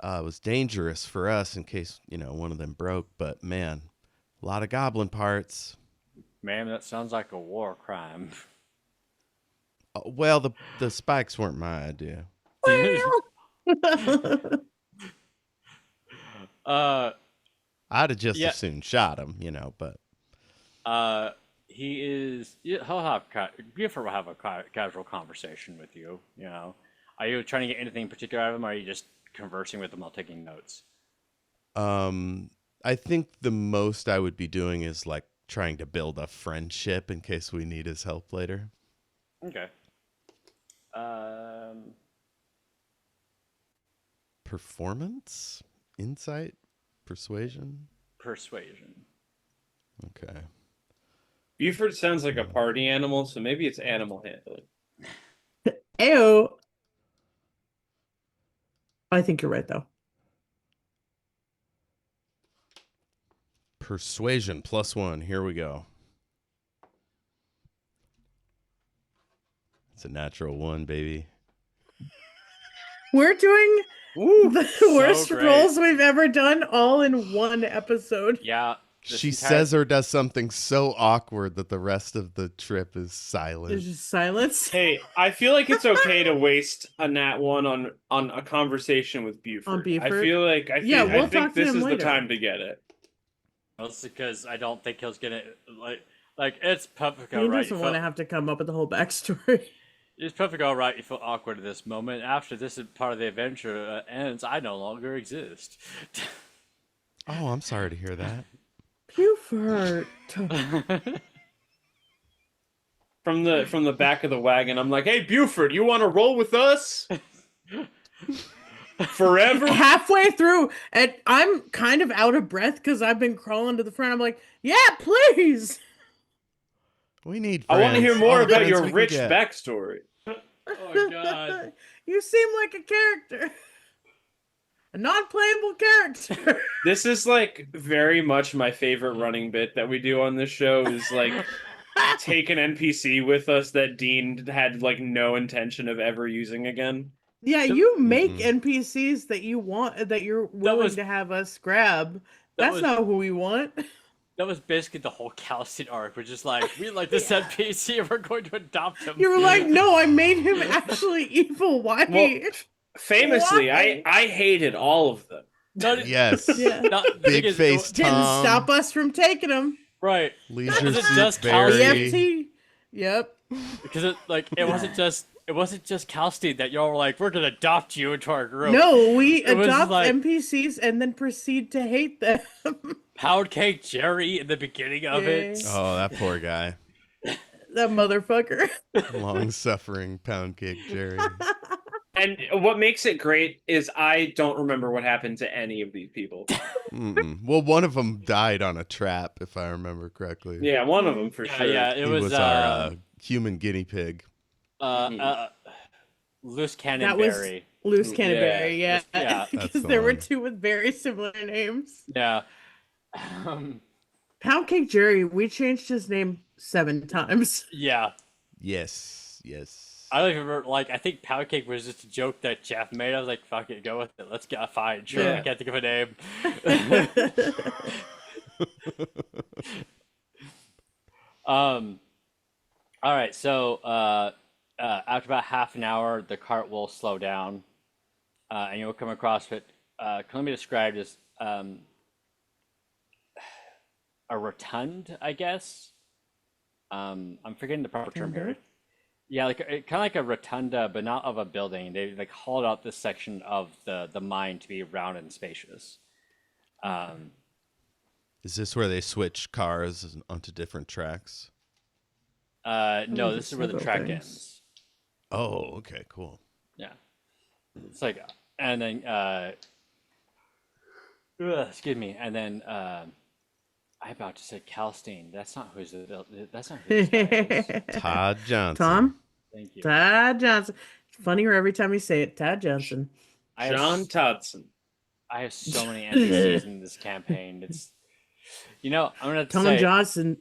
[SPEAKER 2] It was dangerous for us in case, one of them broke, but man, a lot of goblin parts.
[SPEAKER 3] Ma'am, that sounds like a war crime.
[SPEAKER 2] Well, the spikes weren't my idea. I'd have just as soon shot him, but.
[SPEAKER 3] Buford will have a casual conversation with you, Are you trying to get anything in particular out of him, or are you just conversing with him while taking notes?
[SPEAKER 2] I think the most I would be doing is like trying to build a friendship in case we need his help later.
[SPEAKER 3] Okay.
[SPEAKER 2] Performance? Insight? Persuasion?
[SPEAKER 3] Persuasion.
[SPEAKER 2] Okay.
[SPEAKER 4] Buford sounds like a party animal, so maybe it's animal handling.
[SPEAKER 1] Ew. I think you're right, though.
[SPEAKER 2] Persuasion +1. Here we go. It's a natural 1, baby.
[SPEAKER 1] We're doing the worst
[SPEAKER 3] great.
[SPEAKER 1] rolls we've ever done all in one episode.
[SPEAKER 3] Yeah.
[SPEAKER 2] She says or does something so awkward that the rest of the trip is silent.
[SPEAKER 1] There's just silence.
[SPEAKER 4] Hey, I feel like it's okay to waste a nat 1 on a conversation with Buford.
[SPEAKER 1] On Buford?
[SPEAKER 4] I think this is the time to get it.
[SPEAKER 3] Mostly because I don't think he's gonna like it's perfect.
[SPEAKER 1] He doesn't want to have to come up with the whole backstory.
[SPEAKER 3] It's perfect. All right, you feel awkward at this moment. After this part of the adventure ends, I no longer exist.
[SPEAKER 2] Oh, I'm sorry to hear that.
[SPEAKER 1] Buford.
[SPEAKER 4] From the back of the wagon, I'm like, "Hey, Buford, you want to roll with us?" Forever?
[SPEAKER 1] Halfway through, and I'm kind of out of breath because I've been crawling to the front. I'm like, yeah, please.
[SPEAKER 2] We need friends.
[SPEAKER 4] I want to hear more about
[SPEAKER 2] friends
[SPEAKER 4] your
[SPEAKER 2] we can
[SPEAKER 4] rich
[SPEAKER 2] get.
[SPEAKER 4] backstory.
[SPEAKER 3] Oh God!
[SPEAKER 1] You seem like a character. A non-playable character.
[SPEAKER 4] This is like very much my favorite running bit that we do on this show is like take an NPC with us that Dean had like no intention of ever using again.
[SPEAKER 1] Yeah, you make NPCs that you want, that you're willing to have us grab. That's not who we want.
[SPEAKER 3] That was basically the whole Calcid arc, which is like, we like this NPC and we're going to adopt him.
[SPEAKER 1] You were like, no, I made him actually evil. Why?
[SPEAKER 4] Well, famously, I hated all of them.
[SPEAKER 2] Yes.
[SPEAKER 1] Yeah.
[SPEAKER 2] Big face
[SPEAKER 1] Didn't
[SPEAKER 2] Tom.
[SPEAKER 1] stop us from taking them.
[SPEAKER 3] Right.
[SPEAKER 2] Leisure
[SPEAKER 3] It
[SPEAKER 2] Suit
[SPEAKER 3] just
[SPEAKER 2] Barry.
[SPEAKER 1] EFT. Yep.
[SPEAKER 3] Because it wasn't just Calstein that y'all were like, we're gonna adopt you into our group.
[SPEAKER 1] No, we
[SPEAKER 3] It was
[SPEAKER 1] adopt
[SPEAKER 3] like-
[SPEAKER 1] NPCs and then proceed to hate them.
[SPEAKER 3] Pound Cake Jerry in the beginning of it.
[SPEAKER 2] Oh, that poor guy.
[SPEAKER 1] That motherfucker.
[SPEAKER 2] Long-suffering pound cake Jerry.
[SPEAKER 4] And what makes it great is I don't remember what happened to any of these people.
[SPEAKER 2] Well, one of them died on a trap, if I remember correctly.
[SPEAKER 4] Yeah, one of them for sure.
[SPEAKER 3] Yeah, it
[SPEAKER 2] He was
[SPEAKER 3] was
[SPEAKER 2] our human guinea pig.
[SPEAKER 3] Loose Cannon
[SPEAKER 1] That was
[SPEAKER 3] Berry.
[SPEAKER 1] Loose Canterbury, yeah.
[SPEAKER 3] Yeah.
[SPEAKER 1] Because
[SPEAKER 2] That's the
[SPEAKER 1] there were
[SPEAKER 2] one.
[SPEAKER 1] two with very similar names.
[SPEAKER 3] Yeah.
[SPEAKER 1] Pound Cake Jerry, we changed his name 7 times.
[SPEAKER 3] Yeah.
[SPEAKER 2] Yes, yes.
[SPEAKER 3] I don't even remember, like, I think Pound Cake was just a joke that Jeff made. I was like, fuck it, go with it. Let's get a fine. Sure, I
[SPEAKER 1] Yeah.
[SPEAKER 3] can't think of a name. um, all right, so after about half an hour, the cart will slow down, and you'll come across what can be described as a rotund, I guess. I'm forgetting the proper term here.
[SPEAKER 1] Rotunda?
[SPEAKER 3] Yeah, like kind of like a rotunda, but not of a building. They like hollowed out this section of the mine to be round and spacious. Um,
[SPEAKER 2] Is this where they switch cars onto different tracks?
[SPEAKER 3] no,
[SPEAKER 1] the
[SPEAKER 3] this is where the
[SPEAKER 1] several
[SPEAKER 3] track
[SPEAKER 1] things.
[SPEAKER 3] ends.
[SPEAKER 2] Oh, okay, cool.
[SPEAKER 3] Yeah, it's like, and then excuse me, and then I about to say Calstein. That's not who's the that's not who this guy is.
[SPEAKER 2] Todd Johnson.
[SPEAKER 1] Tom?
[SPEAKER 3] Thank you.
[SPEAKER 1] Todd Johnson. Funnier every time you say it. Todd Johnson.
[SPEAKER 3] I have,
[SPEAKER 4] John Todson.
[SPEAKER 3] I have so many NPCs in this campaign. It's I'm gonna
[SPEAKER 1] Tom
[SPEAKER 3] say
[SPEAKER 1] Johnson.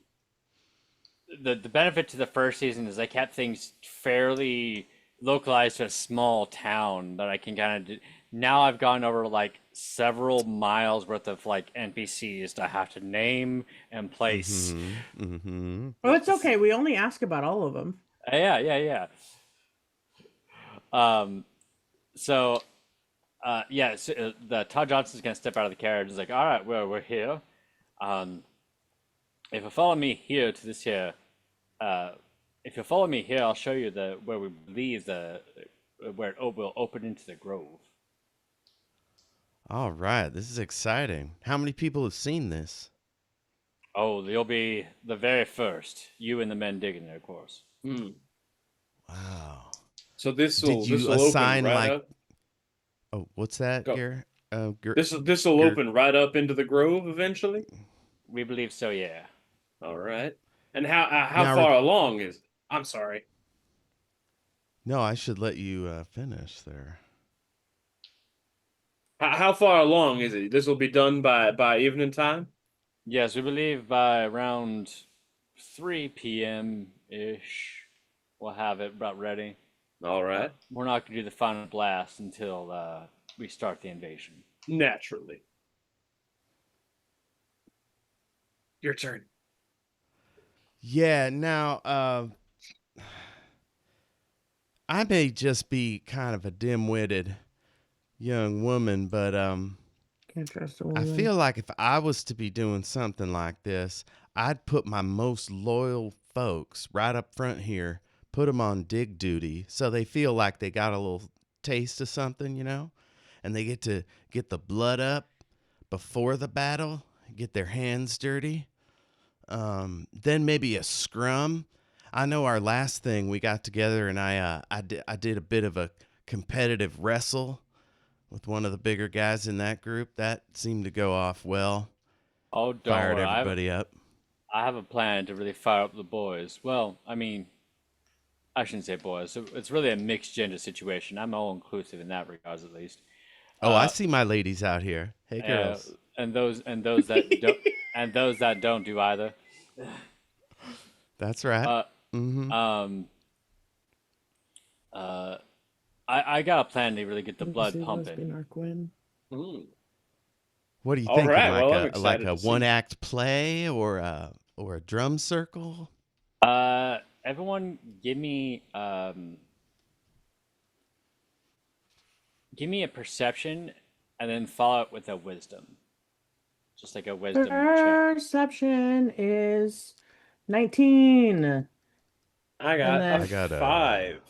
[SPEAKER 3] the benefit to the first season is I kept things fairly localized to a small town that I can kind of do. Now I've gone over like several miles worth of like NPCs that I have to name and place.
[SPEAKER 1] Oh, it's okay. We only ask about all of them.
[SPEAKER 3] Yeah. So the Todd Johnson's gonna step out of the carriage. He's like, all right, well, we're here. If you follow me here to this here, if you follow me here, I'll show you where we believe where it will open into the grove.
[SPEAKER 2] All right, this is exciting. How many people have seen this?
[SPEAKER 3] Oh, you'll be the very first. You and the men digging there, of course.
[SPEAKER 4] Hmm.
[SPEAKER 2] Wow.
[SPEAKER 4] So this
[SPEAKER 2] Did
[SPEAKER 4] will
[SPEAKER 2] you assign
[SPEAKER 4] open right
[SPEAKER 2] like?
[SPEAKER 4] up.
[SPEAKER 2] Oh, what's that,
[SPEAKER 4] Go.
[SPEAKER 2] Gary?
[SPEAKER 4] This will open right up into the grove eventually.
[SPEAKER 3] We believe so, yeah.
[SPEAKER 4] All right. And how
[SPEAKER 2] Now,
[SPEAKER 4] far along is it? I'm sorry.
[SPEAKER 2] No, I should let you finish there.
[SPEAKER 4] How far along is it? This will be done by evening time.
[SPEAKER 3] Yes, we believe by around 3 p.m. ish, we'll have it about ready.
[SPEAKER 4] All right.
[SPEAKER 3] We're not going to do the final blast until we start the invasion.
[SPEAKER 4] Naturally. Your turn.
[SPEAKER 2] Yeah. Now, I may just be kind of a dim-witted young woman, but
[SPEAKER 1] Can't trust a
[SPEAKER 2] I
[SPEAKER 1] woman.
[SPEAKER 2] feel like if I was to be doing something like this, I'd put my most loyal folks right up front here, put them on dig duty so they feel like they got a little taste of something, and they get to get the blood up before the battle, get their hands dirty. Then maybe a scrum. I know our last thing we got together and I did a bit of a competitive wrestle with one of the bigger guys in that group. That seemed to go off well.
[SPEAKER 3] Oh, don't
[SPEAKER 2] Fired
[SPEAKER 3] worry.
[SPEAKER 2] everybody up.
[SPEAKER 3] I have a plan to really fire up the boys. Well, I mean, I shouldn't say boys. It's really a mixed gender situation. I'm all inclusive in that regards, at least.
[SPEAKER 2] Oh, I see my ladies out here. Hey, girls.
[SPEAKER 3] And those that don't and those that don't do either.
[SPEAKER 2] That's right.
[SPEAKER 3] I got a plan to really get the blood
[SPEAKER 1] See
[SPEAKER 3] pumping.
[SPEAKER 1] lesbian or Gwen.
[SPEAKER 2] What do you
[SPEAKER 4] All
[SPEAKER 2] think?
[SPEAKER 4] right, well, I'm
[SPEAKER 2] Like
[SPEAKER 4] excited
[SPEAKER 2] a
[SPEAKER 4] to see.
[SPEAKER 2] one-act play or a drum circle?
[SPEAKER 3] Everyone, give me a perception, and then follow it with a wisdom. Just like a wisdom check.
[SPEAKER 1] Perception is 19.
[SPEAKER 4] I got
[SPEAKER 1] then-
[SPEAKER 4] a
[SPEAKER 2] I got a-
[SPEAKER 4] 5.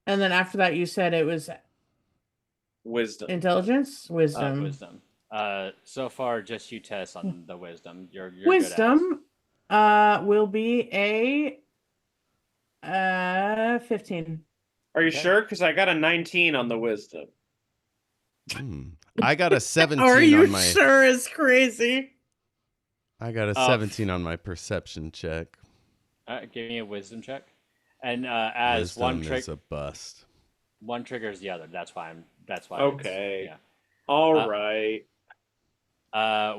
[SPEAKER 1] And then after that, you said it was
[SPEAKER 4] Wisdom.
[SPEAKER 1] intelligence? Wisdom.
[SPEAKER 3] Wisdom. So far, just you, Tess, on the wisdom. You're good
[SPEAKER 1] Wisdom will be a 15.
[SPEAKER 4] Are you
[SPEAKER 3] Okay.
[SPEAKER 4] sure? Because I got a 19 on the wisdom.
[SPEAKER 2] I got a 17
[SPEAKER 1] Are you
[SPEAKER 2] on my
[SPEAKER 1] sure it's crazy?
[SPEAKER 2] I got a 17 on my perception check.
[SPEAKER 3] All right, give me a wisdom check. And as
[SPEAKER 2] Wisdom is a bust.
[SPEAKER 3] one triggers the other. That's why.
[SPEAKER 4] Okay.
[SPEAKER 3] Yeah.
[SPEAKER 4] All right.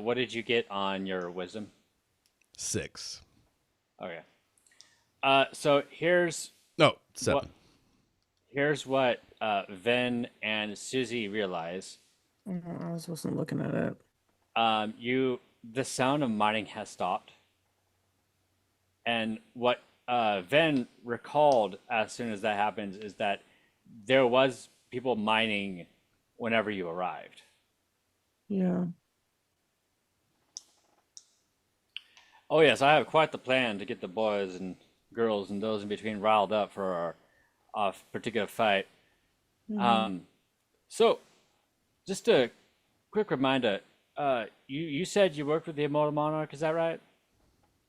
[SPEAKER 3] What did you get on your wisdom?
[SPEAKER 2] 6.
[SPEAKER 3] Okay. So here's
[SPEAKER 2] No, 7.
[SPEAKER 3] what Venn and Susie realize.
[SPEAKER 1] I wasn't looking at it.
[SPEAKER 3] The sound of mining has stopped, and what Venn recalled as soon as that happens is that there was people mining whenever you arrived.
[SPEAKER 1] Yeah.
[SPEAKER 3] Oh yes, I have quite the plan to get the boys and girls and those in between riled up for our particular fight. So, just a quick reminder. You said you worked with the Immortal Monarch, is that right?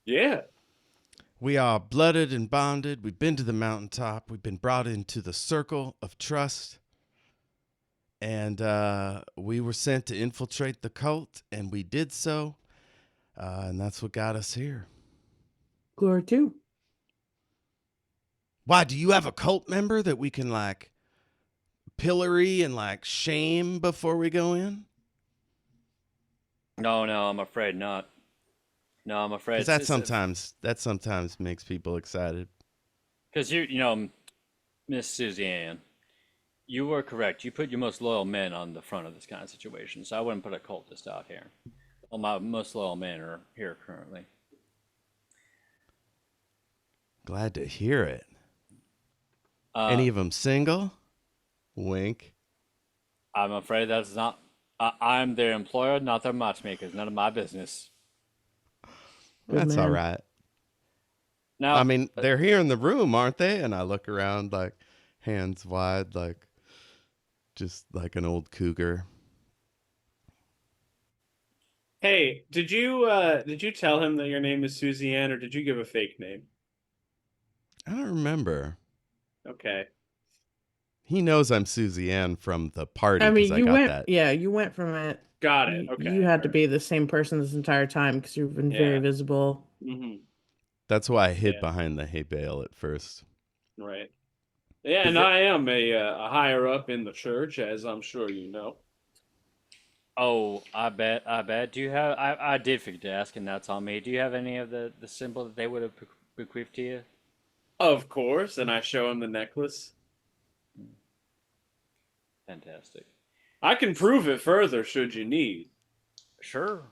[SPEAKER 4] Yeah.
[SPEAKER 2] We are blooded and bonded. We've been to the mountaintop. We've been brought into the circle of trust. And we were sent to infiltrate the cult, and we did so. And that's what got us here.
[SPEAKER 1] Glory too.
[SPEAKER 2] Why, do you have a cult member that we can, like, pillory and, like, shame before we go in?
[SPEAKER 3] No, I'm afraid not. No, I'm afraid
[SPEAKER 2] Because that sometimes makes people excited.
[SPEAKER 3] because Miss Susie Ann, you were correct. You put your most loyal men on the front of this kind of situation, so I wouldn't put a cultist out here. Well, my most loyal men are here currently.
[SPEAKER 2] Glad to hear it.
[SPEAKER 3] Uh,
[SPEAKER 2] Any of them single? Wink.
[SPEAKER 3] I'm afraid that's not. I'm their employer, not their matchmakers. None of my business.
[SPEAKER 1] Good
[SPEAKER 2] That's
[SPEAKER 1] man.
[SPEAKER 2] all right.
[SPEAKER 3] Now,
[SPEAKER 2] I mean, they're here in the room, aren't they? And I look around, like, hands wide, like, just like an old cougar.
[SPEAKER 4] Hey, did you tell him that your name is Susie Ann, or did you give a fake name?
[SPEAKER 2] I don't remember.
[SPEAKER 4] Okay.
[SPEAKER 2] He knows I'm Susie Ann from the party
[SPEAKER 1] I
[SPEAKER 2] because
[SPEAKER 1] mean,
[SPEAKER 2] I
[SPEAKER 1] you
[SPEAKER 2] got
[SPEAKER 1] went,
[SPEAKER 2] that.
[SPEAKER 1] yeah, you went from it.
[SPEAKER 4] Got it. Okay.
[SPEAKER 1] You had to be the same person this entire time because you've been very
[SPEAKER 4] Yeah.
[SPEAKER 1] visible.
[SPEAKER 4] Mm-hmm.
[SPEAKER 2] That's why I hid
[SPEAKER 4] Yeah.
[SPEAKER 2] behind the hay bale at first.
[SPEAKER 4] Right. Yeah, and I am a higher up in the church, as I'm sure you know.
[SPEAKER 3] oh, I bet. Do you have? I did forget to ask, and that's on me. Do you have any of the symbol that they would have bequeathed to you?
[SPEAKER 4] Of course, and I show him the necklace.
[SPEAKER 3] Fantastic.
[SPEAKER 4] I can prove it further, should you need.
[SPEAKER 3] Sure.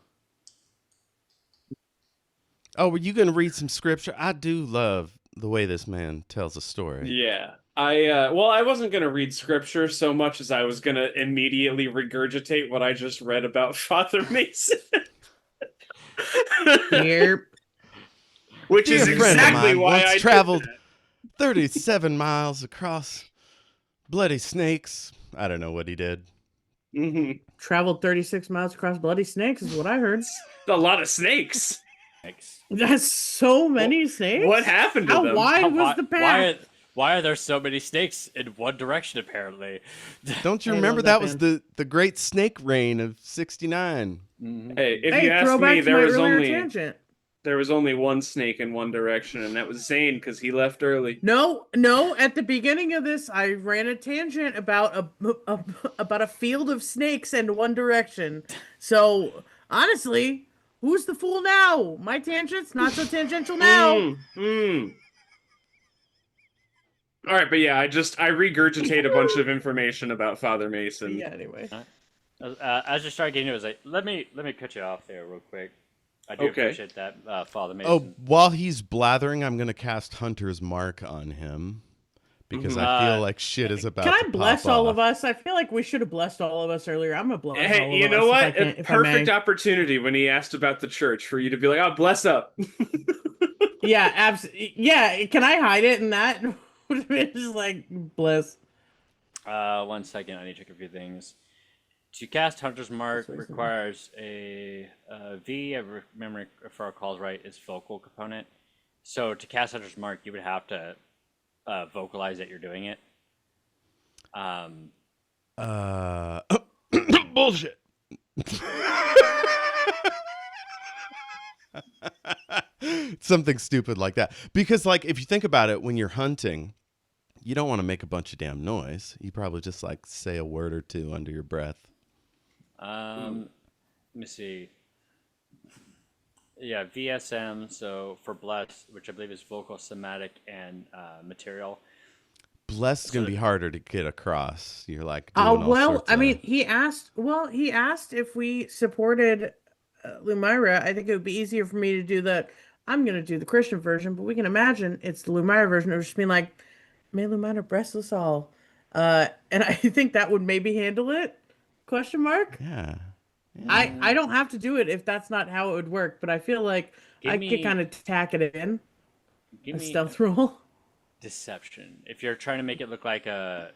[SPEAKER 2] Oh, were you going to read some scripture? I do love the way this man tells a story.
[SPEAKER 4] Yeah. I wasn't going to read scripture so much as I was going to immediately regurgitate what I just read about Father Mason.
[SPEAKER 1] Here.
[SPEAKER 4] Which is
[SPEAKER 2] Dear friend of
[SPEAKER 4] exactly
[SPEAKER 2] mine
[SPEAKER 4] why
[SPEAKER 2] once
[SPEAKER 4] I did
[SPEAKER 2] traveled
[SPEAKER 4] that.
[SPEAKER 2] 37 miles across bloody snakes. I don't know what he did.
[SPEAKER 4] Mhm.
[SPEAKER 1] Traveled 36 miles across bloody snakes is what I heard.
[SPEAKER 4] A lot of snakes.
[SPEAKER 3] Thanks.
[SPEAKER 1] That's so many snakes.
[SPEAKER 4] What happened to
[SPEAKER 1] How
[SPEAKER 4] them?
[SPEAKER 1] wide was the path?
[SPEAKER 3] Why are there so many snakes in one direction? Apparently.
[SPEAKER 2] Don't you
[SPEAKER 1] I
[SPEAKER 2] remember
[SPEAKER 1] love
[SPEAKER 2] that
[SPEAKER 1] that
[SPEAKER 2] was
[SPEAKER 1] band.
[SPEAKER 2] the great snake rain of 69?
[SPEAKER 4] Hey, if
[SPEAKER 1] Hey,
[SPEAKER 4] you ask
[SPEAKER 1] throwback
[SPEAKER 4] me,
[SPEAKER 1] to my earlier tangent.
[SPEAKER 4] there was only one snake in one direction, and that was Zane because he left early.
[SPEAKER 1] No. At the beginning of this, I ran a tangent about about a field of snakes in one direction. So honestly, who's the fool now? My tangent's not so tangential now.
[SPEAKER 4] All right, but yeah, I regurgitate a bunch of information about Father Mason.
[SPEAKER 1] Yeah. Anyway.
[SPEAKER 3] As you start getting into it, let me cut you off there real quick. I do
[SPEAKER 4] Okay.
[SPEAKER 3] appreciate that, Father Mason.
[SPEAKER 2] Oh, while he's blathering, I'm going to cast Hunter's Mark on him because I feel like shit is about
[SPEAKER 1] Can
[SPEAKER 2] to
[SPEAKER 1] I bless
[SPEAKER 2] pop
[SPEAKER 1] all
[SPEAKER 2] off.
[SPEAKER 1] of us? I feel like we should have blessed all of us earlier. I'm gonna bless
[SPEAKER 4] Hey,
[SPEAKER 1] all of
[SPEAKER 4] you
[SPEAKER 1] us
[SPEAKER 4] know
[SPEAKER 1] if
[SPEAKER 4] what?
[SPEAKER 1] I can,
[SPEAKER 4] A
[SPEAKER 1] if I may.
[SPEAKER 4] perfect opportunity when he asked about the church for you to be like, "Oh, bless up."
[SPEAKER 1] Yeah, absolutely. Yeah, can I hide it in that? Just like bless.
[SPEAKER 3] 1 second, I need to check a few things. To cast Hunter's Mark
[SPEAKER 1] That's what I said.
[SPEAKER 3] requires a V, I remember if I recall right, is vocal component. So to cast Hunter's Mark, you would have to vocalize that you're doing it.
[SPEAKER 2] Bullshit. Something stupid like that. Because, like, if you think about it, when you're hunting, you don't want to make a bunch of damn noise. You probably just, like, say a word or two under your breath.
[SPEAKER 3] Let me see. Yeah, VSM. So for bless, which I believe is vocal, somatic, and material.
[SPEAKER 2] Bless is
[SPEAKER 3] So
[SPEAKER 2] gonna
[SPEAKER 3] that,
[SPEAKER 2] be harder to get across. You're like doing all
[SPEAKER 1] Well,
[SPEAKER 2] sorts
[SPEAKER 1] I
[SPEAKER 2] of.
[SPEAKER 1] mean, he asked if we supported Lumira. I think it would be easier for me to do that. I'm going to do the Christian version, but we can imagine it's the Lumira version of just being like, may Lumira bless us all. And I think that would maybe handle it? Question mark?
[SPEAKER 2] Yeah. Yeah.
[SPEAKER 1] I don't have to do it if that's not how it would work, but I feel like
[SPEAKER 3] give
[SPEAKER 1] I could kind
[SPEAKER 3] me,
[SPEAKER 1] of tack it in
[SPEAKER 3] give
[SPEAKER 1] a
[SPEAKER 3] me
[SPEAKER 1] stealth roll.
[SPEAKER 3] deception. If you're trying to make it look like a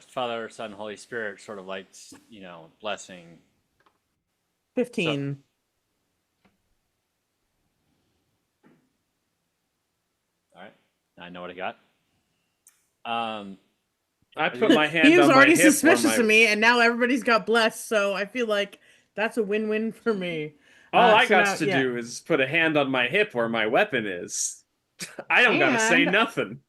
[SPEAKER 3] Father, Son, Holy Spirit, sort of like blessing. So
[SPEAKER 1] 15.
[SPEAKER 3] all right, now I know what I got. Um,
[SPEAKER 4] I put my
[SPEAKER 1] He
[SPEAKER 4] hand
[SPEAKER 1] was
[SPEAKER 4] on my
[SPEAKER 1] already
[SPEAKER 4] hip
[SPEAKER 1] suspicious of me, and now everybody's got blessed, so I feel like that's a win-win for me.
[SPEAKER 4] All I
[SPEAKER 1] So
[SPEAKER 4] got
[SPEAKER 1] now,
[SPEAKER 4] to
[SPEAKER 1] yeah.
[SPEAKER 4] do is put a hand on my hip where my weapon is. I don't gotta say
[SPEAKER 1] And
[SPEAKER 4] nothing.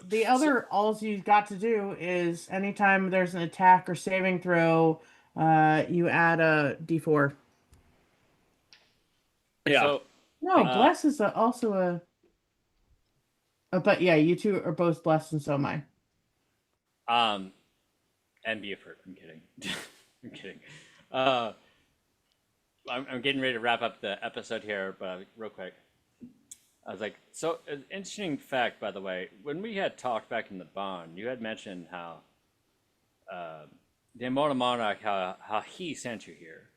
[SPEAKER 1] the
[SPEAKER 3] so
[SPEAKER 1] other alls you got to do is anytime there's an attack or saving throw, you add a d4.
[SPEAKER 4] Yeah.
[SPEAKER 3] so
[SPEAKER 1] No,
[SPEAKER 3] uh,
[SPEAKER 1] bless is also but yeah, you two are both blessed, and so am I.
[SPEAKER 3] um, and be effort. I'm kidding. I'm kidding. Uh, I'm getting ready to wrap up the episode here, but real quick. I was like, so an interesting fact, by the way. When we had talked back in the bond, you had mentioned how uh, the Immortal Monarch, how he sent you here.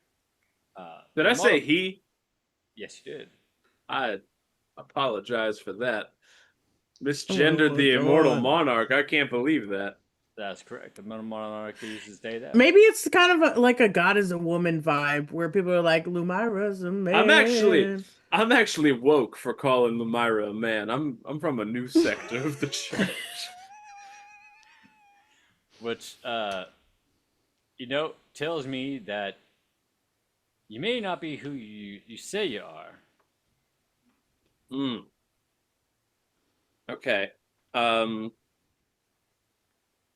[SPEAKER 4] Did
[SPEAKER 3] The
[SPEAKER 4] I say
[SPEAKER 3] Immortal,
[SPEAKER 4] he?
[SPEAKER 3] yes, you did.
[SPEAKER 4] I apologize for that.
[SPEAKER 1] Oh
[SPEAKER 4] Misgendered
[SPEAKER 1] my
[SPEAKER 4] the Immortal
[SPEAKER 1] god.
[SPEAKER 4] Monarch. I can't believe that.
[SPEAKER 3] That's correct. The Immortal Monarch uses they them.
[SPEAKER 1] Maybe it's kind of like a God is a woman vibe where people are like, Lumira's a
[SPEAKER 4] I'm actually
[SPEAKER 1] man.
[SPEAKER 4] I'm actually woke for calling Lumira a man. I'm from a new sector of the church.
[SPEAKER 3] Which tells me that you may not be who you say you are.
[SPEAKER 4] Hmm. Okay. Um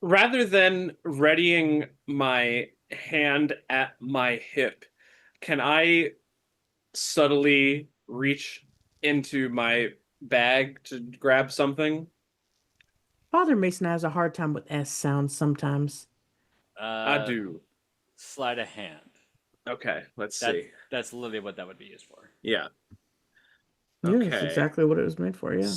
[SPEAKER 4] Rather than readying my hand at my hip, can I subtly reach into my bag to grab something?
[SPEAKER 1] Father Mason has a hard time with S sounds sometimes.
[SPEAKER 4] I
[SPEAKER 3] Uh,
[SPEAKER 4] do.
[SPEAKER 3] sleight of hand.
[SPEAKER 4] Okay, let's
[SPEAKER 3] That's
[SPEAKER 4] see.
[SPEAKER 3] that's literally what that would be used for.
[SPEAKER 4] Yeah.
[SPEAKER 1] Yeah, that's
[SPEAKER 4] Okay.
[SPEAKER 1] exactly what it was made for, yeah.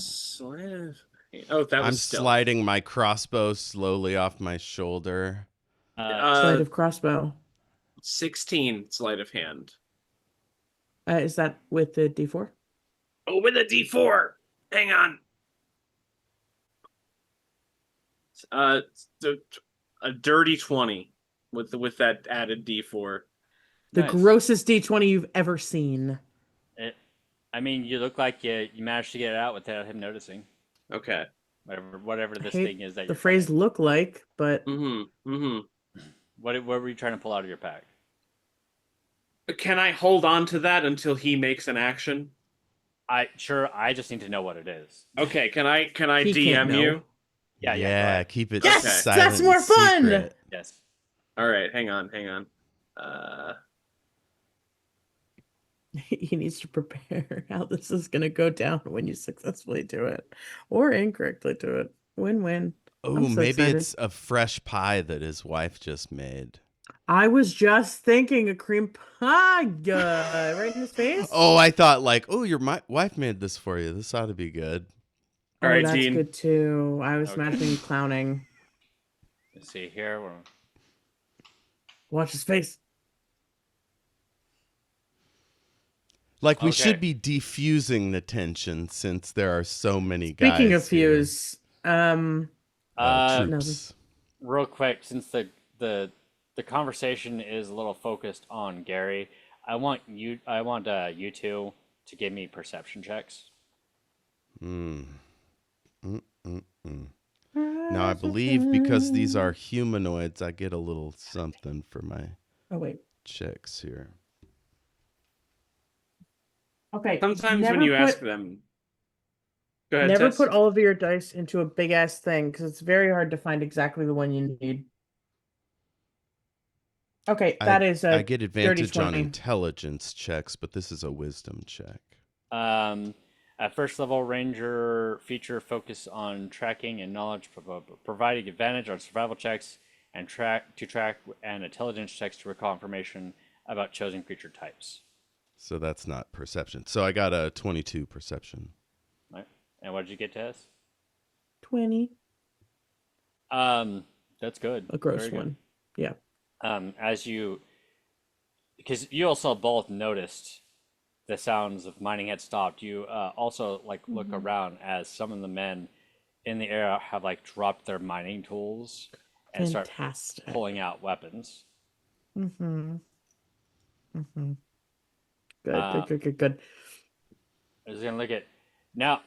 [SPEAKER 4] Oh, that
[SPEAKER 2] I'm
[SPEAKER 4] was stealth.
[SPEAKER 2] sliding my crossbow slowly off my shoulder.
[SPEAKER 1] Sleight
[SPEAKER 4] Uh,
[SPEAKER 1] of crossbow.
[SPEAKER 4] 16 sleight of hand.
[SPEAKER 1] Is that with the D4?
[SPEAKER 4] Oh, with a D4. Hang on. Uh, a dirty 20 with that added D4.
[SPEAKER 1] The
[SPEAKER 3] Nice.
[SPEAKER 1] grossest D20 you've ever seen.
[SPEAKER 3] It, I mean, you look like you managed to get it out without him noticing.
[SPEAKER 4] Okay.
[SPEAKER 3] Whatever
[SPEAKER 1] I
[SPEAKER 3] this
[SPEAKER 1] hate
[SPEAKER 3] thing is that
[SPEAKER 1] the
[SPEAKER 3] you're
[SPEAKER 1] phrase
[SPEAKER 3] fighting.
[SPEAKER 1] look like, but
[SPEAKER 3] What were you trying to pull out of your pack?
[SPEAKER 4] Can I hold on to that until he makes an action?
[SPEAKER 3] I just need to know what it is.
[SPEAKER 4] Okay, can I
[SPEAKER 1] he can't
[SPEAKER 4] DM
[SPEAKER 1] know.
[SPEAKER 4] you?
[SPEAKER 3] Yeah, go ahead.
[SPEAKER 2] Keep it
[SPEAKER 4] Okay.
[SPEAKER 1] Yes, that's
[SPEAKER 2] silent and
[SPEAKER 1] more fun.
[SPEAKER 2] secret.
[SPEAKER 3] Yes.
[SPEAKER 4] All right, hang on. Uh,
[SPEAKER 1] He needs to prepare how this is going to go down when you successfully do it or incorrectly do it. Win-win. I'm
[SPEAKER 2] Oh,
[SPEAKER 1] so
[SPEAKER 2] maybe
[SPEAKER 1] excited.
[SPEAKER 2] it's a fresh pie that his wife just made.
[SPEAKER 1] I was just thinking a cream pie right in his face.
[SPEAKER 2] Oh, I thought like, oh, your wife made this for you. This ought to be good.
[SPEAKER 4] all
[SPEAKER 1] Oh,
[SPEAKER 4] right,
[SPEAKER 1] that's
[SPEAKER 4] Dean.
[SPEAKER 1] good too. I was
[SPEAKER 3] Okay.
[SPEAKER 1] imagining you clowning.
[SPEAKER 3] Let's see here.
[SPEAKER 1] Watch his face.
[SPEAKER 2] Like we
[SPEAKER 3] Okay.
[SPEAKER 2] should be defusing the tension since there are so many guys.
[SPEAKER 1] Speaking of
[SPEAKER 2] here.
[SPEAKER 1] fuse,
[SPEAKER 2] Well,
[SPEAKER 3] Uh,
[SPEAKER 2] troops.
[SPEAKER 3] real quick, since the conversation is a little focused on Gary, I want you two to give me perception checks.
[SPEAKER 2] Mm. Now I believe because these are humanoids, I get a little something for my
[SPEAKER 1] Oh wait.
[SPEAKER 2] checks here.
[SPEAKER 1] Okay.
[SPEAKER 4] Sometimes when you ask them, go ahead,
[SPEAKER 1] Never
[SPEAKER 4] Tess.
[SPEAKER 1] put all of your dice into a big ass thing because it's very hard to find exactly the one you need. Okay,
[SPEAKER 2] I
[SPEAKER 1] that is
[SPEAKER 2] I
[SPEAKER 1] a
[SPEAKER 2] get
[SPEAKER 1] dirty
[SPEAKER 2] advantage on
[SPEAKER 1] 20.
[SPEAKER 2] intelligence checks, but this is a wisdom check.
[SPEAKER 3] At first level, Ranger feature focus on tracking and knowledge, providing advantage on survival checks and track and intelligence checks to recall information about chosen creature types.
[SPEAKER 2] So that's not perception. So I got a 22 perception.
[SPEAKER 3] Right? And what did you get, Tess?
[SPEAKER 1] 20.
[SPEAKER 3] That's good.
[SPEAKER 1] A gross
[SPEAKER 3] Very good.
[SPEAKER 1] one. Yeah.
[SPEAKER 3] As you, because you also both noticed the sounds of mining had stopped. You also like look around as some of the men in the area have like dropped their mining tools and start
[SPEAKER 1] Fantastic.
[SPEAKER 3] pulling out weapons.
[SPEAKER 1] Mm-hmm. Mm-hmm. Good,
[SPEAKER 3] Uh,
[SPEAKER 1] good.
[SPEAKER 3] I was gonna look at now.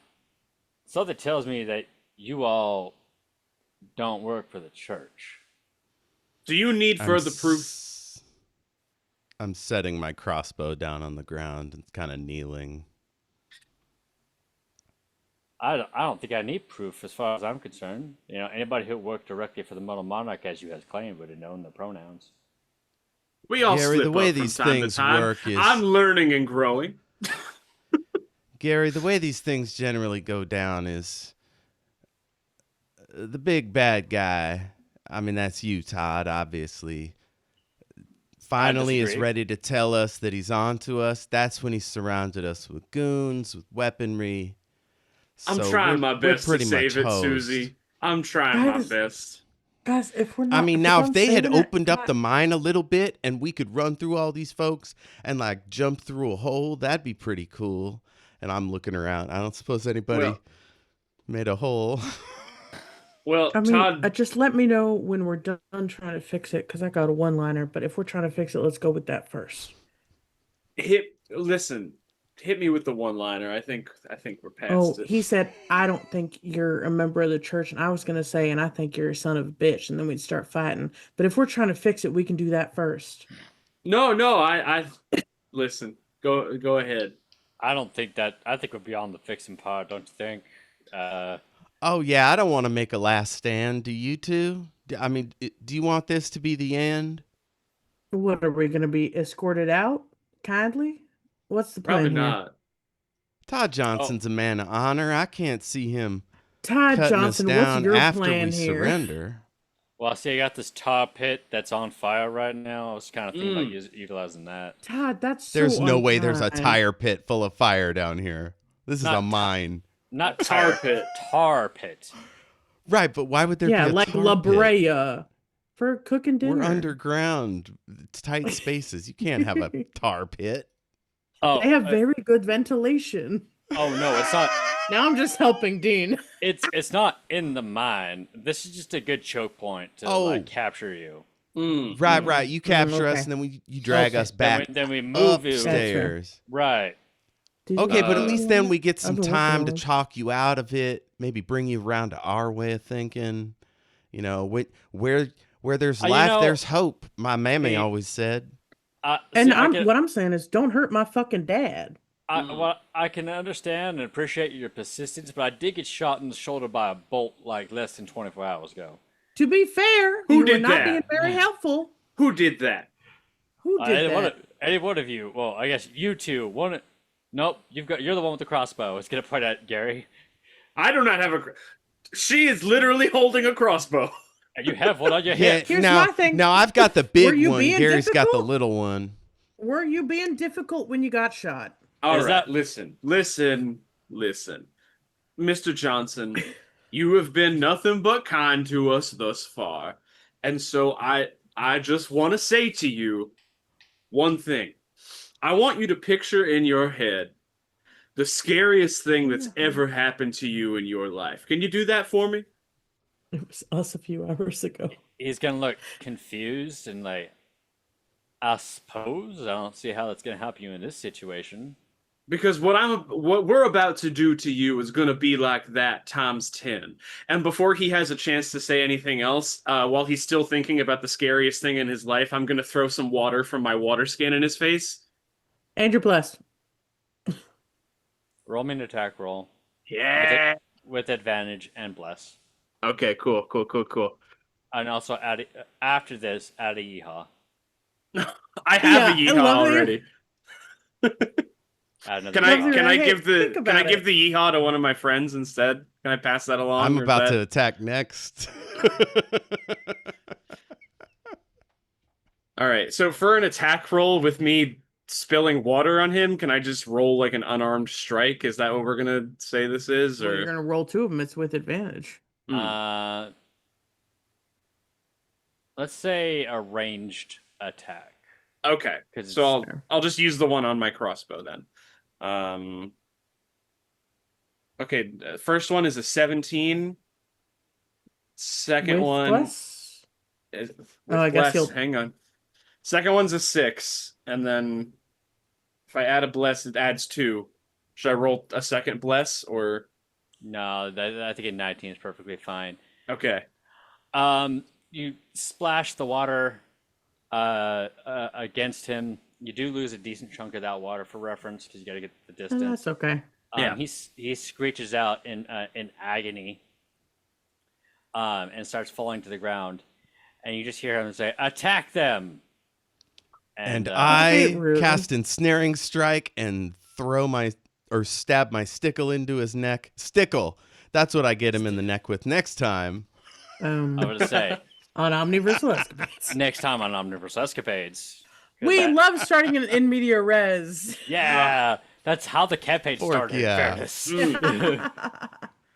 [SPEAKER 3] Something tells me that you all don't work for the church.
[SPEAKER 4] Do you need
[SPEAKER 2] I'm
[SPEAKER 4] further proof?
[SPEAKER 2] I'm setting my crossbow down on the ground and kind of kneeling.
[SPEAKER 3] I don't think I need proof as far as I'm concerned. You know, anybody who worked directly for the Immortal Monarch, as you have claimed, would have known the pronouns.
[SPEAKER 4] We all
[SPEAKER 2] Gary, the
[SPEAKER 4] slip
[SPEAKER 2] way
[SPEAKER 4] up from
[SPEAKER 2] these
[SPEAKER 4] time to
[SPEAKER 2] things
[SPEAKER 4] time.
[SPEAKER 2] work is
[SPEAKER 4] I'm learning and growing.
[SPEAKER 2] Gary, the way these things generally go down is the big bad guy. I mean, that's you, Todd, obviously. Finally is
[SPEAKER 3] disagree.
[SPEAKER 2] ready to tell us that he's on to us. That's when he surrounded us with goons, with weaponry.
[SPEAKER 4] I'm
[SPEAKER 2] So
[SPEAKER 4] trying my
[SPEAKER 2] we're
[SPEAKER 4] best to
[SPEAKER 2] pretty much
[SPEAKER 4] save it,
[SPEAKER 2] hosed.
[SPEAKER 4] Susie. I'm trying my
[SPEAKER 1] Guys,
[SPEAKER 4] best.
[SPEAKER 1] guys, if we're
[SPEAKER 2] I
[SPEAKER 1] not,
[SPEAKER 2] mean,
[SPEAKER 1] if
[SPEAKER 2] now
[SPEAKER 1] we're
[SPEAKER 2] if
[SPEAKER 1] done
[SPEAKER 2] they had
[SPEAKER 1] saving it,
[SPEAKER 2] opened up the mine a little bit and we could run through all these folks and like jump through a hole, that'd be pretty cool. And I'm looking around. I don't suppose anybody
[SPEAKER 4] Well,
[SPEAKER 2] made a hole.
[SPEAKER 1] I mean,
[SPEAKER 4] Todd,
[SPEAKER 1] just let me know when we're done trying to fix it, because I got a one-liner. But if we're trying to fix it, let's go with that first.
[SPEAKER 4] listen, hit me with the one-liner. I think we're past
[SPEAKER 1] Oh,
[SPEAKER 4] it.
[SPEAKER 1] he said, I don't think you're a member of the church. And I was going to say, and I think you're a son of a bitch. And then we'd start fighting. But if we're trying to fix it, we can do that first.
[SPEAKER 4] No, I listen. Go ahead.
[SPEAKER 3] I don't think that. I think we're beyond the fixing part. Don't you think? Uh,
[SPEAKER 2] Oh, yeah, I don't want to make a last stand. Do you two? I mean, do you want this to be the end?
[SPEAKER 1] What are we going to be escorted out? Kindly? What's the
[SPEAKER 4] Probably
[SPEAKER 1] plan here?
[SPEAKER 4] not.
[SPEAKER 2] Todd
[SPEAKER 3] oh,
[SPEAKER 2] Johnson's a man of honor. I can't see him
[SPEAKER 1] Todd
[SPEAKER 2] cutting us
[SPEAKER 1] Johnson, what's
[SPEAKER 2] down
[SPEAKER 1] your
[SPEAKER 2] after we
[SPEAKER 1] plan here?
[SPEAKER 2] surrender.
[SPEAKER 3] well, I see. I got this tar pit that's on fire right now. I was kind of thinking about
[SPEAKER 4] Mm.
[SPEAKER 3] utilizing that.
[SPEAKER 1] Todd, that's
[SPEAKER 2] There's
[SPEAKER 1] so
[SPEAKER 2] no way there's a
[SPEAKER 1] unkind.
[SPEAKER 2] tire pit full of fire down here. This is a
[SPEAKER 3] Not ta-
[SPEAKER 2] mine.
[SPEAKER 4] A
[SPEAKER 3] not
[SPEAKER 4] tar
[SPEAKER 3] tire
[SPEAKER 4] pit.
[SPEAKER 3] tar pit.
[SPEAKER 2] Right, but why would there
[SPEAKER 1] Yeah,
[SPEAKER 2] be a
[SPEAKER 1] like
[SPEAKER 2] tar
[SPEAKER 1] La
[SPEAKER 2] pit?
[SPEAKER 1] Brea for cooking dinner.
[SPEAKER 2] We're underground. It's tight spaces. You can't have a tar pit.
[SPEAKER 3] Oh,
[SPEAKER 1] They have very good ventilation.
[SPEAKER 3] oh no, it's not.
[SPEAKER 1] Now I'm just helping Dean.
[SPEAKER 3] It's not in the mine. This is just a good choke point to
[SPEAKER 2] Oh.
[SPEAKER 3] like capture you.
[SPEAKER 2] Right. You capture us,
[SPEAKER 1] okay.
[SPEAKER 2] and then you drag
[SPEAKER 1] Okay.
[SPEAKER 2] us back
[SPEAKER 3] Then we move you.
[SPEAKER 2] upstairs.
[SPEAKER 3] Right.
[SPEAKER 1] Did you
[SPEAKER 2] Okay, but at
[SPEAKER 1] know
[SPEAKER 2] least then
[SPEAKER 1] what?
[SPEAKER 2] we get some
[SPEAKER 1] I've been
[SPEAKER 2] time to
[SPEAKER 1] working on
[SPEAKER 2] chalk you out of it. Maybe bring you around to our way of thinking. You know, where there's
[SPEAKER 3] You
[SPEAKER 2] life,
[SPEAKER 3] know,
[SPEAKER 2] there's hope. My mammy
[SPEAKER 3] see,
[SPEAKER 2] always said.
[SPEAKER 1] And
[SPEAKER 3] see,
[SPEAKER 1] what I'm saying is, don't hurt my fucking dad.
[SPEAKER 3] well, I can understand and appreciate your persistence, but I did get shot in the shoulder by a bolt like less than 24 hours ago.
[SPEAKER 1] To be fair,
[SPEAKER 4] Who
[SPEAKER 1] you were
[SPEAKER 4] did
[SPEAKER 1] not being
[SPEAKER 4] that?
[SPEAKER 1] very helpful.
[SPEAKER 4] Who did that?
[SPEAKER 1] Who did that?
[SPEAKER 3] Any one of you. Well, I guess you two. One. Nope. You're the one with the crossbow. It's gonna point at Gary.
[SPEAKER 4] I do not have a. She is literally holding a crossbow.
[SPEAKER 3] And you have one on your
[SPEAKER 2] Yeah,
[SPEAKER 3] hip.
[SPEAKER 1] Here's
[SPEAKER 2] now,
[SPEAKER 1] my thing.
[SPEAKER 2] now I've got the
[SPEAKER 1] Were
[SPEAKER 2] big
[SPEAKER 1] you
[SPEAKER 2] one.
[SPEAKER 1] being
[SPEAKER 2] Gary's got the
[SPEAKER 1] difficult?
[SPEAKER 2] little one.
[SPEAKER 1] Were you being difficult when you got shot?
[SPEAKER 4] All
[SPEAKER 3] Is
[SPEAKER 4] right,
[SPEAKER 3] that-
[SPEAKER 4] listen. Mr. Johnson, you have been nothing but kind to us thus far. And so I just want to say to you one thing. I want you to picture in your head the scariest thing that's ever happened to you in your life. Can you do that for me?
[SPEAKER 1] It was us a few hours ago.
[SPEAKER 3] He's gonna look confused and like, I suppose I don't see how that's gonna help you in this situation.
[SPEAKER 4] Because what we're about to do to you is going to be like that times 10. And before he has a chance to say anything else, while he's still thinking about the scariest thing in his life, I'm going to throw some water from my water skin in his face.
[SPEAKER 1] And you're blessed.
[SPEAKER 3] Roll me an attack roll
[SPEAKER 4] Yeah.
[SPEAKER 3] with advantage and bless.
[SPEAKER 4] Okay, cool.
[SPEAKER 3] And also after this, add a yeehaw.
[SPEAKER 4] I have a
[SPEAKER 1] Yeah, I
[SPEAKER 4] yeehaw
[SPEAKER 1] love that you're-
[SPEAKER 4] already.
[SPEAKER 3] Add another
[SPEAKER 4] Can
[SPEAKER 1] Loves
[SPEAKER 4] I
[SPEAKER 1] it,
[SPEAKER 3] yeehaw.
[SPEAKER 4] can I
[SPEAKER 1] right? Hey,
[SPEAKER 4] give the
[SPEAKER 1] think
[SPEAKER 4] can I
[SPEAKER 1] about
[SPEAKER 4] give
[SPEAKER 1] it.
[SPEAKER 4] the yeehaw to one of my friends instead? Can I pass that along?
[SPEAKER 2] I'm
[SPEAKER 4] or is
[SPEAKER 2] about
[SPEAKER 4] that-
[SPEAKER 2] to attack next.
[SPEAKER 4] All right. So for an attack roll with me spilling water on him, can I just roll like an unarmed strike? Is that what we're gonna say this is?
[SPEAKER 1] Well,
[SPEAKER 4] Or
[SPEAKER 1] you're gonna roll 2 of them. It's with advantage.
[SPEAKER 4] Hmm.
[SPEAKER 3] Let's say a ranged attack.
[SPEAKER 4] Okay.
[SPEAKER 3] 'Cause
[SPEAKER 4] So
[SPEAKER 3] it's-
[SPEAKER 4] I'll just use the one on my crossbow then. Okay, first one is a 17. Second
[SPEAKER 1] With
[SPEAKER 4] one
[SPEAKER 1] bless?
[SPEAKER 4] is with
[SPEAKER 1] I guess
[SPEAKER 4] bless.
[SPEAKER 1] you'll-
[SPEAKER 4] Hang on. Second one's a 6, and then if I add a bless, it adds 2. Should I roll a second bless or
[SPEAKER 3] No, I think a 19 is perfectly fine.
[SPEAKER 4] okay?
[SPEAKER 3] You splash the water against him. You do lose a decent chunk of that water for reference because you got to get the distance.
[SPEAKER 1] That's okay.
[SPEAKER 4] Yeah.
[SPEAKER 3] He screeches out in agony, and starts falling to the ground, and you just hear him say, "Attack them!"
[SPEAKER 2] And
[SPEAKER 3] uh,
[SPEAKER 2] I
[SPEAKER 1] rude.
[SPEAKER 2] cast ensnaring strike and stab my stickle into his neck. Stickle. That's what I get him in the neck with next time.
[SPEAKER 3] I was gonna say
[SPEAKER 1] On Omniversal Escapades.
[SPEAKER 3] next time on Omniversal Escapades. 'Cause
[SPEAKER 1] We
[SPEAKER 3] that-
[SPEAKER 1] love starting in media res.
[SPEAKER 3] Yeah, that's how the campaign
[SPEAKER 2] Fork,
[SPEAKER 3] started.
[SPEAKER 2] yeah.
[SPEAKER 3] Fairness.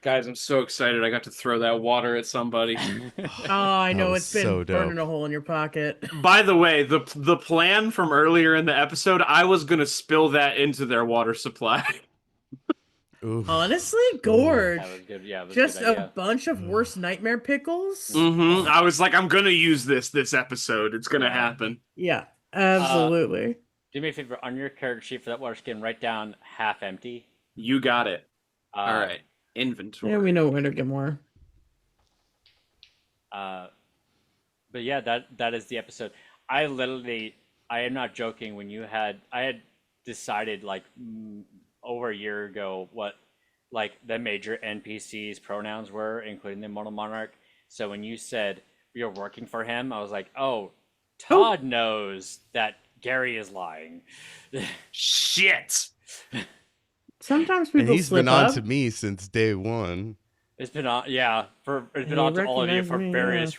[SPEAKER 4] Guys, I'm so excited! I got to throw that water at somebody.
[SPEAKER 1] Oh, I know
[SPEAKER 2] was
[SPEAKER 1] it's been
[SPEAKER 2] so dope.
[SPEAKER 1] burning a hole in your pocket.
[SPEAKER 4] By the way, the plan from earlier in the episode, I was gonna spill that into their water supply.
[SPEAKER 2] Oof.
[SPEAKER 1] Honestly, Gorge.
[SPEAKER 3] That was good. Yeah, it was
[SPEAKER 1] Just
[SPEAKER 3] a good
[SPEAKER 1] a
[SPEAKER 3] idea.
[SPEAKER 1] bunch of worse nightmare pickles.
[SPEAKER 4] I was like, I'm gonna use this episode. It's gonna happen.
[SPEAKER 1] Yeah, absolutely.
[SPEAKER 3] Do me a favor on your character sheet for that water skin. Write down half empty.
[SPEAKER 4] You got it.
[SPEAKER 3] Uh,
[SPEAKER 4] All right. Inventory.
[SPEAKER 1] Yeah, we know where to get more.
[SPEAKER 3] But yeah, that is the episode. I am not joking. I had decided like over a year ago what like the major NPCs pronouns were, including the Immortal Monarch. So when you said you're working for him, I was like, oh, Todd knows that Gary is lying.
[SPEAKER 4] Shit.
[SPEAKER 1] Sometimes
[SPEAKER 2] And
[SPEAKER 1] people
[SPEAKER 2] he's
[SPEAKER 1] slip
[SPEAKER 2] been on
[SPEAKER 1] up.
[SPEAKER 2] to me since day one.
[SPEAKER 3] It's been on, yeah, it's been
[SPEAKER 1] He
[SPEAKER 3] on to all of you
[SPEAKER 1] recognized
[SPEAKER 3] for
[SPEAKER 1] me,
[SPEAKER 3] various,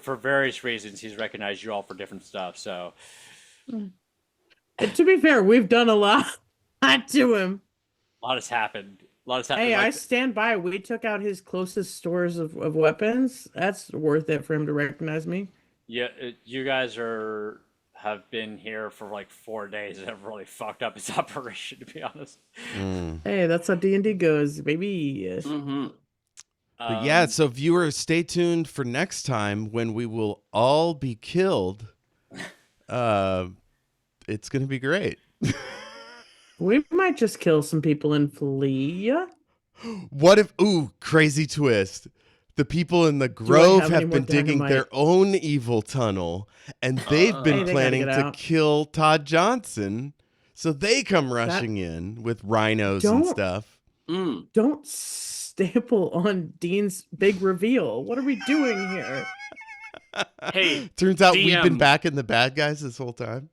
[SPEAKER 3] for various reasons. He's recognized you all for different stuff. So
[SPEAKER 1] And to be fair, we've done a lot to him.
[SPEAKER 3] a lot has happened. A lot has happened.
[SPEAKER 1] Hey, I
[SPEAKER 3] like,
[SPEAKER 1] stand by. We took out his closest stores of weapons. That's worth it for him to recognize me.
[SPEAKER 3] yeah, you guys have been here for like 4 days and have really fucked up his operation. To be honest.
[SPEAKER 1] Hey, that's how D&D goes, baby.
[SPEAKER 4] Mm-hmm.
[SPEAKER 2] But yeah, so viewers, stay tuned for next time when we will all be killed. It's going to be great.
[SPEAKER 1] We might just kill some people and flee.
[SPEAKER 2] What if, crazy twist. The people in the Grove
[SPEAKER 1] have any
[SPEAKER 2] have
[SPEAKER 1] more
[SPEAKER 2] been digging their own evil tunnel, and they've
[SPEAKER 1] Hey,
[SPEAKER 2] been
[SPEAKER 1] they gotta
[SPEAKER 2] planning
[SPEAKER 1] get
[SPEAKER 2] to
[SPEAKER 1] out.
[SPEAKER 2] kill Todd Johnson. So they come rushing in with rhinos and
[SPEAKER 1] Don't-
[SPEAKER 2] stuff.
[SPEAKER 1] Don't staple on Dean's big reveal. What are we doing here?
[SPEAKER 4] Hey,
[SPEAKER 2] Turns out we've been
[SPEAKER 4] DM.
[SPEAKER 2] backing the bad guys this whole time.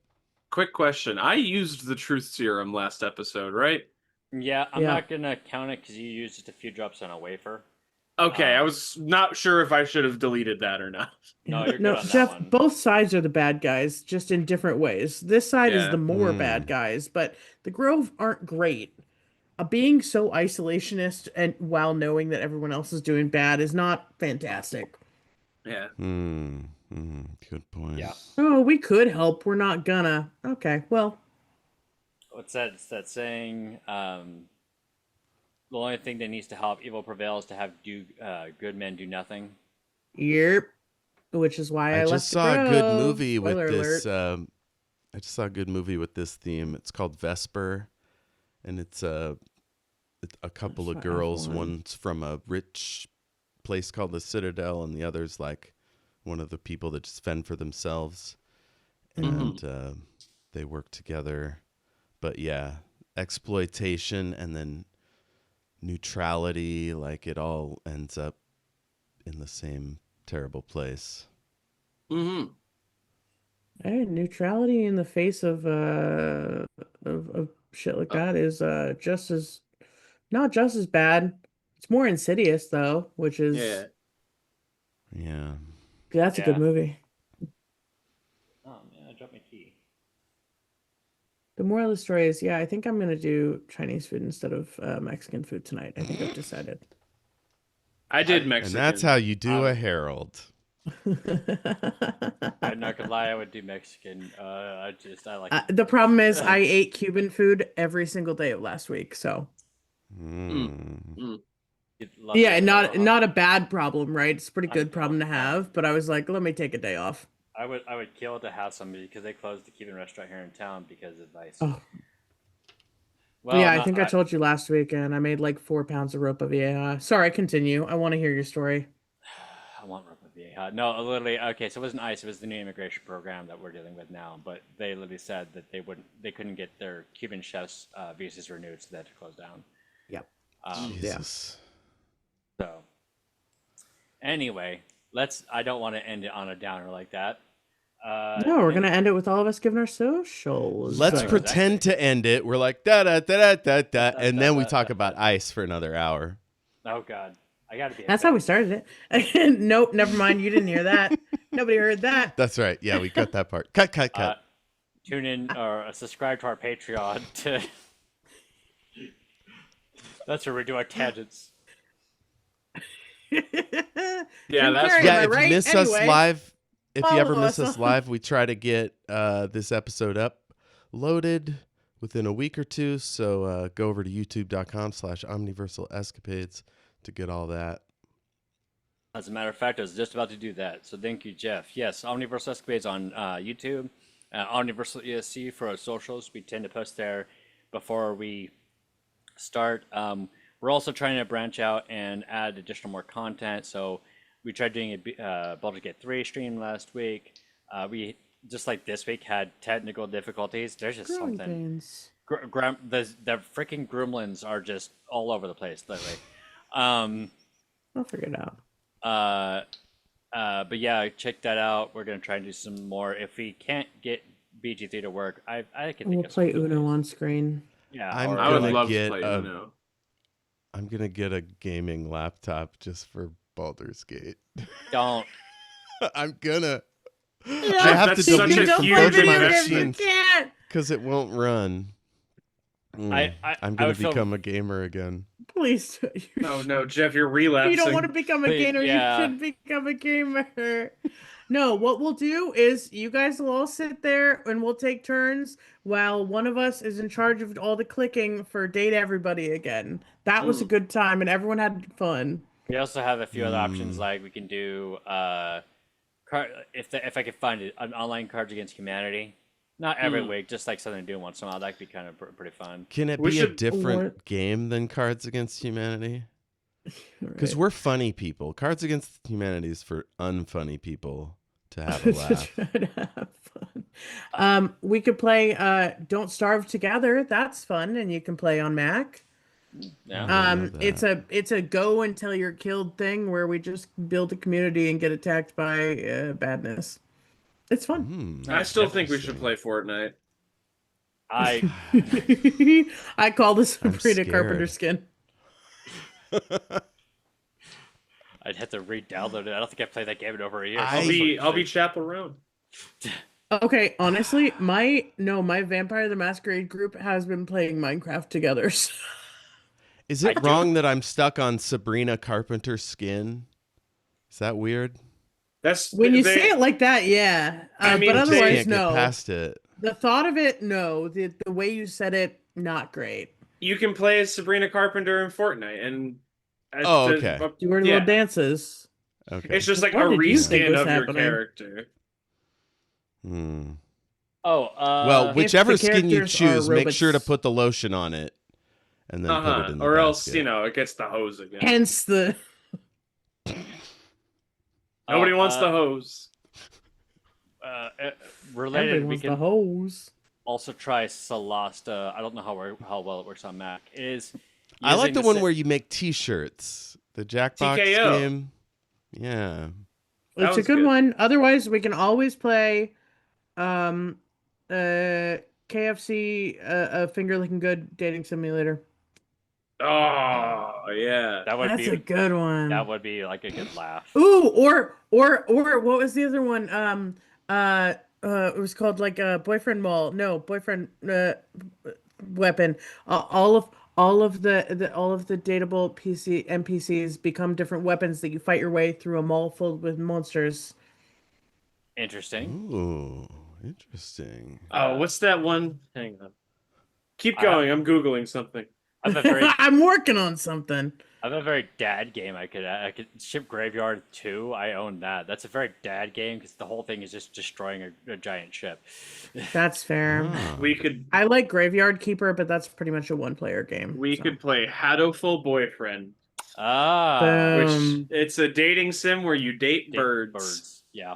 [SPEAKER 4] quick question. I used the truth serum last episode, right?
[SPEAKER 3] Yeah, I'm
[SPEAKER 1] Yeah.
[SPEAKER 3] not gonna count it because you used just a few drops on a wafer.
[SPEAKER 4] Okay, I was not sure if I should have deleted that or not.
[SPEAKER 3] No, you're good on that
[SPEAKER 1] Jeff,
[SPEAKER 3] one.
[SPEAKER 1] both sides are the bad guys, just in different ways. This side is
[SPEAKER 4] Yeah.
[SPEAKER 1] the more bad guys, but the Grove aren't great. Being so isolationist and while knowing that everyone else is doing bad is not fantastic.
[SPEAKER 4] Yeah.
[SPEAKER 2] Good point.
[SPEAKER 3] Yeah.
[SPEAKER 1] Oh, we could help. We're not gonna. Okay, well,
[SPEAKER 3] What's that? It's that saying? The only thing that needs to help evil prevails to have good men do nothing.
[SPEAKER 1] yep. Which is why I
[SPEAKER 2] I
[SPEAKER 1] left
[SPEAKER 2] just
[SPEAKER 1] the
[SPEAKER 2] saw a good
[SPEAKER 1] Grove.
[SPEAKER 2] movie with
[SPEAKER 1] Spoiler
[SPEAKER 2] this.
[SPEAKER 1] alert.
[SPEAKER 2] I just saw a good movie with this theme. It's called Vesper, and it's a couple of
[SPEAKER 1] That's
[SPEAKER 2] girls.
[SPEAKER 1] one.
[SPEAKER 2] One's from a rich place called the Citadel, and the other's like one of the people that just fend for themselves, and they work together. But yeah, exploitation and then neutrality, like it all ends up in the same terrible place.
[SPEAKER 1] Hey, neutrality in the face of shit like
[SPEAKER 4] Oh,
[SPEAKER 1] that is just as not just as bad. It's more insidious though, which
[SPEAKER 4] yeah.
[SPEAKER 1] is
[SPEAKER 2] Yeah.
[SPEAKER 1] that's a good
[SPEAKER 3] Yeah.
[SPEAKER 1] movie.
[SPEAKER 3] Oh man, I dropped my key.
[SPEAKER 1] The moral of the story is, yeah, I think I'm gonna do Chinese food instead of Mexican food tonight. I think I've decided.
[SPEAKER 4] I did
[SPEAKER 2] And that's
[SPEAKER 4] Mexican.
[SPEAKER 2] how you do a
[SPEAKER 3] would-
[SPEAKER 2] Herald.
[SPEAKER 3] I'm not gonna lie, I would do Mexican. I like it.
[SPEAKER 1] The problem is I ate Cuban food every single day of last week, so
[SPEAKER 4] Mm,
[SPEAKER 2] Mm.
[SPEAKER 4] mm.
[SPEAKER 3] You'd love
[SPEAKER 1] yeah,
[SPEAKER 3] it.
[SPEAKER 1] not a bad problem, right? It's a pretty good problem to
[SPEAKER 3] No.
[SPEAKER 1] have, but I was like, let me take a day off.
[SPEAKER 3] I would kill to have somebody because they closed the Cuban restaurant here in town because of ice.
[SPEAKER 1] Oh,
[SPEAKER 3] Well,
[SPEAKER 1] yeah, I
[SPEAKER 3] not
[SPEAKER 1] think I told you last week, and I made like 4 pounds of ropa vieja. Sorry, continue. I want to hear your story.
[SPEAKER 3] I want ropa vieja. No, literally. Okay, so it wasn't ICE. It was the new immigration program that we're dealing with now. But they literally said that they couldn't get their Cuban chefs' visas renewed, so they had to close down.
[SPEAKER 1] Yep. Yeah.
[SPEAKER 2] Jesus.
[SPEAKER 3] So anyway, I don't want to end it on a downer like that.
[SPEAKER 1] No, we're gonna end it with all of us giving our socials.
[SPEAKER 2] Let's
[SPEAKER 3] Exactly.
[SPEAKER 2] pretend to end it. We're like da da da da da da, and then we
[SPEAKER 3] da,
[SPEAKER 2] talk
[SPEAKER 3] da,
[SPEAKER 2] about ice for another hour.
[SPEAKER 3] Oh God, I gotta be.
[SPEAKER 1] That's how we started it. Nope, never mind. You didn't hear that. Nobody heard that.
[SPEAKER 2] That's right. Yeah, we cut that part. Cut, cut, cut.
[SPEAKER 3] Tune in or subscribe to our Patreon to. That's where we do our tangents.
[SPEAKER 4] Yeah,
[SPEAKER 1] Jim
[SPEAKER 4] that's
[SPEAKER 1] Carrey,
[SPEAKER 2] Yeah,
[SPEAKER 1] am I
[SPEAKER 2] if
[SPEAKER 1] right?
[SPEAKER 2] you miss
[SPEAKER 1] Anyway,
[SPEAKER 2] us live, if you ever
[SPEAKER 1] follow
[SPEAKER 2] miss
[SPEAKER 1] us
[SPEAKER 2] us
[SPEAKER 1] on-
[SPEAKER 2] live, we try to get this episode uploaded within a week or two. So go over to youtube.com/omniversalescapades to get all that.
[SPEAKER 3] As a matter of fact, I was just about to do that. So thank you, Jeff. Yes, Omniversal Escapades on YouTube, Omniversal ESC for our socials. We tend to post there before we start. We're also trying to branch out and add additional more content. So we tried doing a Baldur's Gate 3 stream last week. We just like this week had technical difficulties. There's just
[SPEAKER 1] Growing
[SPEAKER 3] something.
[SPEAKER 1] pains.
[SPEAKER 3] The freaking gremlins are just all over the place lately.
[SPEAKER 1] I'll figure it out.
[SPEAKER 3] But yeah, check that out. We're gonna try and do some more. If we can't get BG3 to work, I can think
[SPEAKER 1] We'll
[SPEAKER 3] of
[SPEAKER 1] play
[SPEAKER 3] some
[SPEAKER 1] Uno
[SPEAKER 3] ways.
[SPEAKER 1] on screen.
[SPEAKER 3] Yeah,
[SPEAKER 2] I'm
[SPEAKER 3] or
[SPEAKER 4] I would
[SPEAKER 2] gonna
[SPEAKER 4] love to
[SPEAKER 2] get
[SPEAKER 4] play
[SPEAKER 2] a-
[SPEAKER 4] Uno.
[SPEAKER 2] I'm gonna get a gaming laptop just for Baldur's Gate.
[SPEAKER 3] don't.
[SPEAKER 2] I'm gonna.
[SPEAKER 1] Yeah,
[SPEAKER 2] I have to
[SPEAKER 4] that's
[SPEAKER 2] delete
[SPEAKER 4] such a
[SPEAKER 2] it from
[SPEAKER 4] huge
[SPEAKER 2] both of my
[SPEAKER 4] investment.
[SPEAKER 1] You
[SPEAKER 2] machines
[SPEAKER 1] can't.
[SPEAKER 2] because it won't run.
[SPEAKER 3] I
[SPEAKER 2] I'm
[SPEAKER 3] I
[SPEAKER 2] gonna
[SPEAKER 3] would feel-
[SPEAKER 2] become a gamer again.
[SPEAKER 1] Please.
[SPEAKER 4] Oh no, Jeff, you're relapsing.
[SPEAKER 1] You don't want to become a
[SPEAKER 3] But,
[SPEAKER 1] gamer.
[SPEAKER 3] yeah.
[SPEAKER 1] You should become a gamer. No, what we'll do is you guys will all sit there and we'll take turns while one of us is in charge of all the clicking for Date Everybody again. That was a good time and everyone had fun.
[SPEAKER 3] We also have a few other options, like we can do if I could find it, an online Cards Against Humanity. Not every week, just like something to do once in a while. That could be kind of pretty fun.
[SPEAKER 2] Can it
[SPEAKER 4] We
[SPEAKER 2] be a
[SPEAKER 4] should-
[SPEAKER 2] different
[SPEAKER 1] What?
[SPEAKER 2] game than Cards Against Humanity? Because
[SPEAKER 1] Right.
[SPEAKER 2] we're funny people. Cards Against Humanity is for unfunny people to have a laugh.
[SPEAKER 1] Try to have fun. We could play Don't Starve Together. That's fun, and you can play on Mac.
[SPEAKER 3] Yeah.
[SPEAKER 2] love
[SPEAKER 1] It's a go until you're killed thing where we just build a community and get attacked by badness. It's fun.
[SPEAKER 4] I still think we should play Fortnite.
[SPEAKER 3] I
[SPEAKER 1] I call this
[SPEAKER 2] I'm
[SPEAKER 1] Sabrina Carpenter
[SPEAKER 2] scared.
[SPEAKER 1] skin.
[SPEAKER 3] I'd have to re-download it. I don't think I've played that game in over a year.
[SPEAKER 4] I'll be chaperone.
[SPEAKER 1] Okay, honestly, my Vampire the Masquerade group has been playing Minecraft together. so-
[SPEAKER 2] Is it
[SPEAKER 3] I do-
[SPEAKER 2] wrong that I'm stuck on Sabrina Carpenter skin? Is that weird?
[SPEAKER 4] That's
[SPEAKER 1] When you
[SPEAKER 4] they-
[SPEAKER 1] say it like that, yeah.
[SPEAKER 4] I mean,
[SPEAKER 1] but
[SPEAKER 4] they-
[SPEAKER 1] otherwise,
[SPEAKER 2] Can't
[SPEAKER 1] no.
[SPEAKER 2] get past it.
[SPEAKER 1] The thought of it, no. The way you said it, not great.
[SPEAKER 4] you can play as Sabrina Carpenter in Fortnite, and
[SPEAKER 2] Oh, okay.
[SPEAKER 1] Do her
[SPEAKER 4] yeah.
[SPEAKER 1] little dances.
[SPEAKER 4] It's
[SPEAKER 2] Okay.
[SPEAKER 4] just like
[SPEAKER 1] What
[SPEAKER 4] a
[SPEAKER 1] did you think
[SPEAKER 4] reskin
[SPEAKER 1] was
[SPEAKER 4] of
[SPEAKER 1] happening?
[SPEAKER 4] your character.
[SPEAKER 2] Hmm.
[SPEAKER 3] Oh,
[SPEAKER 2] Whichever
[SPEAKER 1] the
[SPEAKER 2] skin you
[SPEAKER 1] characters are
[SPEAKER 2] choose, make sure to
[SPEAKER 1] robots.
[SPEAKER 2] put the lotion on it, and then put it in the
[SPEAKER 4] Or else,
[SPEAKER 2] basket.
[SPEAKER 4] it gets the hose again.
[SPEAKER 1] Hence the
[SPEAKER 4] Nobody wants the hose.
[SPEAKER 3] related.
[SPEAKER 1] everybody
[SPEAKER 3] We
[SPEAKER 1] wants the
[SPEAKER 3] can
[SPEAKER 1] hose.
[SPEAKER 3] also try Solasta. I don't know how well it works on Mac. It is
[SPEAKER 2] I like
[SPEAKER 3] using
[SPEAKER 2] the one
[SPEAKER 3] sa-
[SPEAKER 2] where you make T-shirts. The Jackbox
[SPEAKER 4] TKO.
[SPEAKER 2] game. Yeah.
[SPEAKER 4] That
[SPEAKER 1] It's a
[SPEAKER 4] was
[SPEAKER 1] good
[SPEAKER 4] good.
[SPEAKER 1] one. Otherwise, we can always play Um, uh, KFC, a finger looking good dating simulator.
[SPEAKER 4] Oh yeah.
[SPEAKER 1] That's a good
[SPEAKER 3] that
[SPEAKER 1] one.
[SPEAKER 3] would be like a good laugh.
[SPEAKER 1] Ooh, or what was the other one? It was called like a boyfriend mall. No, boyfriend weapon. All of the dateable PC NPCs become different weapons that you fight your way through a mall filled with monsters.
[SPEAKER 3] Interesting.
[SPEAKER 2] Ooh, interesting.
[SPEAKER 4] Oh, what's that one? Hang on. Keep
[SPEAKER 3] I have,
[SPEAKER 4] going. I'm googling something.
[SPEAKER 3] I have a very
[SPEAKER 1] I'm working on something.
[SPEAKER 3] I have a very dad game. I could ship Graveyard 2. I own that. That's a very dad game because the whole thing is just destroying a giant ship.
[SPEAKER 1] That's fair.
[SPEAKER 2] Ah.
[SPEAKER 4] We could
[SPEAKER 1] I like Graveyard Keeper, but that's pretty much a one-player game.
[SPEAKER 4] we
[SPEAKER 1] so.
[SPEAKER 4] could play Hatoful Boyfriend,
[SPEAKER 3] Ah,
[SPEAKER 4] which
[SPEAKER 1] Boom.
[SPEAKER 4] it's a dating sim where you date
[SPEAKER 3] date
[SPEAKER 4] birds.
[SPEAKER 3] Yeah.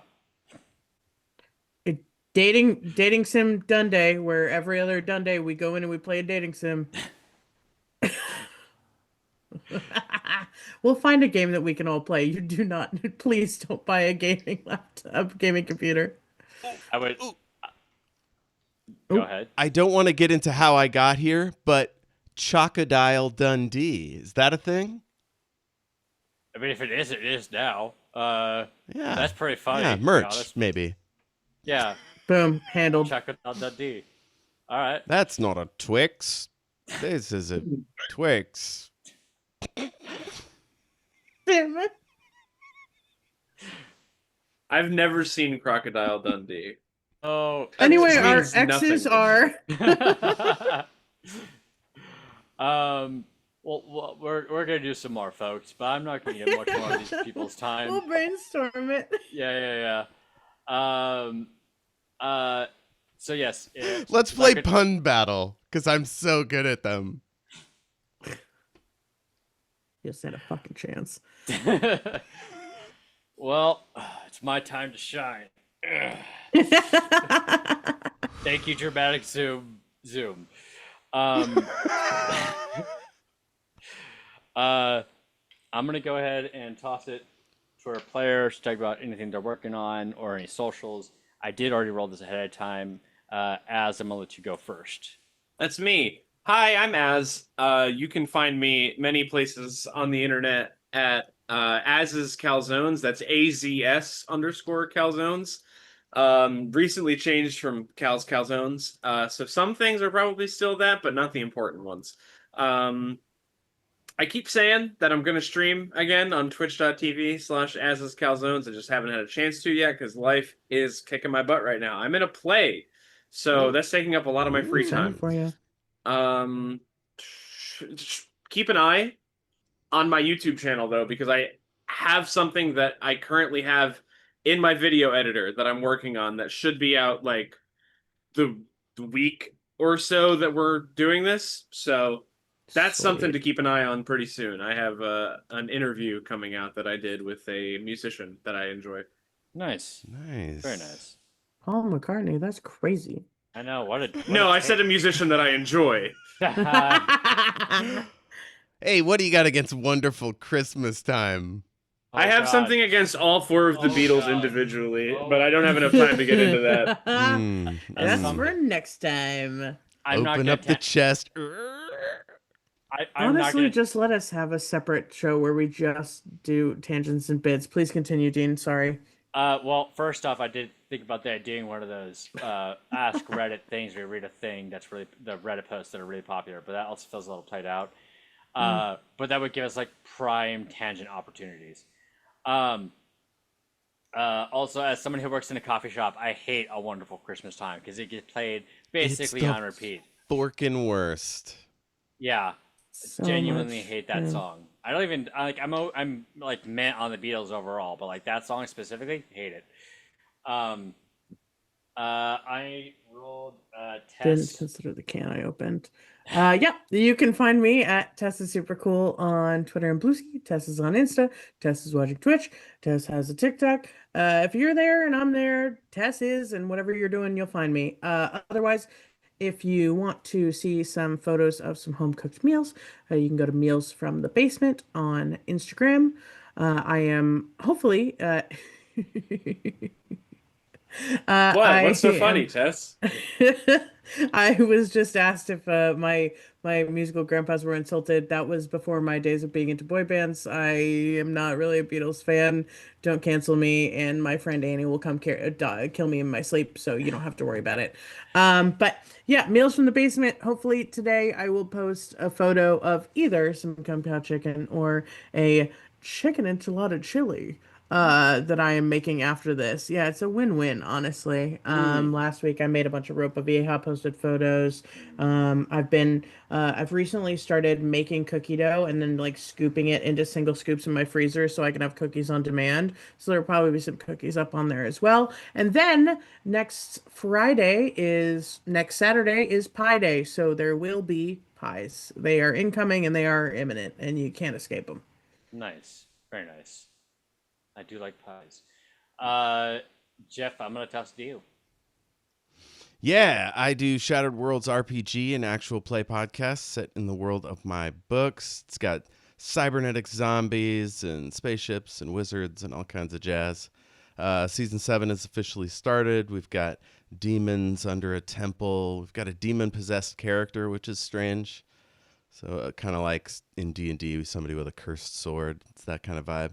[SPEAKER 1] Dating sim Dundee, where every other Dundee we go in and we play a dating sim. We'll find a game that we can all play. You do not, please don't buy a gaming laptop, gaming computer.
[SPEAKER 3] I would.
[SPEAKER 2] Ooh.
[SPEAKER 3] Go
[SPEAKER 1] Ooh.
[SPEAKER 3] ahead.
[SPEAKER 2] I don't want to get into how I got here, but Chocodile Dundee, is that a thing?
[SPEAKER 3] I mean, if it is now.
[SPEAKER 2] Yeah.
[SPEAKER 3] That's pretty funny.
[SPEAKER 2] Yeah,
[SPEAKER 3] to be
[SPEAKER 2] merch,
[SPEAKER 3] honest.
[SPEAKER 2] maybe.
[SPEAKER 3] Yeah.
[SPEAKER 1] Boom, handled.
[SPEAKER 3] Check it out, Dundee. All right.
[SPEAKER 2] That's not a Twix. This is a Twix.
[SPEAKER 1] Damn it.
[SPEAKER 4] I've never seen Crocodile Dundee.
[SPEAKER 3] Oh.
[SPEAKER 1] Anyway,
[SPEAKER 4] Which
[SPEAKER 1] our
[SPEAKER 4] means nothing
[SPEAKER 1] exes
[SPEAKER 4] to me.
[SPEAKER 1] are.
[SPEAKER 3] Well, we're gonna do some more, folks, but I'm not gonna get much more of these people's time.
[SPEAKER 1] We'll brainstorm it.
[SPEAKER 3] Yeah. So yes.
[SPEAKER 2] Let's play Pun Battle, because I'm so good at them.
[SPEAKER 1] You stand a fucking chance.
[SPEAKER 3] Well, it's my time to shine. Thank you, dramatic zoom. I'm gonna go ahead and toss it to our players to talk about anything they're working on or any socials. I did already roll this ahead of time. Az, I'm gonna let you go first.
[SPEAKER 4] That's me. Hi, I'm Az. You can find me many places on the internet at Az's Calzones. That's AZS_Calzones. Recently changed from Cal's Calzones. So some things are probably still that, but not the important ones. I keep saying that I'm going to stream again on twitch.tv/Az's Calzones. I just haven't had a chance to yet because life is kicking my butt right now. I'm in a play, so that's taking up a lot of my free
[SPEAKER 1] Excited
[SPEAKER 4] time.
[SPEAKER 1] for you.
[SPEAKER 4] Keep an eye on my YouTube channel though, because I have something that I currently have in my video editor that I'm working on that should be out like the week or so that we're doing this. So that's something to keep an eye on pretty soon. I have an interview coming out that I did with a musician that I enjoy.
[SPEAKER 3] Nice.
[SPEAKER 2] Nice.
[SPEAKER 3] Very nice.
[SPEAKER 1] Paul McCartney, that's crazy.
[SPEAKER 3] I know.
[SPEAKER 4] No, I said a musician that I enjoy.
[SPEAKER 2] Hey, what do you got against Wonderful Christmas Time?
[SPEAKER 4] I have something against all four of the Beatles individually, but I don't have enough time to get into that.
[SPEAKER 1] That's
[SPEAKER 3] Mm.
[SPEAKER 1] for next time.
[SPEAKER 2] Open up the chest.
[SPEAKER 3] I'm not
[SPEAKER 1] Honestly,
[SPEAKER 3] gonna,
[SPEAKER 1] just let us have a separate show where we just do tangents and bits. Please continue, Dean. Sorry.
[SPEAKER 3] well, first off, I did think about that doing one of those ask Reddit things where you read a thing that's really the Reddit posts that are really popular, but that also feels a little played out. But that would give us like prime tangent opportunities. Also, as someone who works in a coffee shop, I hate A Wonderful Christmas Time because it gets played basically
[SPEAKER 2] the
[SPEAKER 3] on repeat.
[SPEAKER 2] Forkin' worst.
[SPEAKER 3] Yeah,
[SPEAKER 1] So
[SPEAKER 3] genuinely
[SPEAKER 1] much,
[SPEAKER 3] hate that
[SPEAKER 1] yeah.
[SPEAKER 3] song. I don't even I'm like meant on the Beatles overall, but like that song specifically, hate it. I rolled
[SPEAKER 1] Didn't
[SPEAKER 3] Tess.
[SPEAKER 1] consider the can I opened. Yeah, you can find me at Tess is super cool on Twitter and Bluesky. Tess is on Insta. Tess is watching Twitch. Tess has a TikTok. If you're there and I'm there, Tess is, and whatever you're doing, you'll find me. Otherwise, if you want to see some photos of some home cooked meals, you can go to Meals from the Basement on Instagram. I am hopefully
[SPEAKER 4] What?
[SPEAKER 1] I
[SPEAKER 4] What's so
[SPEAKER 1] am.
[SPEAKER 4] funny, Tess?
[SPEAKER 1] I was just asked if my musical grandpas were insulted. That was before my days of being into boy bands. I am not really a Beatles fan. Don't cancel me, and my friend Annie will come kill me in my sleep, so you don't have to worry about it. But yeah, meals from the basement. Hopefully today I will post a photo of either some kung pao chicken or a chicken enchilada chili that I am making after this. Yeah, it's a win-win, honestly. Last week I made a bunch of ropa vieja, posted photos. I've recently started making cookie dough and then like scooping it into single scoops in my freezer so I can have cookies on demand. So there'll probably be some cookies up on there as well. And then next Saturday is Pie Day, so there will be pies. They are incoming and they are imminent, and you can't escape them.
[SPEAKER 3] Nice. Very nice. I do like pies. Uh, Jeff, I'm gonna toss it to you.
[SPEAKER 2] Yeah, I do Shattered Worlds RPG, an actual play podcast set in the world of my books. It's got cybernetic zombies and spaceships and wizards and all kinds of jazz. Season 7 has officially started. We've got demons under a temple. We've got a demon-possessed character, which is strange. So kind of like in D&D, somebody with a cursed sword. It's that kind of vibe.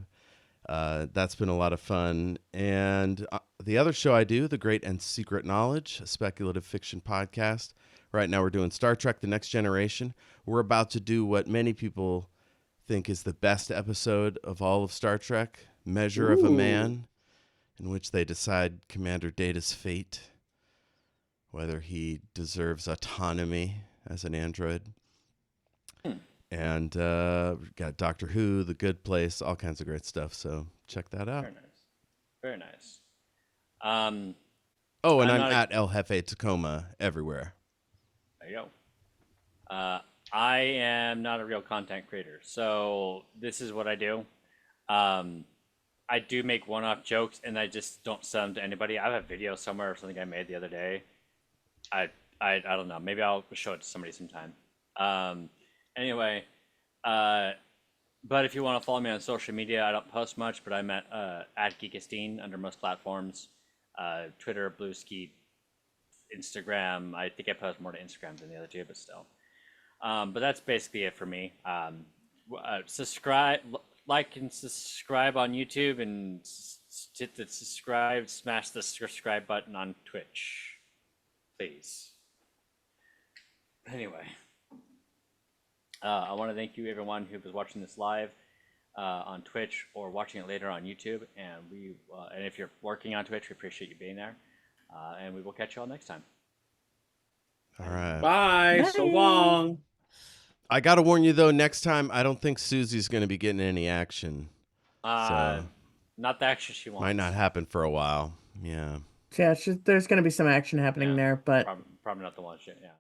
[SPEAKER 2] That's been a lot of fun. And the other show I do, The Great and Secret Knowledge, a speculative fiction podcast. Right now we're doing Star Trek The Next Generation. We're about to do what many people think is the best episode of all of Star Trek, Measure of a Man, in which they decide Commander Data's fate, whether he deserves autonomy as an android. And we've got Doctor Who, The Good Place, all kinds of great stuff. So check that out.
[SPEAKER 3] Very nice. Very nice. Um,
[SPEAKER 2] Oh, and I'm
[SPEAKER 3] not a-
[SPEAKER 2] at El Jefe Tacoma everywhere.
[SPEAKER 3] There you go. I am not a real content creator, so this is what I do. I do make one-off jokes, and I just don't send them to anybody. I have a video somewhere or something I made the other day. I don't know. Maybe I'll show it to somebody sometime. Anyway, but if you want to follow me on social media, I don't post much, but I'm at Geekestein under most platforms. Twitter, Bluesky, Instagram. I think I post more to Instagram than the other two, but still. But that's basically it for me. Subscribe, like, and subscribe on YouTube, and hit the subscribe, smash the subscribe button on Twitch, please. Anyway, I want to thank you, everyone who was watching this live on Twitch or watching it later on YouTube. And if you're working on Twitch, we appreciate you being there. And we will catch you all next time.
[SPEAKER 2] All right.
[SPEAKER 4] Bye. So long.
[SPEAKER 2] I got to warn you, though, next time, I don't think Susie's going to be getting any action.
[SPEAKER 3] Not the action she wants.
[SPEAKER 2] Might not happen for a while. Yeah.
[SPEAKER 1] Yeah, there's going to be some action happening there, but
[SPEAKER 3] Probably not the one shit. Yeah.